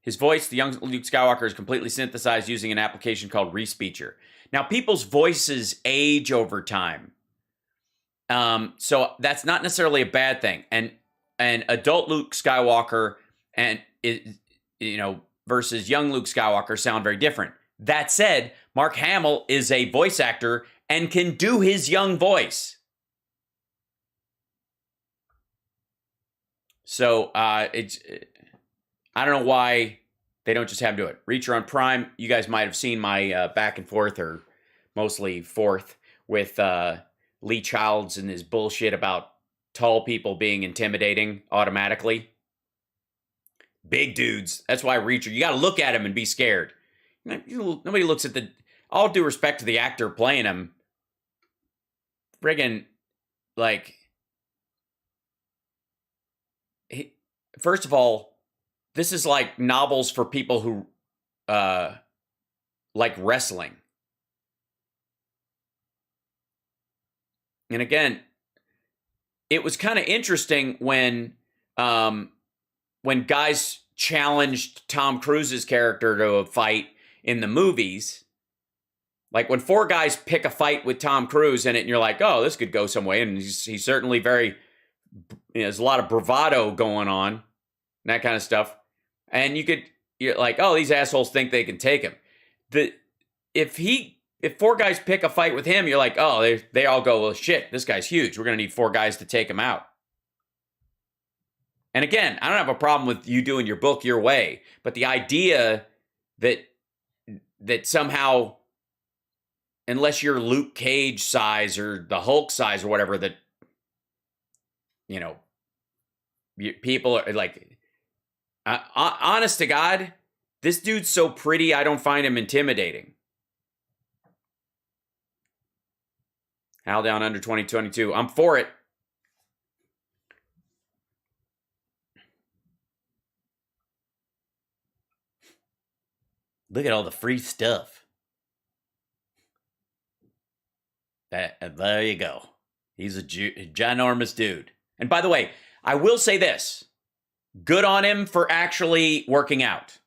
Speaker 4: His voice, the young Luke Skywalker, is completely synthesized using an application called Respeecher. Now, people's voices age over time. So that's not necessarily a bad thing. And adult Luke Skywalker versus young Luke Skywalker sound very different. That said, Mark Hamill is a voice actor and can do his young voice. So I don't know why they don't just have him do it. Reacher on Prime, you guys might have seen my back and forth, or mostly forth, with Lee Childs and his bullshit about tall people being intimidating automatically. Big dudes. That's why Reacher, you got to look at him and be scared. Nobody looks at the, all due respect to the actor playing him, friggin', like, first of all, this is like novels for people who like wrestling. And again, it was kind of interesting when guys challenged Tom Cruise's character to a fight in the movies. Like when four guys pick a fight with Tom Cruise in it, and you're like, oh, this could go some way. And he's certainly very, there's a lot of bravado going on, and that kind of stuff. And you're like, oh, these assholes think they can take him. If four guys pick a fight with him, you're like, oh, they all go, well, shit, this guy's huge. We're going to need four guys to take him out. And again, I don't have a problem with you doing your book your way, but the idea that somehow, unless you're Luke Cage size or the Hulk size or whatever, that, people are like, honest to God, this dude's so pretty, I don't find him intimidating. Hal down under 2022. I'm for it. Look at all the free stuff. There you go. He's a ginormous dude. And by the way, I will say this. Good on him for actually working out.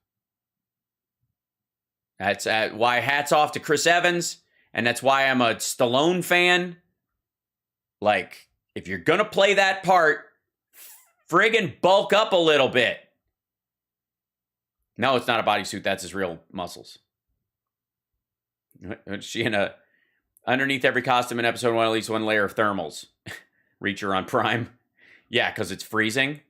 Speaker 4: That's why hats off to Chris Evans. And that's why I'm a Stallone fan. Like, if you're going to play that part, friggin' bulk up a little bit. No, it's not a bodysuit. That's his real muscles. She underneath every costume in episode 1, at least one layer of thermals. Reacher on Prime. Yeah, because it's freezing.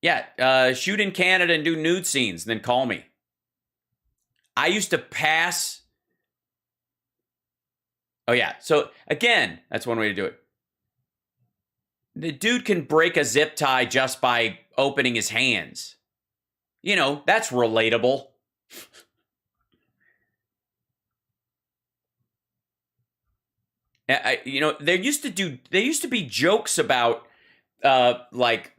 Speaker 4: Yeah, shoot in Canada and do nude scenes, and then call me. I used to pass. Oh, yeah. So, again, that's one way to do it. The dude can break a zip tie just by opening his hands. That's relatable. There used to be jokes about, like,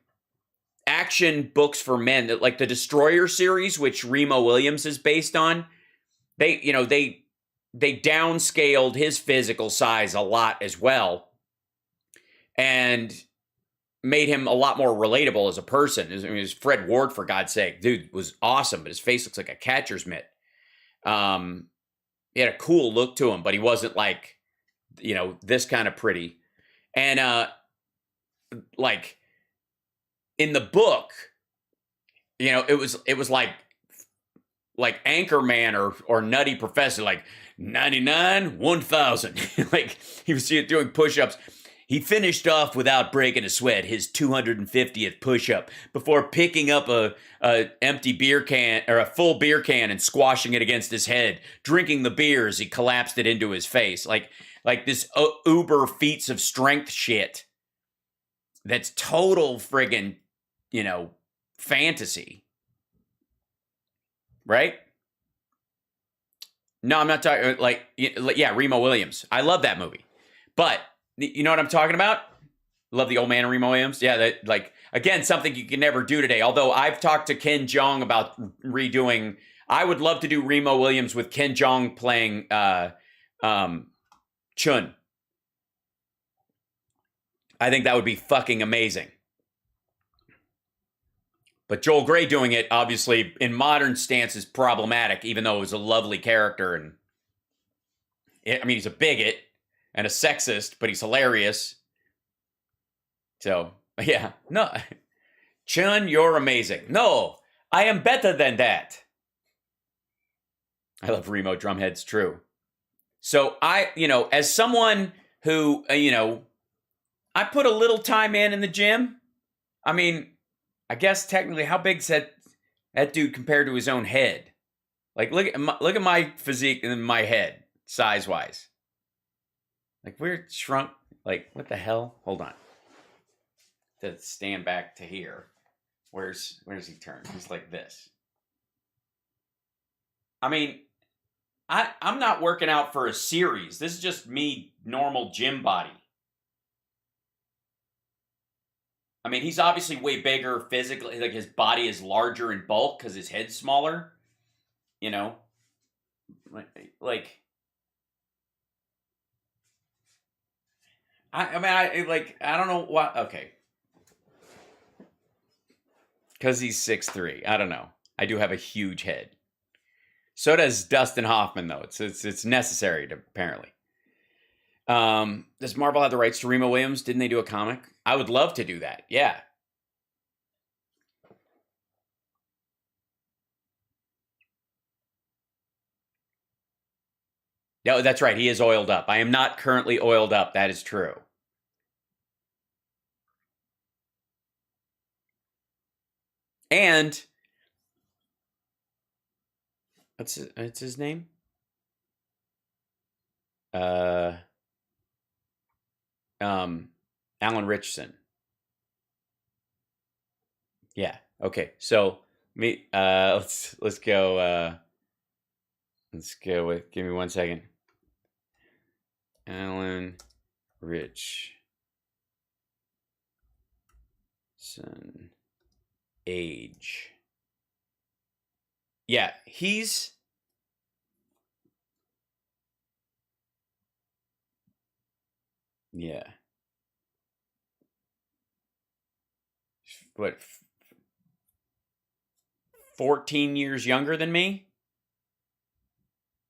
Speaker 4: action books for men, like the Destroyer series, which Remo Williams is based on. They downscaled his physical size a lot as well, and made him a lot more relatable as a person. It was Fred Ward, for God's sake. Dude was awesome, but his face looks like a catcher's mitt. He had a cool look to him, but he wasn't like, this kind of pretty. And like in the book, it was like Anchorman or Nutty Professor, like 99, 1,000. Like he was doing push-ups. He finished off without breaking a sweat, his 250th push-up, before picking up a empty beer can or a full beer can and squashing it against his head, drinking the beer as he collapsed it into his face. Like this uber feats of strength shit. That's total friggin', fantasy. Right? No, I'm not talking Remo Williams. I love that movie. But you know what I'm talking about? Love the old man Remo Williams. Yeah, again, something you can never do today. Although I've talked to Ken Jeong about redoing. I would love to do Remo Williams with Ken Jeong playing Chun. I think that would be fucking amazing. But Joel Grey doing it, obviously, in modern stance is problematic, even though it was a lovely character. And he's a bigot and a sexist, but he's hilarious. So, yeah. No. Chun, you're amazing. No, I am better than that. I love Remo Drumhead's true. So, as someone who, I put a little time in the gym. I guess technically, how big's that dude compared to his own head? Like, look at my physique and my head, size-wise. Like, we're shrunk. Like, what the hell? Hold on. To stand back to here. Where's he turned? He's like this. I mean, I'm not working out for a series. This is just me, normal gym body. I mean, he's obviously way bigger physically. Like, his body is larger in bulk because his head's smaller. You know? Like... I don't know why. Okay. Because he's 6'3". I don't know. I do have a huge head. So does Dustin Hoffman, though. It's necessary, apparently. Does Marvel have the rights to Remo Williams? Didn't they do a comic? I would love to do that. Yeah. No, that's right. He is oiled up. I am not currently oiled up. That is true. And what's his name? Alan Richardson. Yeah. Okay. So let's go. Let's go with. Give me 1 second. Alan Richardson. Age. Yeah, he's. Yeah. What? 14 years younger than me?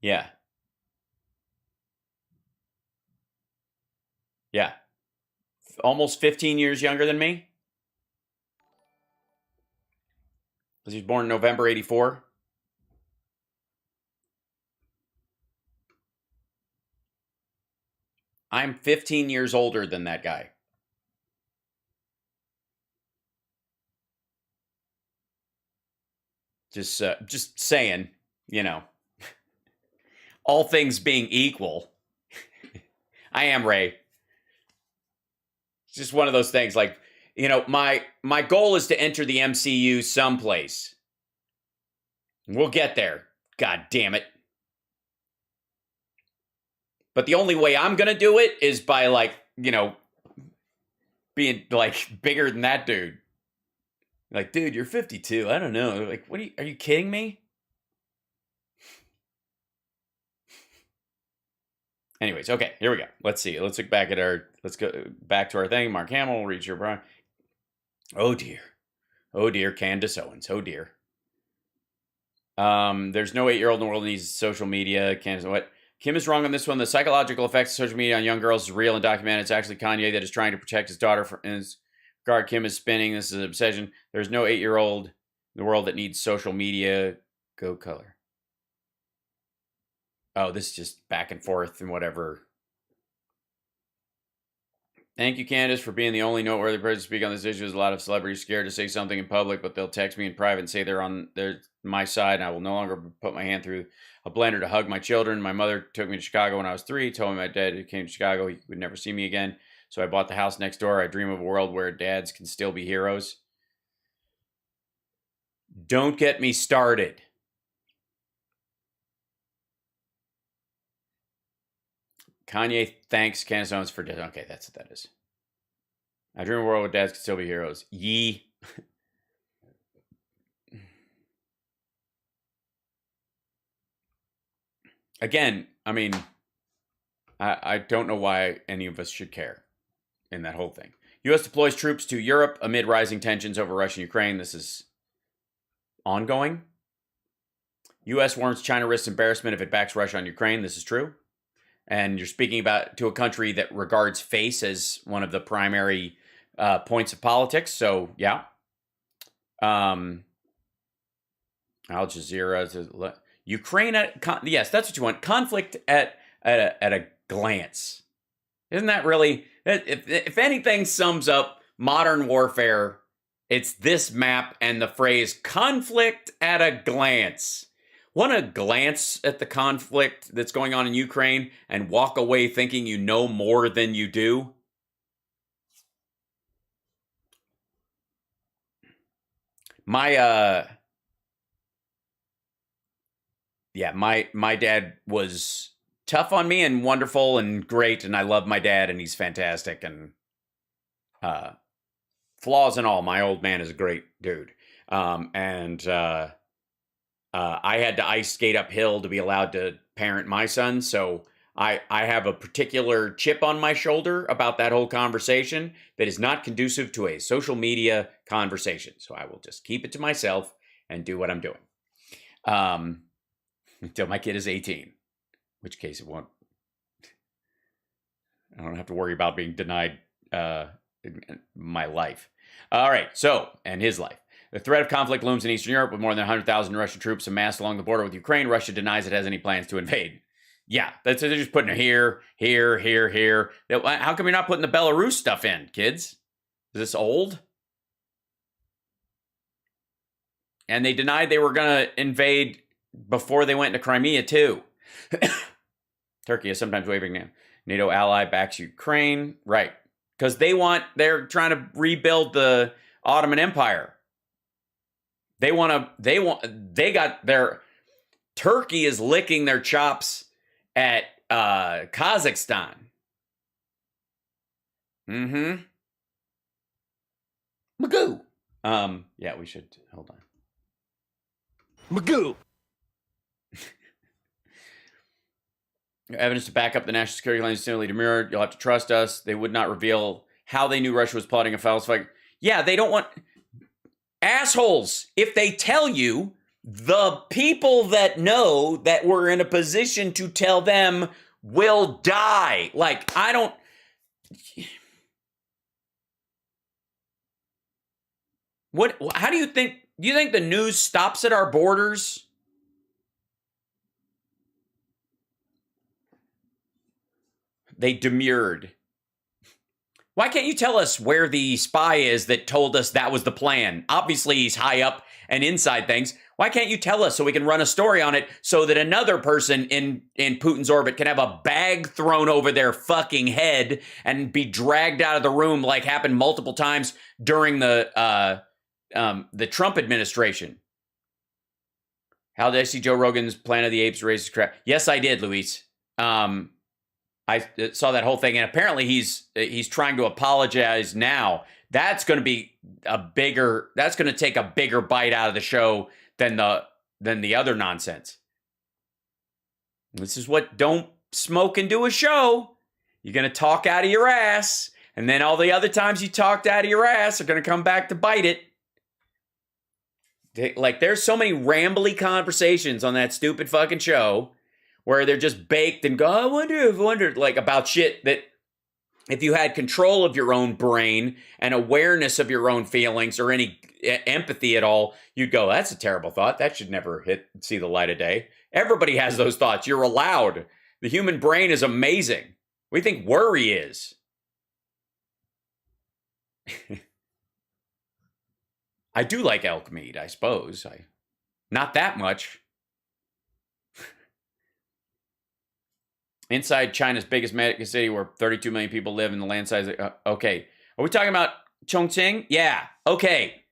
Speaker 4: Yeah. Yeah. Almost 15 years younger than me? Because he was born in November 84. I'm 15 years older than that guy. Just saying, you know. All things being equal. I am, Ray. It's just one of those things, like, you know, my goal is to enter the MCU someplace. We'll get there. God damn it. But the only way I'm going to do it is by, like, you know, being, like, bigger than that dude. Like, dude, you're 52. I don't know. Like, are you kidding me? Anyways, okay, here we go. Let's see. Let's look back at let's go back to our thing. Mark Hamill, reach your prime. Oh, dear. Oh, dear. Candace Owens. Oh, dear. There's no 8-year-old in the world that needs social media. Candace, what? Kim is wrong on this one. The psychological effects of social media on young girls is real and documented. It's actually Kanye that is trying to protect his daughter from his guard. Kim is spinning. This is an obsession. There's no 8-year-old in the world that needs social media. Go color. Oh, this is just back and forth and whatever. Thank you, Candace, for being the only noteworthy person to speak on this issue. There's a lot of celebrities scared to say something in public, but they'll text me in private and say they're on my side, and I will no longer put my hand through a blender to hug my children. My mother took me to Chicago when I was 3, told me my dad came to Chicago, he would never see me again. So I bought the house next door. I dream of a world where dads can still be heroes. Don't get me started. Kanye thanks Candace Owens for death. Okay, that's what that is. I dream of a world where dads can still be heroes. Yee. Again, I mean, I don't know why any of us should care in that whole thing. U.S. deploys troops to Europe amid rising tensions over Russia and Ukraine. This is ongoing. U.S. warns China risks embarrassment if it backs Russia on Ukraine. This is true. And you're speaking about to a country that regards face as one of the primary points of politics. So, yeah. Al Jazeera. Ukraine. Yes, that's what you want. Conflict at a glance. Isn't that really... If anything sums up modern warfare, it's this map and the phrase conflict at a glance. Want to glance at the conflict that's going on in Ukraine and walk away thinking you know more than you do? My yeah, my dad was tough on me and wonderful and great, and I love my dad, and he's fantastic, and flaws and all, my old man is a great dude. I had to ice skate uphill to be allowed to parent my son, so I have a particular chip on my shoulder about that whole conversation that is not conducive to a social media conversation. So I will just keep it to myself and do what I'm doing until my kid is 18, in which case it won't. I don't have to worry about being denied my life. All right, so, and his life. The threat of conflict looms in Eastern Europe with more than 100,000 Russian troops amassed along the border with Ukraine. Russia denies it has any plans to invade. Yeah, they're just putting it here. How come you're not putting the Belarus stuff in, kids? Is this old? And they denied they were going to invade before they went into Crimea, too. Turkey is sometimes waving a NATO ally backs Ukraine. Right. Because they're trying to rebuild the Ottoman Empire. Turkey is licking their chops at Kazakhstan. Mm-hmm. Magoo. Yeah, we should, hold on.
Speaker 3: Magoo.
Speaker 4: Evidence to back up the national security claims similarly demurred. You'll have to trust us. They would not reveal how they knew Russia was plotting a falsified. Yeah, they don't want... Assholes, if they tell you, the people that know that we're in a position to tell them will die. Like, I don't... How do you think the news stops at our borders? They demurred. Why can't you tell us where the spy is that told us that was the plan? Obviously, he's high up and inside things. Why can't you tell us so we can run a story on it so that another person in Putin's orbit can have a bag thrown over their fucking head and be dragged out of the room like happened multiple times during the Trump administration? How did I see Joe Rogan's Planet of the Apes racist crap? Yes, I did, Luis. I saw that whole thing, and apparently he's trying to apologize now. That's going to be that's going to take a bigger bite out of the show than the other nonsense. This is what don't smoke and do a show. You're going to talk out of your ass, and then all the other times you talked out of your ass are going to come back to bite it. There's so many rambly conversations on that stupid fucking show where they're just baked and go, I wonder, like about shit that if you had control of your own brain and awareness of your own feelings or any empathy at all, you'd go, that's a terrible thought. That should never see the light of day. Everybody has those thoughts. You're allowed. The human brain is amazing. What do you think worry is? I do like elk meat, I suppose. Not that much. Inside China's biggest mega city where 32 million people live in the land size. Okay. Are we talking about Chongqing? Yeah. Okay.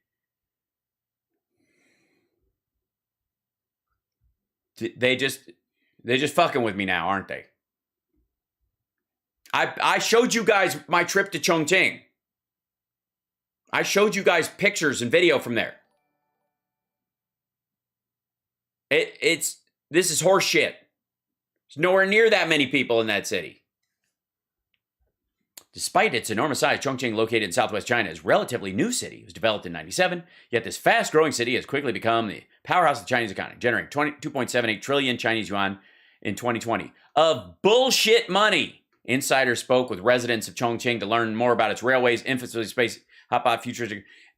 Speaker 4: They just fucking with me now, aren't they? I showed you guys my trip to Chongqing. I showed you guys pictures and video from there. This is horse shit. There's nowhere near that many people in that city. Despite its enormous size, Chongqing, located in southwest China, is a relatively new city. It was developed in 1997, yet this fast-growing city has quickly become the powerhouse of the Chinese economy, generating 2.78 trillion Chinese yuan in 2020 of bullshit money. Insiders spoke with residents of Chongqing to learn more about its railways, infrastructure, space, hotspot, futures.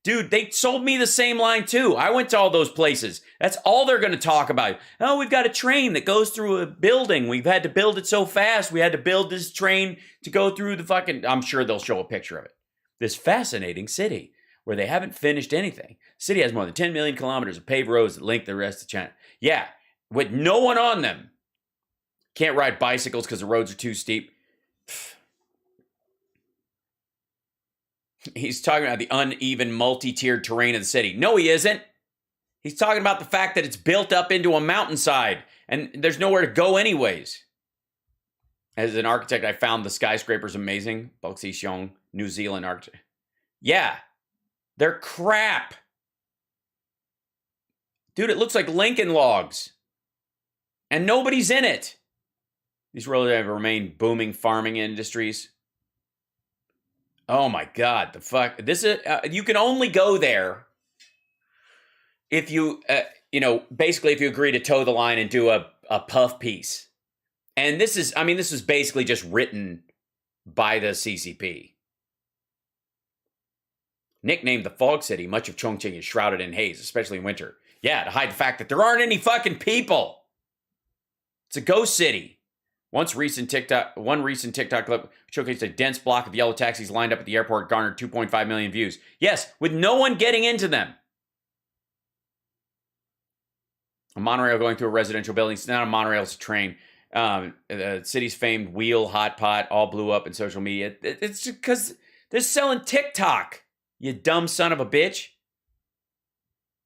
Speaker 4: Dude, they sold me the same line too. I went to all those places. That's all they're going to talk about. Oh, we've got a train that goes through a building. We've had to build it so fast. We had to build this train to go through the fucking... I'm sure they'll show a picture of it. This fascinating city where they haven't finished anything. The city has more than 10 million kilometers of paved roads that link the rest of China. Yeah, with no one on them. Can't ride bicycles because the roads are too steep. He's talking about the uneven, multi-tiered terrain of the city. No, he isn't. He's talking about the fact that it's built up into a mountainside. And there's nowhere to go anyways. As an architect, I found the skyscrapers amazing. Boxy Xiong, New Zealand architect. Yeah, they're crap. Dude, it looks like Lincoln logs. And nobody's in it. These really remain booming farming industries. Oh my God, the fuck. This is, you can only go there if you, basically if you agree to toe the line and do a puff piece. And this is basically just written by the CCP. Nicknamed the Fog City, much of Chongqing is shrouded in haze, especially in winter. Yeah, to hide the fact that there aren't any fucking people. It's a ghost city. One recent TikTok clip showcased a dense block of yellow taxis lined up at the airport, garnered 2.5 million views. Yes, with no one getting into them. A monorail going through a residential building. It's not a monorail, it's a train. The city's famed wheel hot pot all blew up in social media. It's because they're selling TikTok, you dumb son of a bitch.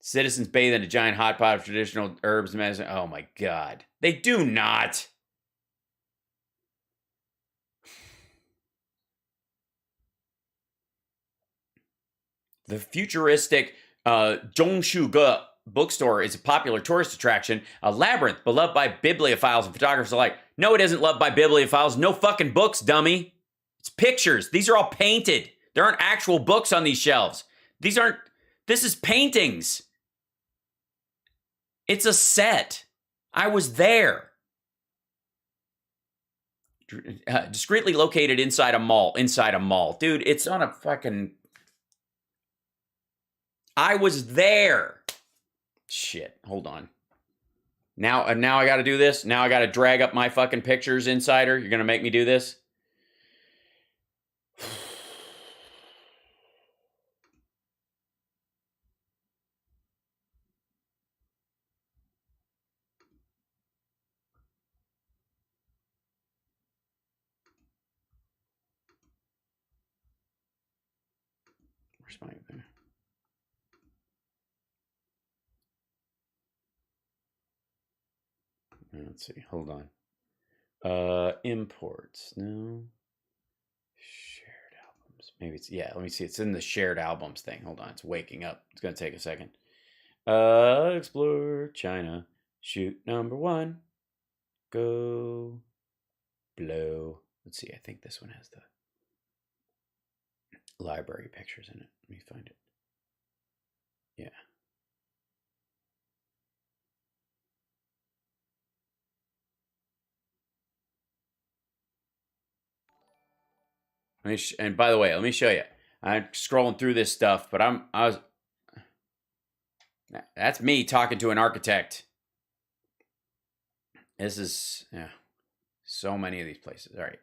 Speaker 4: Citizens bathe in a giant hot pot of traditional herbs and medicine. Oh my God. They do not. The futuristic Zhongshuge bookstore is a popular tourist attraction, a labyrinth beloved by bibliophiles and photographers alike. No, it isn't loved by bibliophiles. No fucking books, dummy. It's pictures. These are all painted. There aren't actual books on these shelves. This is paintings. It's a set. I was there. Discreetly located inside a mall. Dude, it's on a fucking... I was there. Shit, hold on. Now I got to do this. Now I got to drag up my fucking pictures, Insider. You're going to make me do this? Where's my... Let's see. Hold on. Imports. No. Shared albums. Maybe it's... Yeah, let me see. It's in the shared albums thing. Hold on. It's waking up. It's going to take a second. Explore China. Shoot number 1. Go. Blow. Let's see. I think this one has the library pictures in it. Let me find it. Yeah. And by the way, let me show you. I'm scrolling through this stuff, but that's me talking to an architect. This is, yeah, so many of these places. All right.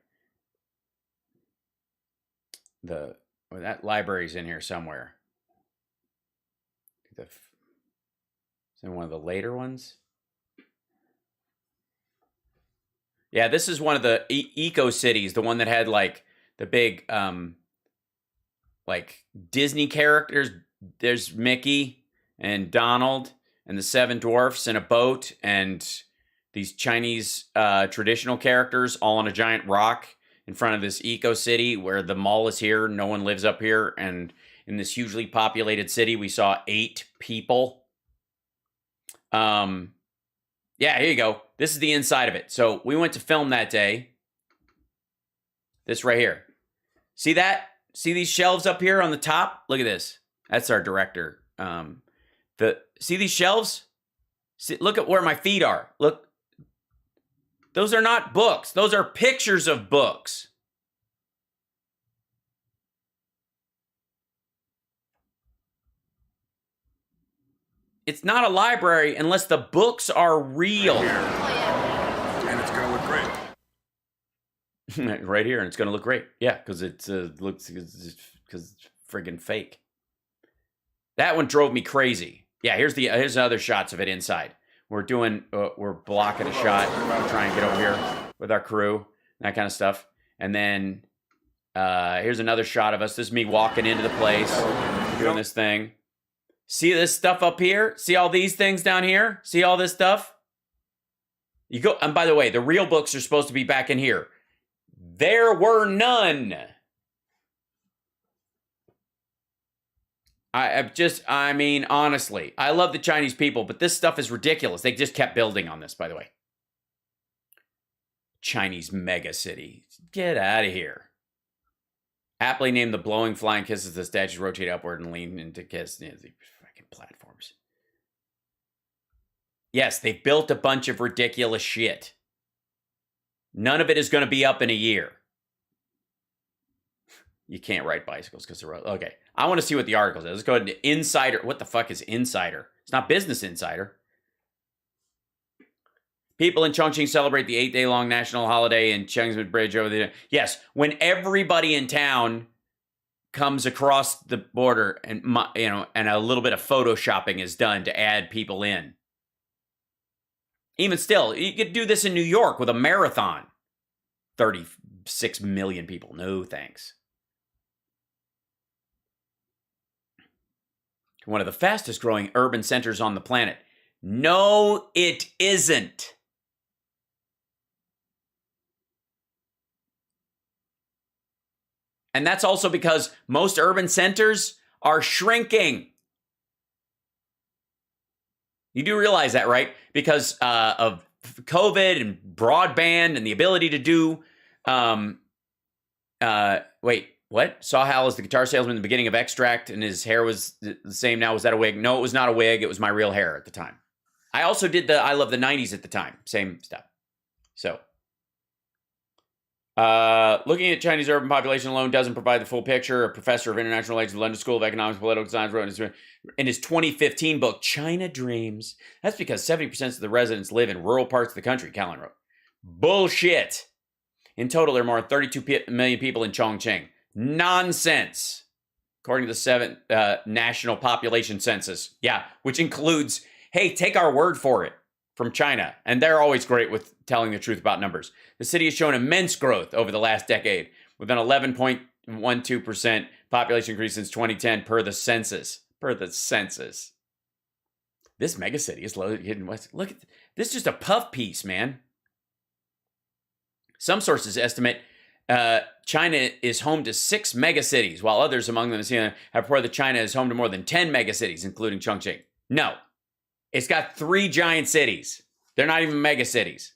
Speaker 4: That library's in here somewhere. It's in one of the later ones. Yeah, this is one of the eco cities, the one that had like the big like Disney characters. There's Mickey and Donald and the Seven Dwarfs in a boat, and these Chinese traditional characters all on a giant rock in front of this eco city where the mall is here. No one lives up here. And in this hugely populated city, we saw 8 people. Yeah, here you go. This is the inside of it. So we went to film that day. This right here. See that? See these shelves up here on the top? Look at this. That's our director. See these shelves? See, look at where my feet are. Look. Those are not books. Those are pictures of books. It's not a library unless the books are real.
Speaker 1: Right here. And it's going to look great.
Speaker 4: Right here, and it's going to look great. Yeah, because it looks because it's friggin' fake. That one drove me crazy. Yeah, here's other shots of it inside. We're blocking a shot. We're trying to get over here with our crew, that kind of stuff. And then here's another shot of us. This is me walking into the place, doing this thing. See this stuff up here? See all these things down here? See all this stuff? You go, and by the way, the real books are supposed to be back in here. There were none. I mean, honestly, I love the Chinese people, but this stuff is ridiculous. They just kept building on this, by the way. Chinese mega city. Get out of here. Aptly named the blowing flying kisses, the statues rotate upward and lean into kiss the fucking platforms. Yes, they built a bunch of ridiculous shit. None of it is going to be up in a year. You can't ride bicycles because they're... Okay, I want to see what the article says. Let's go ahead to Insider. What the fuck is Insider? It's not Business Insider. People in Chongqing celebrate the 8-day-long national holiday in Chengshan Bridge over the... Yes, when everybody in town comes across the border and, you know, and a little bit of photoshopping is done to add people in. Even still, you could do this in New York with a marathon. 36 million people. No thanks. One of the fastest growing urban centers on the planet. No, it isn't. And that's also because most urban centers are shrinking. You do realize that, right? Because of COVID and broadband and the ability to do... wait, what? Saw Hal as the guitar salesman in the beginning of Extract and his hair was the same now. Was that a wig? No, it was not a wig. It was my real hair at the time. I also did the I Love the 90s at the time. Same stuff. So... looking at Chinese urban population alone doesn't provide the full picture. A professor of international relations at the London School of Economics and Political Science wrote in his 2015 book, China Dreams. That's because 70% of the residents live in rural parts of the country, Callan wrote. Bullshit. In total, there are more than 32 million people in Chongqing. Nonsense. According to the 7th National Population Census. Yeah, which includes, hey, take our word for it. From China, and they're always great with telling the truth about numbers. The city has shown immense growth over the last decade, with an 11.12% population increase since 2010 per the census. This megacity is located in West. Look, this is just a puff piece, man. Some sources estimate China is home to 6 megacities, while others among them have reported that China is home to more than 10 megacities, including Chongqing. No. It's got 3 giant cities. They're not even mega cities.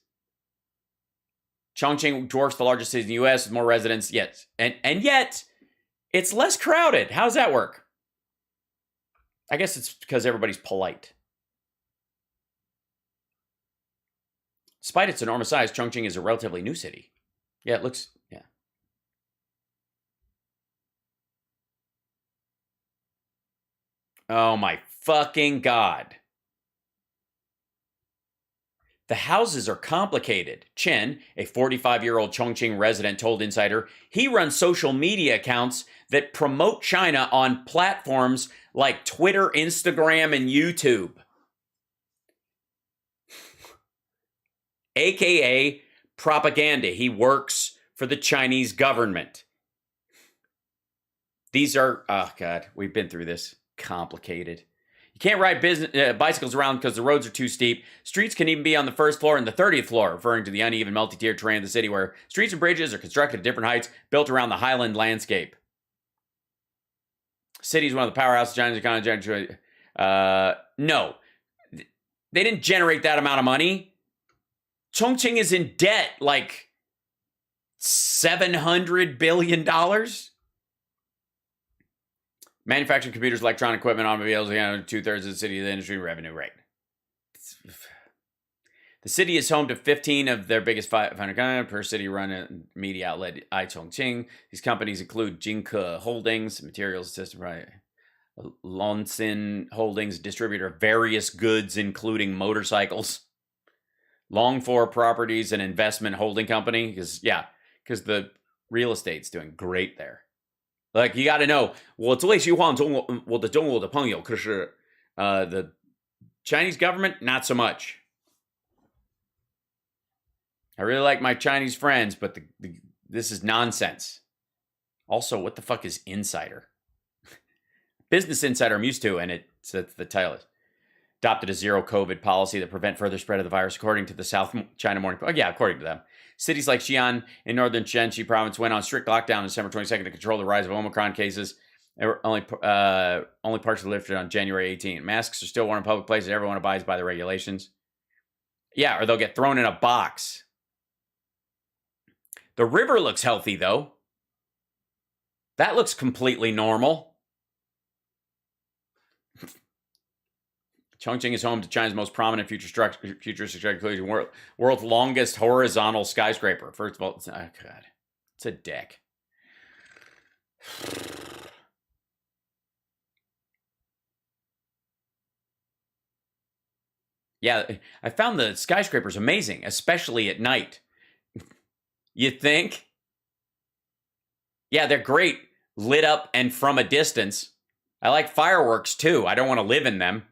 Speaker 4: Chongqing dwarfs the largest city in the U.S. with more residents. Yes. And yet, it's less crowded. How does that work? I guess it's because everybody's polite. Despite its enormous size, Chongqing is a relatively new city. Yeah, it looks... Yeah. Oh my fucking God. The houses are complicated. Chen, a 45-year-old Chongqing resident, told Insider he runs social media accounts that promote China on platforms like Twitter, Instagram, and YouTube. AKA propaganda. He works for the Chinese government. These are, oh God, we've been through this. Complicated. You can't ride bicycles around because the roads are too steep. Streets can even be on the first floor and the 30th floor, referring to the uneven multi-tiered terrain of the city where streets and bridges are constructed at different heights, built around the highland landscape. City is one of the powerhouses of China's economy. No. They didn't generate that amount of money. Chongqing is in debt like $700 billion. Manufacturing computers, electronic equipment, automobiles, 2/3 of the city of the industry revenue rate. The city is home to 15 of their biggest 500 companies per city run media outlet iChongqing. These companies include Jinke Holdings, materials system, right? Lonsin Holdings, distributor of various goods, including motorcycles. Longfor Properties, an investment holding company. Because the real estate's doing great there. Like, you got to know, 我最喜欢我的中国的朋友，可是 the Chinese government, not so much. I really like my Chinese friends, but this is nonsense. Also, what the fuck is Insider? Business Insider I'm used to, and it's the title is. adopted a zero COVID policy that prevent further spread of the virus, according to the South China Morning Post. Oh, yeah, according to them. Cities like Xi'an in northern Shenxi province went on strict lockdown on December 22nd to control the rise of Omicron cases. They were only partially lifted on January 18. Masks are still worn in public places. Everyone abides by the regulations. Yeah, or they'll get thrown in a box. The river looks healthy, though. That looks completely normal. Chongqing is home to China's most prominent futuristic structure, world's longest horizontal skyscraper. First of all, it's a deck. Yeah, I found the skyscrapers amazing, especially at night. You think? Yeah, they're great lit up and from a distance. I like fireworks too. I don't want to live in them.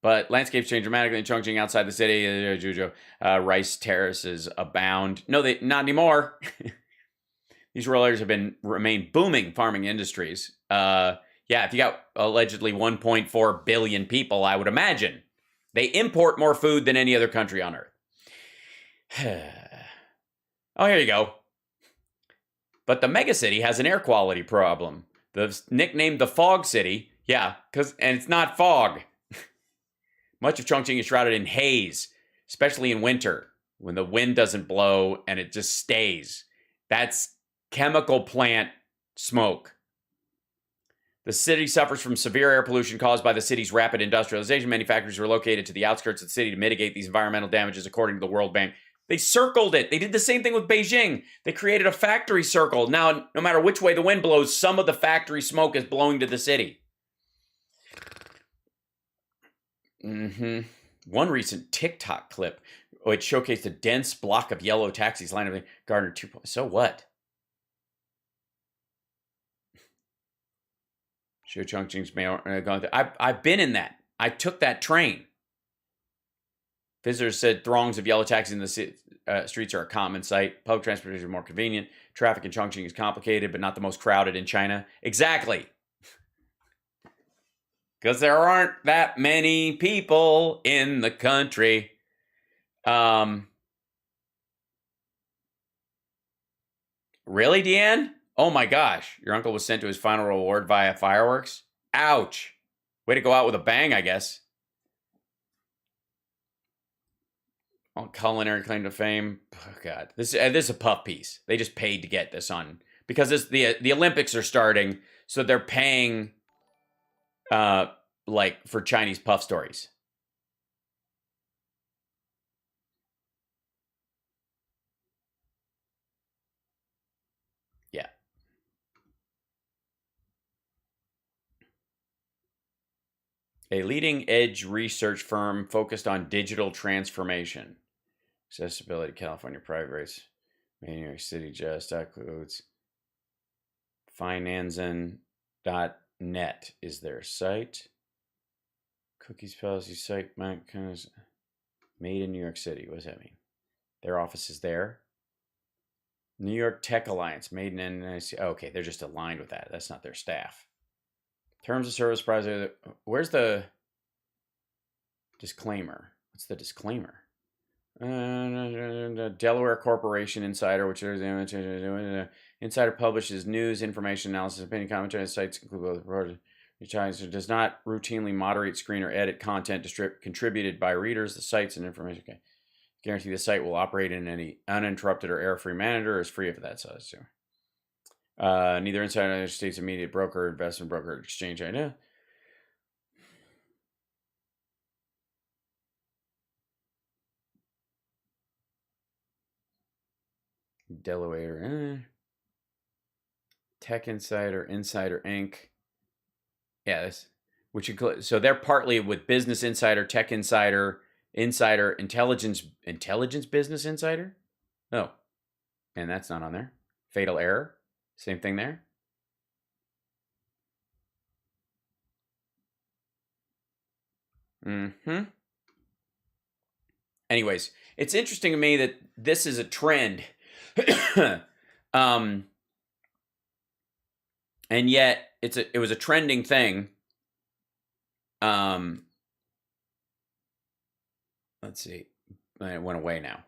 Speaker 4: But landscapes change dramatically in Chongqing outside the city. Rice terraces abound. No, not anymore. These rural areas have remained booming farming industries. Yeah, if you got allegedly 1.4 billion people, I would imagine they import more food than any other country on earth. Oh, here you go. But the megacity has an air quality problem. Nicknamed the Fog City. Yeah, and it's not fog. Much of Chongqing is shrouded in haze, especially in winter, when the wind doesn't blow and it just stays. That's chemical plant smoke. The city suffers from severe air pollution caused by the city's rapid industrialization. Many factories were located to the outskirts of the city to mitigate these environmental damages, according to the World Bank. They circled it. They did the same thing with Beijing. They created a factory circle. Now, no matter which way the wind blows, some of the factory smoke is blowing to the city. One recent TikTok clip, it showcased a dense block of yellow taxis lined up. Garnered 2 points. So what? Show Chongqing's mayor gone through. I've been in that. I took that train. Visitors said throngs of yellow taxis in the streets are a common sight. Public transportation is more convenient. Traffic in Chongqing is complicated, but not the most crowded in China. Exactly. Because there aren't that many people in the country. Really, Deanne? Oh my gosh. Your uncle was sent to his final reward via fireworks? Ouch. Way to go out with a bang, I guess. Oh, culinary claim to fame. Oh, God. This is a puff piece. They just paid to get this on. Because the Olympics are starting, so they're paying... like for Chinese puff stories. Yeah. A leading edge research firm focused on digital transformation. Accessibility, California private rates. New York City just includes Finanzen.net is their site. Cookies policy site made in New York City. What does that mean? Their office is there. New York Tech Alliance made in NIC. Oh, okay, they're just aligned with that. That's not their staff. Terms of service price. Where's the disclaimer? What's the disclaimer? Delaware Corporation Insider, which is Insider publishes news, information, analysis, opinion, commentary. Sites include both reporters. Does not routinely moderate, screen, or edit content contributed by readers. The sites and information. Okay. Guarantee the site will operate in any uninterrupted or error-free manner, or is free of that size. So. Neither inside United States immediate broker, investment broker, exchange idea. Delaware. Tech Insider, Insider Inc. Yeah, which includes, so they're partly with Business Insider, Tech Insider, Insider, Intelligence Business Insider. Oh, and that's not on there. Fatal Error, same thing there. Anyways, it's interesting to me that this is a trend. And yet it was a trending thing Let's see. It went away now.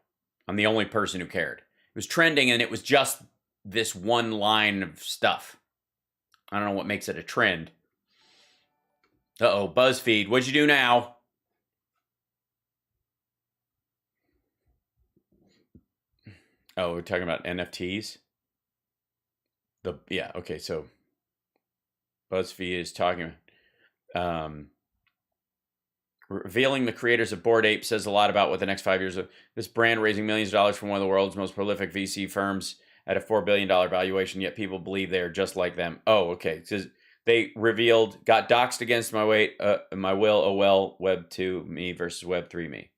Speaker 4: I'm the only person who cared. It was trending, and it was just this one line of stuff. I don't know what makes it a trend. Uh-oh, BuzzFeed. What'd you do now? Oh, we're talking about NFTs? Yeah, okay, so BuzzFeed is talking revealing the creators of Bored Ape says a lot about what the next 5 years of this brand, raising millions of dollars from one of the world's most prolific VC firms at a $4 billion valuation, yet people believe they are just like them. Oh, okay. Because they revealed, got doxxed against my will, oh well, Web 2 me versus Web 3 me.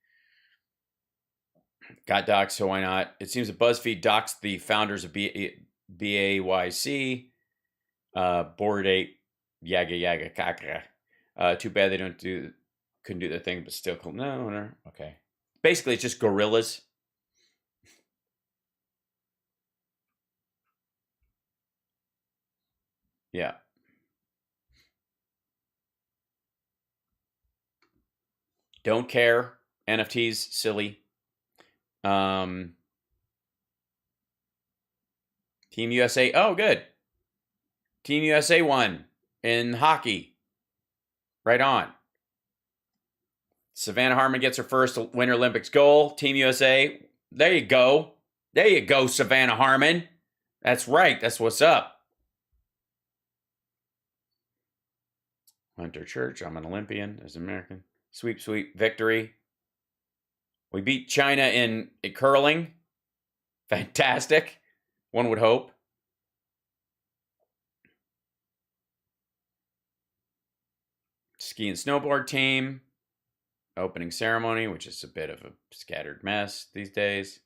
Speaker 4: Got doxxed, so why not? It seems that BuzzFeed doxed the founders of BAYC, Bored Ape, Yaga Kakra. Too bad they couldn't do their thing, but still cool. No. Okay. Basically, it's just gorillas. Yeah. Don't care. NFTs, silly. Team USA. Oh, good. Team USA won in hockey. Right on. Savannah Harmon gets her first Winter Olympics goal. Team USA. There you go. There you go, Savannah Harmon. That's right. That's what's up. Hunter Church. I'm an Olympian as an American. Sweep victory. We beat China in curling. Fantastic. One would hope. Ski and snowboard team. Opening ceremony, which is a bit of a scattered mess these days.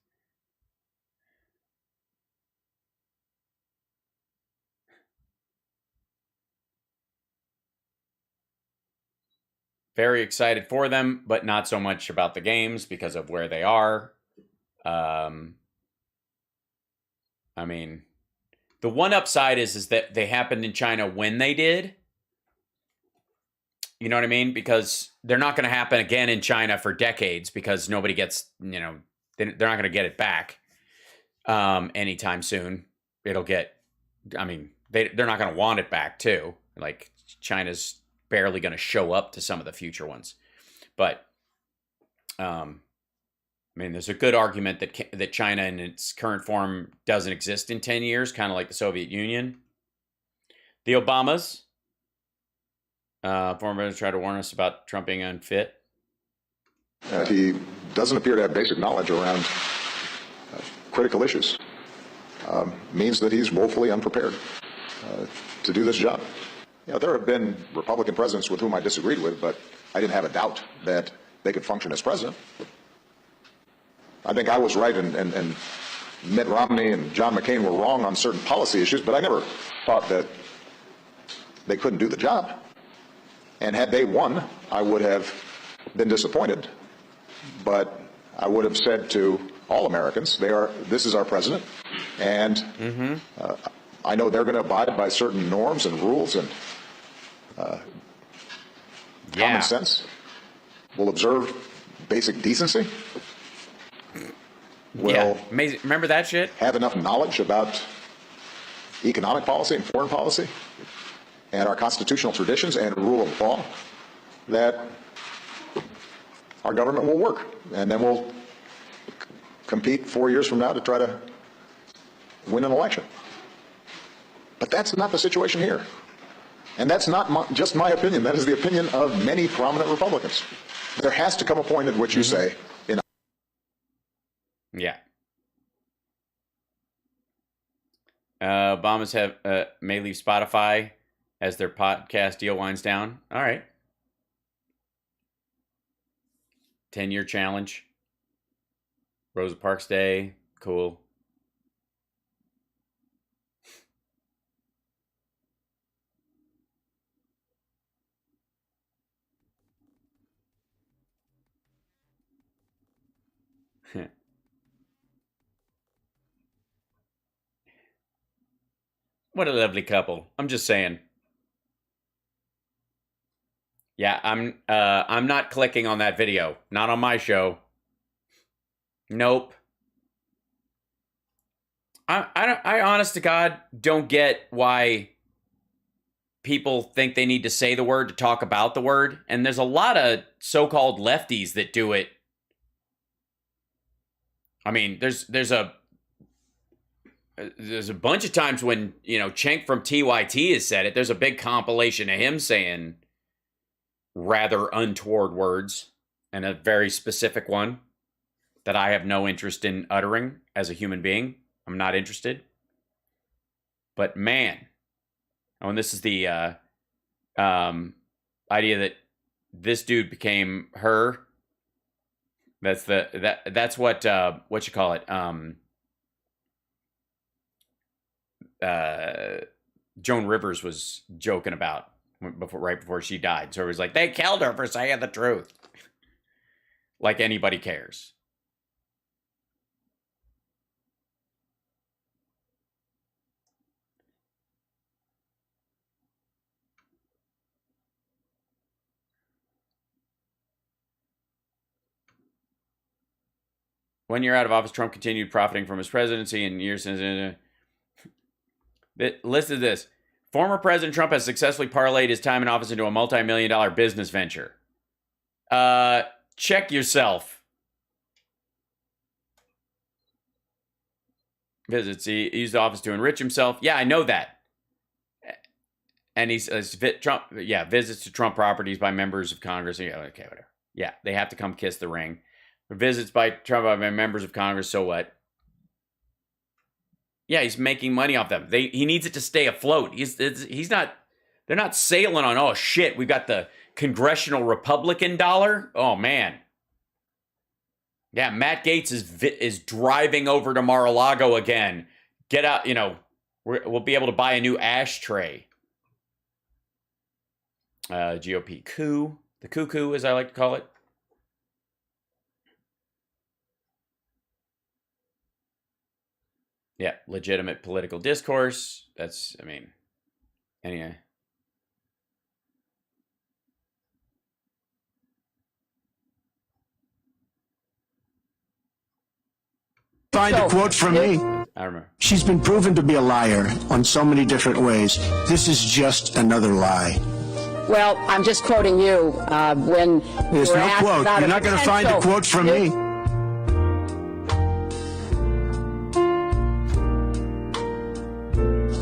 Speaker 4: Very excited for them, but not so much about the games because of where they are. I mean, the one upside is that they happened in China when they did. You know what I mean? Because they're not going to happen again in China for decades because nobody gets, they're not going to get it back anytime soon. It'll get, they're not going to want it back too. Like China's barely going to show up to some of the future ones. But, there's a good argument that China in its current form doesn't exist in 10 years, kind of like the Soviet Union. The Obamas. Former president tried to warn us about Trump being unfit.
Speaker 6: He doesn't appear to have basic knowledge around critical issues. Means that he's woefully unprepared to do this job. There have been Republican presidents with whom I disagreed with, but I didn't have a doubt that they could function as president. I think I was right and Mitt Romney and John McCain were wrong on certain policy issues, but I never thought that they couldn't do the job. And had they won, I would have been disappointed. But I would have said to all Americans, this is our president, and I know they're going to abide by certain norms and rules and common sense. We'll observe basic decency. We'll
Speaker 4: amazing. Remember that shit?
Speaker 6: Have enough knowledge about economic policy and foreign policy and our constitutional traditions and rule of law that our government will work. And then we'll compete 4 years from now to try to win an election. But that's not the situation here. And that's not just my opinion. That is the opinion of many prominent Republicans. There has to come a point at which you say,
Speaker 4: Obamas may leave Spotify as their podcast deal winds down. All right. 10-year challenge. Rosa Parks Day. Cool. What a lovely couple. I'm just saying. Yeah, I'm not clicking on that video. Not on my show. Nope. I honest to God don't get why people think they need to say the word to talk about the word. And there's a lot of so-called lefties that do it. I mean, there's a bunch of times when, Cenk from TYT has said it. There's a big compilation of him saying rather untoward words, and a very specific one that I have no interest in uttering as a human being. I'm not interested. But man, and this is the idea that this dude became her. That's what you call it. Joan Rivers was joking about right before she died. So it was like, they killed her for saying the truth. Like anybody cares. One year out of office, Trump continued profiting from his presidency and years since. Listen to this. Former President Trump has successfully parlayed his time in office into a multi-million-dollar business venture. Check yourself. Visits. He used the office to enrich himself. Yeah, I know that. And he's Trump. Yeah, visits to Trump properties by members of Congress. Yeah, okay, whatever. Yeah, they have to come kiss the ring. Visits by Trump by members of Congress. So what? Yeah, he's making money off them. He needs it to stay afloat. He's not. They're not sailing on. Oh shit, we got the congressional Republican dollar. Oh man. Yeah, Matt Gaetz is driving over to Mar-a-Lago again. Get out. We'll be able to buy a new ashtray. GOP coup, the cuckoo, as I like to call it. Yeah, legitimate political discourse. Anyway.
Speaker 10: Find a quote from me.
Speaker 4: I remember.
Speaker 10: She's been proven to be a liar on so many different ways. This is just another lie.
Speaker 9: Well, I'm just quoting you when
Speaker 10: there's no quote. You're not going to find a quote from me.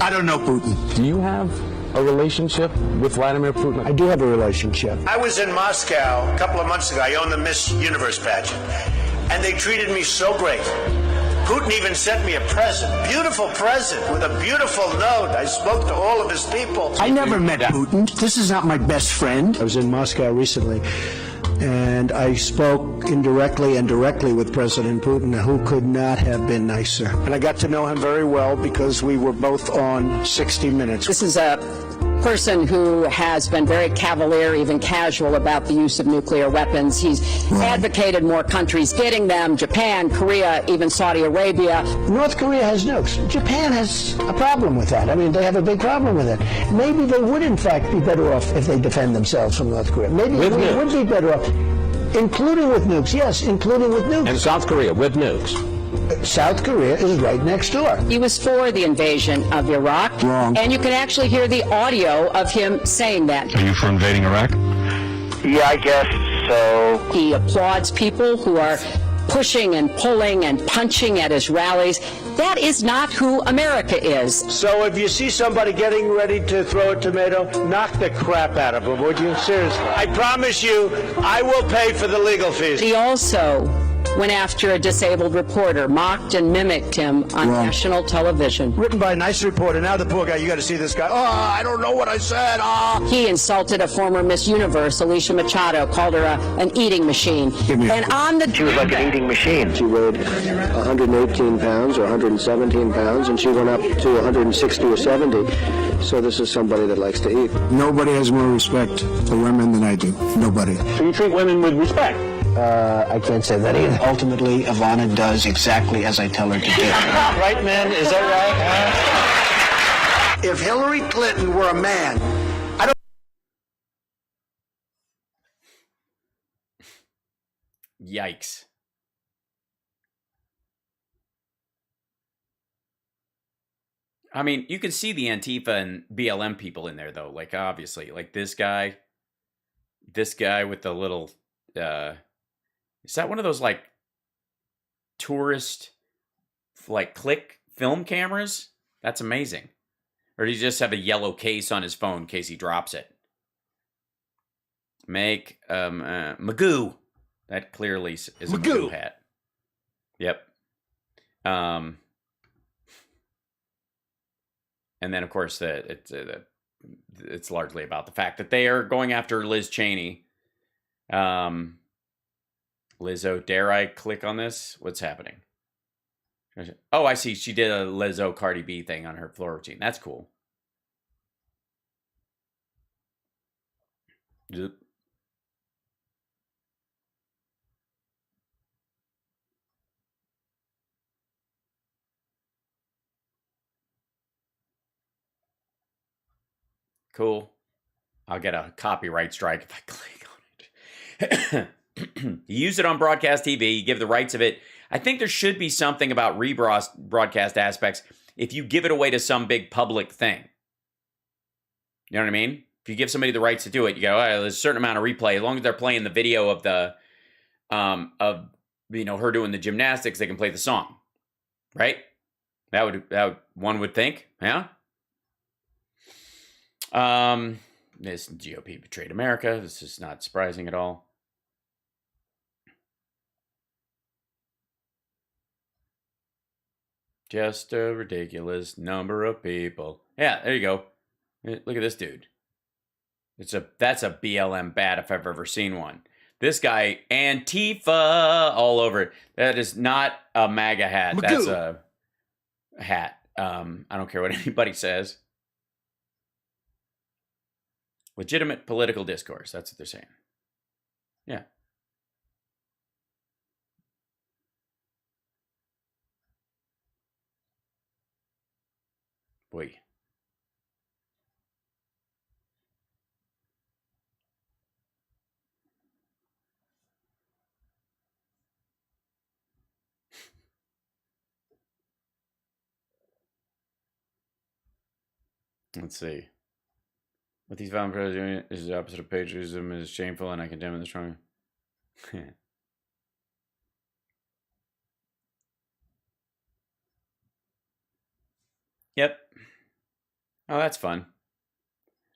Speaker 10: I don't know Putin.
Speaker 13: Do you have a relationship with Vladimir Putin?
Speaker 7: I do have a relationship.
Speaker 11: I was in Moscow a couple of months ago. I owned the Miss Universe pageant, and they treated me so great. Putin even sent me a present, beautiful present with a beautiful note. I spoke to all of his people.
Speaker 10: I never met Putin. This is not my best friend.
Speaker 7: I was in Moscow recently, and I spoke indirectly and directly with President Putin, who could not have been nicer. And I got to know him very well because we were both on 60 Minutes.
Speaker 9: This is a person who has been very cavalier, even casual, about the use of nuclear weapons. He's advocated more countries getting them, Japan, Korea, even Saudi Arabia.
Speaker 7: North Korea has nukes. Japan has a problem with that. I mean, they have a big problem with it. Maybe they would, in fact, be better off if they defend themselves from North Korea. Maybe they would be better off, including with nukes. Yes, including with nukes.
Speaker 13: And South Korea with nukes.
Speaker 7: South Korea is right next door.
Speaker 9: He was for the invasion of Iraq.
Speaker 10: Wrong.
Speaker 9: And you can actually hear the audio of him saying that.
Speaker 22: Are you for invading Iraq?
Speaker 23: Yeah, I guess so.
Speaker 9: He applauds people who are pushing and pulling and punching at his rallies. That is not who America is.
Speaker 7: So if you see somebody getting ready to throw a tomato, knock the crap out of them, would you? Seriously. I promise you, I will pay for the legal fees.
Speaker 9: He also went after a disabled reporter, mocked and mimicked him on national television.
Speaker 10: Written by a nice reporter. Now the poor guy, you got to see this guy. Oh, I don't know what I said.
Speaker 9: He insulted a former Miss Universe, Alicia Machado, called her an eating machine. And on the
Speaker 23: she was like an eating machine.
Speaker 7: She weighed 118 pounds or 117 pounds, and she went up to 160 or 70. So this is somebody that likes to eat.
Speaker 10: Nobody has more respect for women than I do. Nobody.
Speaker 13: So you treat women with respect?
Speaker 7: I can't say that either.
Speaker 10: Ultimately, Ivana does exactly as I tell her to do.
Speaker 13: Right, men? Is that
Speaker 11: If Hillary Clinton were a man,
Speaker 4: Yikes. I mean, you can see the Antifa and BLM people in there, though. Like, obviously, like this guy with the little, is that one of those, like, tourist, like, click film cameras? That's amazing. Or does he just have a yellow case on his phone in case he drops it? Make, Magoo. That clearly is a Magoo hat. Yep. And then, of course, it's largely about the fact that they are going after Liz Cheney. Lizzo, dare I click on this? What's happening? Oh, I see. She did a Lizzo Cardi B thing on her floor routine. That's cool. Yep. Cool. I'll get a copyright strike if I click on it. You use it on broadcast TV, you give the rights of it. I think there should be something about rebroadcast aspects if you give it away to some big public thing. You know what I mean? If you give somebody the rights to do it, you go, oh, there's a certain amount of replay. As long as they're playing the video of the her doing the gymnastics, they can play the song. Right? That would one would think, yeah? This GOP betrayed America. This is not surprising at all. Just a ridiculous number of people. Yeah, there you go. Look at this dude. That's a BLM bat if I've ever seen one. This guy, Antifa all over it. That is not a MAGA hat. Magoo. That's a hat. I don't care what anybody says. Legitimate political discourse. That's what they're saying. Yeah. Boy. Let's see. What these violent predators are doing is the opposite of patriotism. It is shameful, and I condemn it strongly. Yep. Oh, that's fun.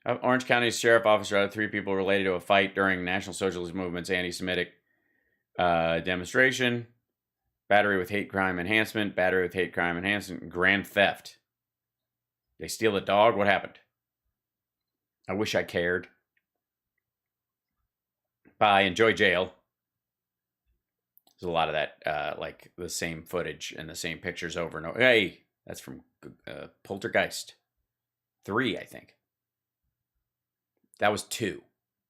Speaker 4: Orange County's sheriff officer had 3 people related to a fight during National Socialist Movement's anti-Semitic demonstration. Battery with hate crime enhancement. Battery with hate crime enhancement. Grand theft. They steal a dog? What happened? I wish I cared. Bye. Enjoy jail. There's a lot of that, like the same footage and the same pictures over and over. Hey, that's from Poltergeist 3, I think. That was 2.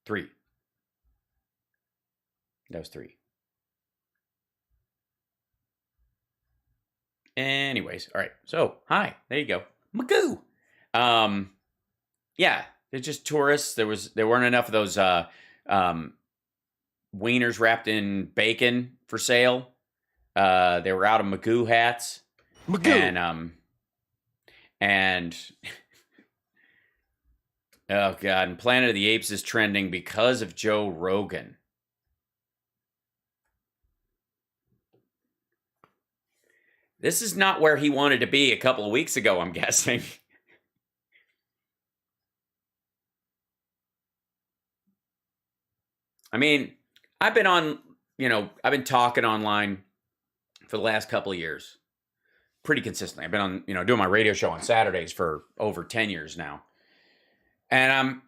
Speaker 4: 3. That was 3. Anyways, all right. So, hi. There you go. Magoo. Yeah. They're just tourists. There weren't enough of those wieners wrapped in bacon for sale. They were out of Magoo hats. Magoo. And oh god, and Planet of the Apes is trending because of Joe Rogan. This is not where he wanted to be a couple of weeks ago, I'm guessing. I mean, I've been talking online for the last couple of years pretty consistently. I've been on, doing my radio show on Saturdays for over 10 years now. And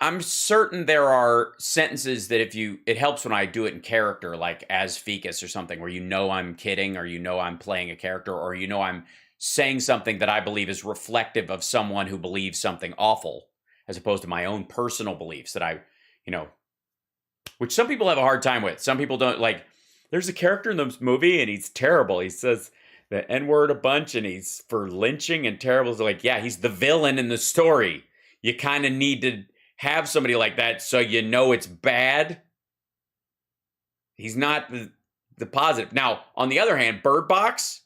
Speaker 4: I'm certain there are sentences that it helps when I do it in character, like as Ficus or something, where I'm kidding, or I'm playing a character, or I'm saying something that I believe is reflective of someone who believes something awful, as opposed to my own personal beliefs that which some people have a hard time with. Some people don't like. There's a character in this movie and he's terrible. He says the N-word a bunch and he's for lynching and terrible. It's like, yeah, he's the villain in the story. You kind of need to have somebody like that so it's bad. He's not the positive. Now, on the other hand, Bird Box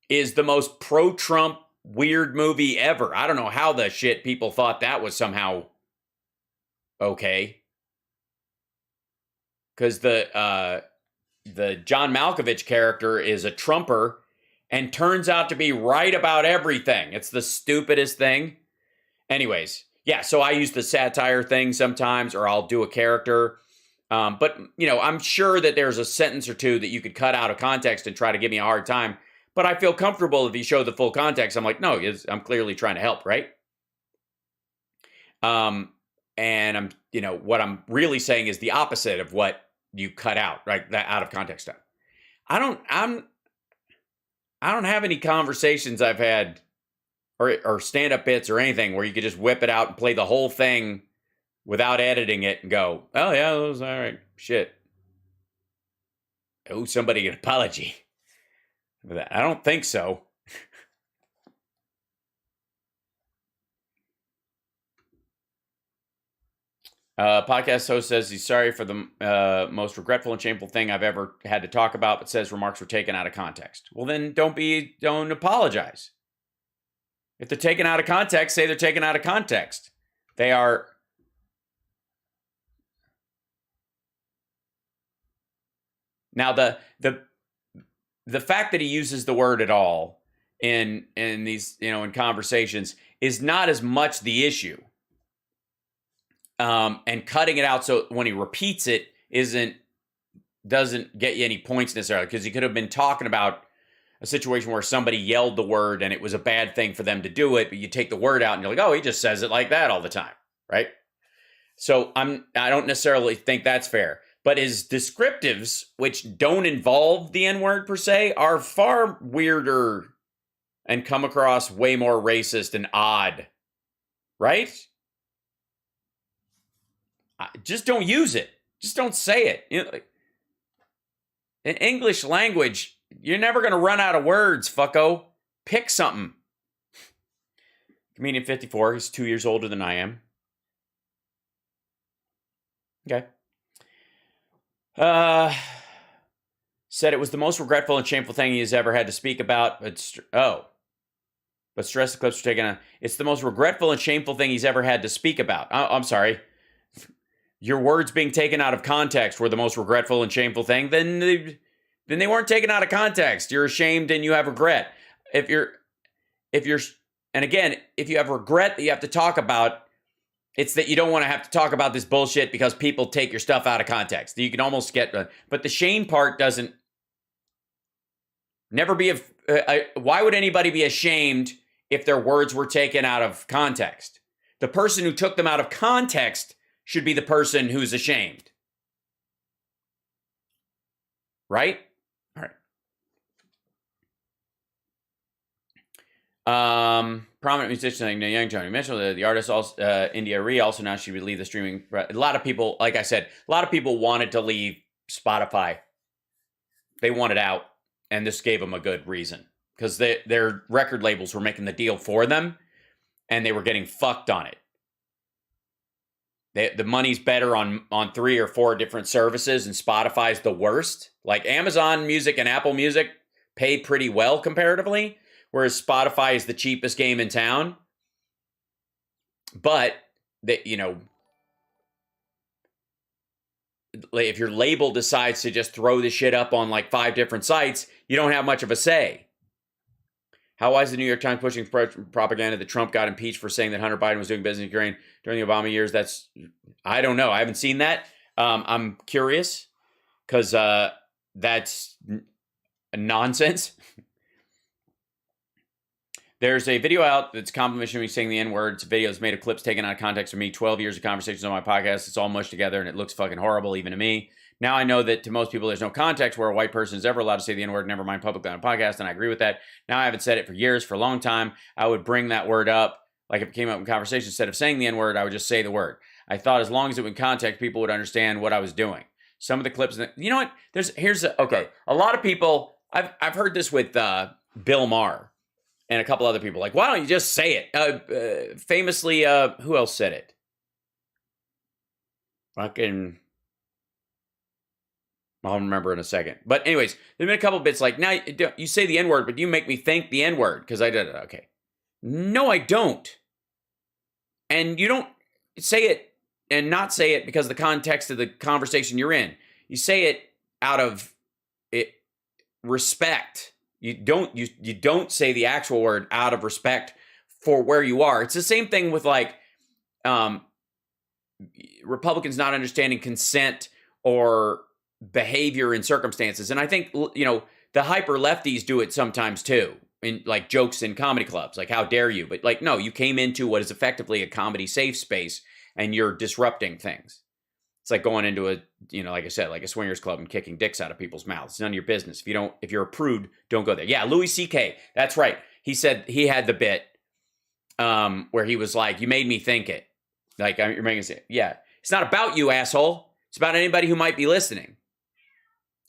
Speaker 4: is the most pro-Trump weird movie ever. I don't know how the shit people thought that was somehow okay. Because the John Malkovich character is a Trumper and turns out to be right about everything. It's the stupidest thing. Anyways, yeah, so I use the satire thing sometimes, or I'll do a character. But, you know, I'm sure that there's a sentence or two that you could cut out of context and try to give me a hard time. But I feel comfortable if you show the full context. I'm like, no, I'm clearly trying to help, right? And I'm, you know, what I'm really saying is the opposite of what you cut out, right? That out of context stuff. I don't have any conversations I've had or stand-up bits or anything where you could just whip it out and play the whole thing without editing it and go, oh yeah, that was all right. Shit. Oh, somebody an apology for that. I don't think so. Podcast host says he's sorry for the most regretful and shameful thing I've ever had to talk about, but says remarks were taken out of context. Well, then don't apologize. If they're taken out of context, say they're taken out of context. They are. Now the fact that he uses the word at all in these, you know, in conversations is not as much the issue. And cutting it out so when he repeats it doesn't get you any points necessarily, because he could have been talking about a situation where somebody yelled the word and it was a bad thing for them to do it, but you take the word out and you're like, oh, he just says it like that all the time, right? So I don't necessarily think that's fair. But his descriptives, which don't involve the N-word per se, are far weirder and come across way more racist and odd, right? Just don't use it. Just don't say it. You know, like, in English language, you're never going to run out of words, fucko. Pick something. Comedian 54, he's 2 years older than I am. Okay. Said it was the most regretful and shameful thing he has ever had to speak about. But stress the clips were taken on. It's the most regretful and shameful thing he's ever had to speak about. I'm sorry. Your words being taken out of context were the most regretful and shameful thing. Then they weren't taken out of context. You're ashamed and you have regret. If you have regret that you have to talk about, it's that you don't want to have to talk about this bullshit because people take your stuff out of context. You can almost get, but the shame part doesn't. Never be why would anybody be ashamed if their words were taken out of context? The person who took them out of context should be the person who's ashamed. Right? All right. Prominent musician like Young Tony Mitchell, the artist, also, India Ree, also now she would leave the streaming. A lot of people, like I said, a lot of people wanted to leave Spotify. They wanted out, and this gave them a good reason. Because their record labels were making the deal for them, and they were getting fucked on it. The money's better on 3 or 4 different services, and Spotify's the worst. Like Amazon Music and Apple Music pay pretty well comparatively, whereas Spotify is the cheapest game in town. But if your label decides to just throw the shit up on like 5 different sites, you don't have much of a say. How wise is the New York Times pushing propaganda that Trump got impeached for saying that Hunter Biden was doing business in Ukraine during the Obama years? I don't know. I haven't seen that. I'm curious because that's nonsense. There's a video out that's complimenting me saying the N-word. It's videos made of clips taken out of context from me. 12 years of conversations on my podcast. It's all mushed together and it looks fucking horrible even to me. Now I know that to most people there's no context where a white person is ever allowed to say the N-word, never mind publicly on a podcast, and I agree with that. Now I haven't said it for years, for a long time. I would bring that word up, like if it came up in conversation, instead of saying the N-word, I would just say the word. I thought as long as it was in context, people would understand what I was doing. Some of the clips, you know what? Okay. A lot of people, I've heard this with Bill Maher and a couple other people. Like, why don't you just say it? Famously, who else said it? Fucking I'll remember in a second. But anyways, there's been a couple bits like, now you say the N-word, but you make me think the N-word because I did it. Okay. No, I don't. And you don't say it and not say it because of the context of the conversation you're in. You say it out of respect. You don't say the actual word out of respect for where you are. It's the same thing with like Republicans not understanding consent or behavior in circumstances. And I think, you know, the hyper lefties do it sometimes too, in like jokes in comedy clubs, like, how dare you? But like, no, you came into what is effectively a comedy safe space and you're disrupting things. It's like going into a, you know, like I said, like a swingers club and kicking dicks out of people's mouths. It's none of your business. If you're a prude, don't go there. Yeah, Louis C.K. That's right. He said he had the bit where he was like, you made me think it. Like, you're making it. Yeah, it's not about you, asshole. It's about anybody who might be listening.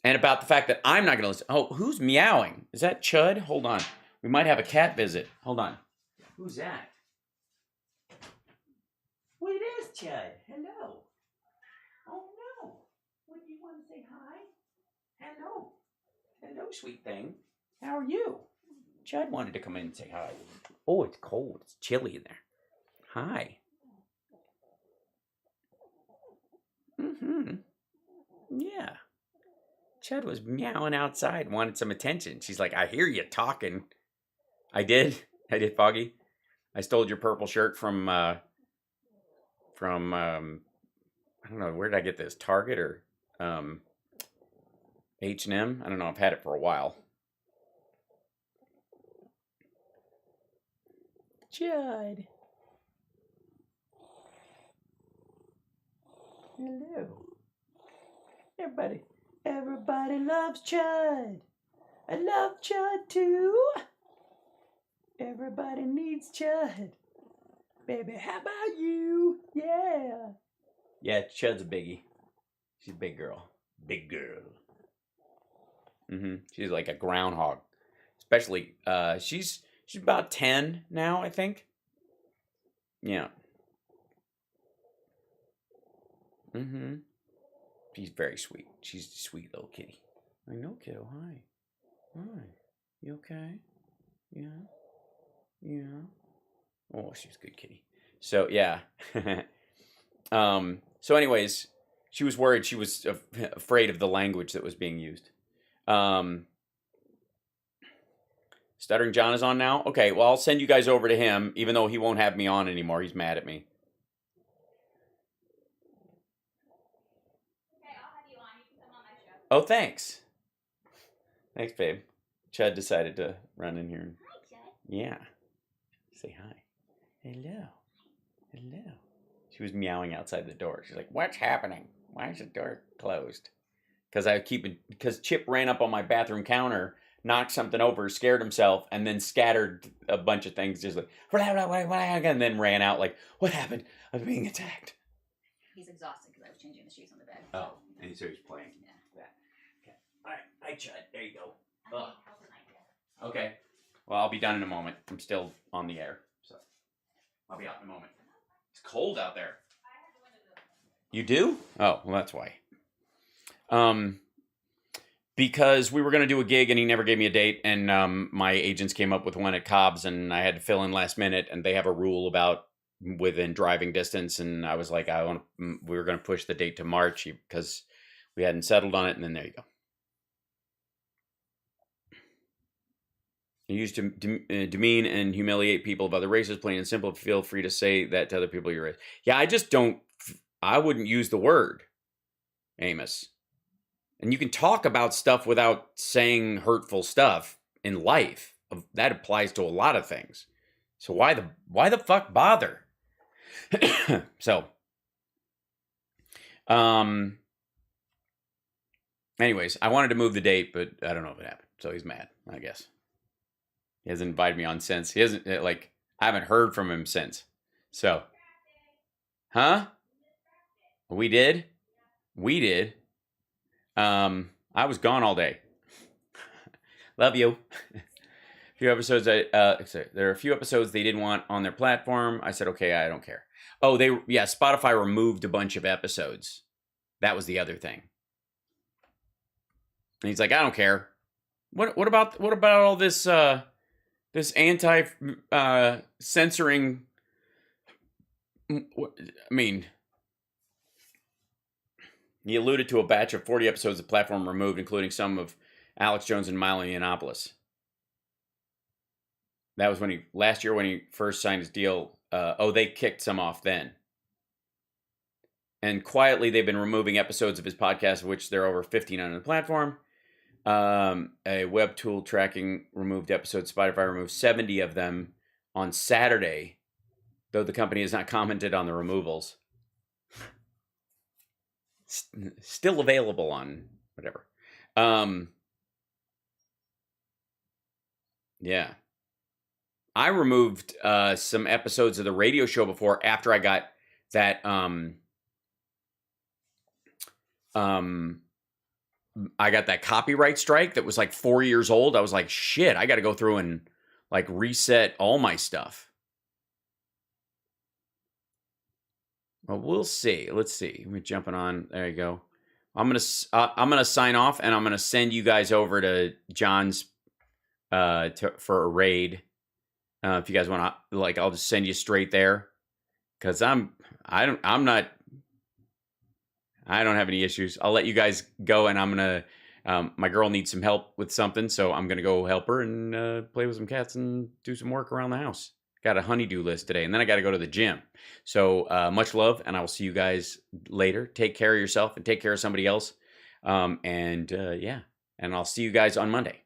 Speaker 4: And about the fact that I'm not going to listen. Oh, who's meowing? Is that Chud? Hold on. We might have a cat visit. Hold on. Who's that? Well, it is Chud. Hello. Oh, no. What, do you want to say hi? Hello. Hello, sweet thing. How are you? Chud wanted to come in and say hi. Oh, it's cold. It's chilly in there. Hi. Mm-hmm. Yeah. Chud was meowing outside, wanted some attention. She's like, I hear you talking. I did, Foggy. I stole your purple shirt from I don't know, where did I get this? Target or H&M? I don't know, I've had it for a while. Chud. Hello. Everybody loves Chud. I love Chud too. Everybody needs Chud. Baby, how about you? Yeah. Yeah, Chud's a biggie. She's a big girl. Big girl. She's like a groundhog. Especially, she's about 10 now, I think. Yeah. She's very sweet. She's a sweet little kitty. I know, kiddo. Hi. Hi. You okay? Yeah. Yeah. Oh, she's a good kitty. So, yeah. So anyways, she was worried. She was afraid of the language that was being used. Stuttering John is on now? Okay, well, I'll send you guys over to him, even though he won't have me on anymore. He's mad at me. Oh, thanks. Thanks, babe. Chud decided to run in here.
Speaker 21: Hi, Chud.
Speaker 4: Yeah. Say hi. Hello. Hello. She was meowing outside the door. She's like, what's happening? Why is the door closed? Because Chip ran up on my bathroom counter, knocked something over, scared himself, and then scattered a bunch of things, just like, and then ran out like, what happened? I'm being attacked.
Speaker 21: He's exhausted because I was changing the sheets on the bed.
Speaker 4: Oh, and so he's playing. Yeah. Okay. All right. Hi, Chud. There you go. Okay. Well, I'll be done in a moment. I'm still on the air, so I'll be out in a moment. It's cold out there. You do? Oh, well, that's why. Because we were going to do a gig and he never gave me a date, and my agents came up with one at Cobb's and I had to fill in last minute, and they have a rule about within driving distance, and I was like, we were going to push the date to March because we hadn't settled on it, and then there you go. You used to demean and humiliate people of other races, plain and simple. Feel free to say that to other people your race. Yeah, I wouldn't use the word, Amos. And you can talk about stuff without saying hurtful stuff in life. That applies to a lot of things. So why the fuck bother? So, anyways, I wanted to move the date, but I don't know if it happened. So he's mad, I guess. He hasn't invited me on since. He hasn't, I haven't heard from him since. So, huh? We did? We did. I was gone all day. Love you. A few episodes, there are a few episodes they didn't want on their platform. I said, okay, I don't care. Oh, Spotify removed a bunch of episodes. That was the other thing. And he's like, I don't care. What about all this this anti censoring? I mean, he alluded to a batch of 40 episodes of the platform removed, including some of Alex Jones and Milo Yiannopoulos. That was last year when he first signed his deal. They kicked some off then. And quietly, they've been removing episodes of his podcast, of which there are over 15 on the platform. A web tool tracking removed episodes. Spotify removed 70 of them on Saturday, though the company has not commented on the removals. Still available on whatever. Yeah. I removed some episodes of the radio show before after I got that I got that copyright strike that was like 4 years old. I was like, shit, I got to go through and like reset all my stuff. Well, we'll see. Let's see. We're jumping on. There you go. I'm gonna sign off, and I'm gonna send you guys over to John's for a raid. If you guys want to, like, I'll just send you straight there, because I don't have any issues. I'll let you guys go, and I'm gonna. My girl needs some help with something, so I'm gonna go help her and play with some cats and do some work around the house. Got a honeydew list today, and then I got to go to the gym. So much love, and I will see you guys later. Take care of yourself and take care of somebody else. And I'll see you guys on Monday.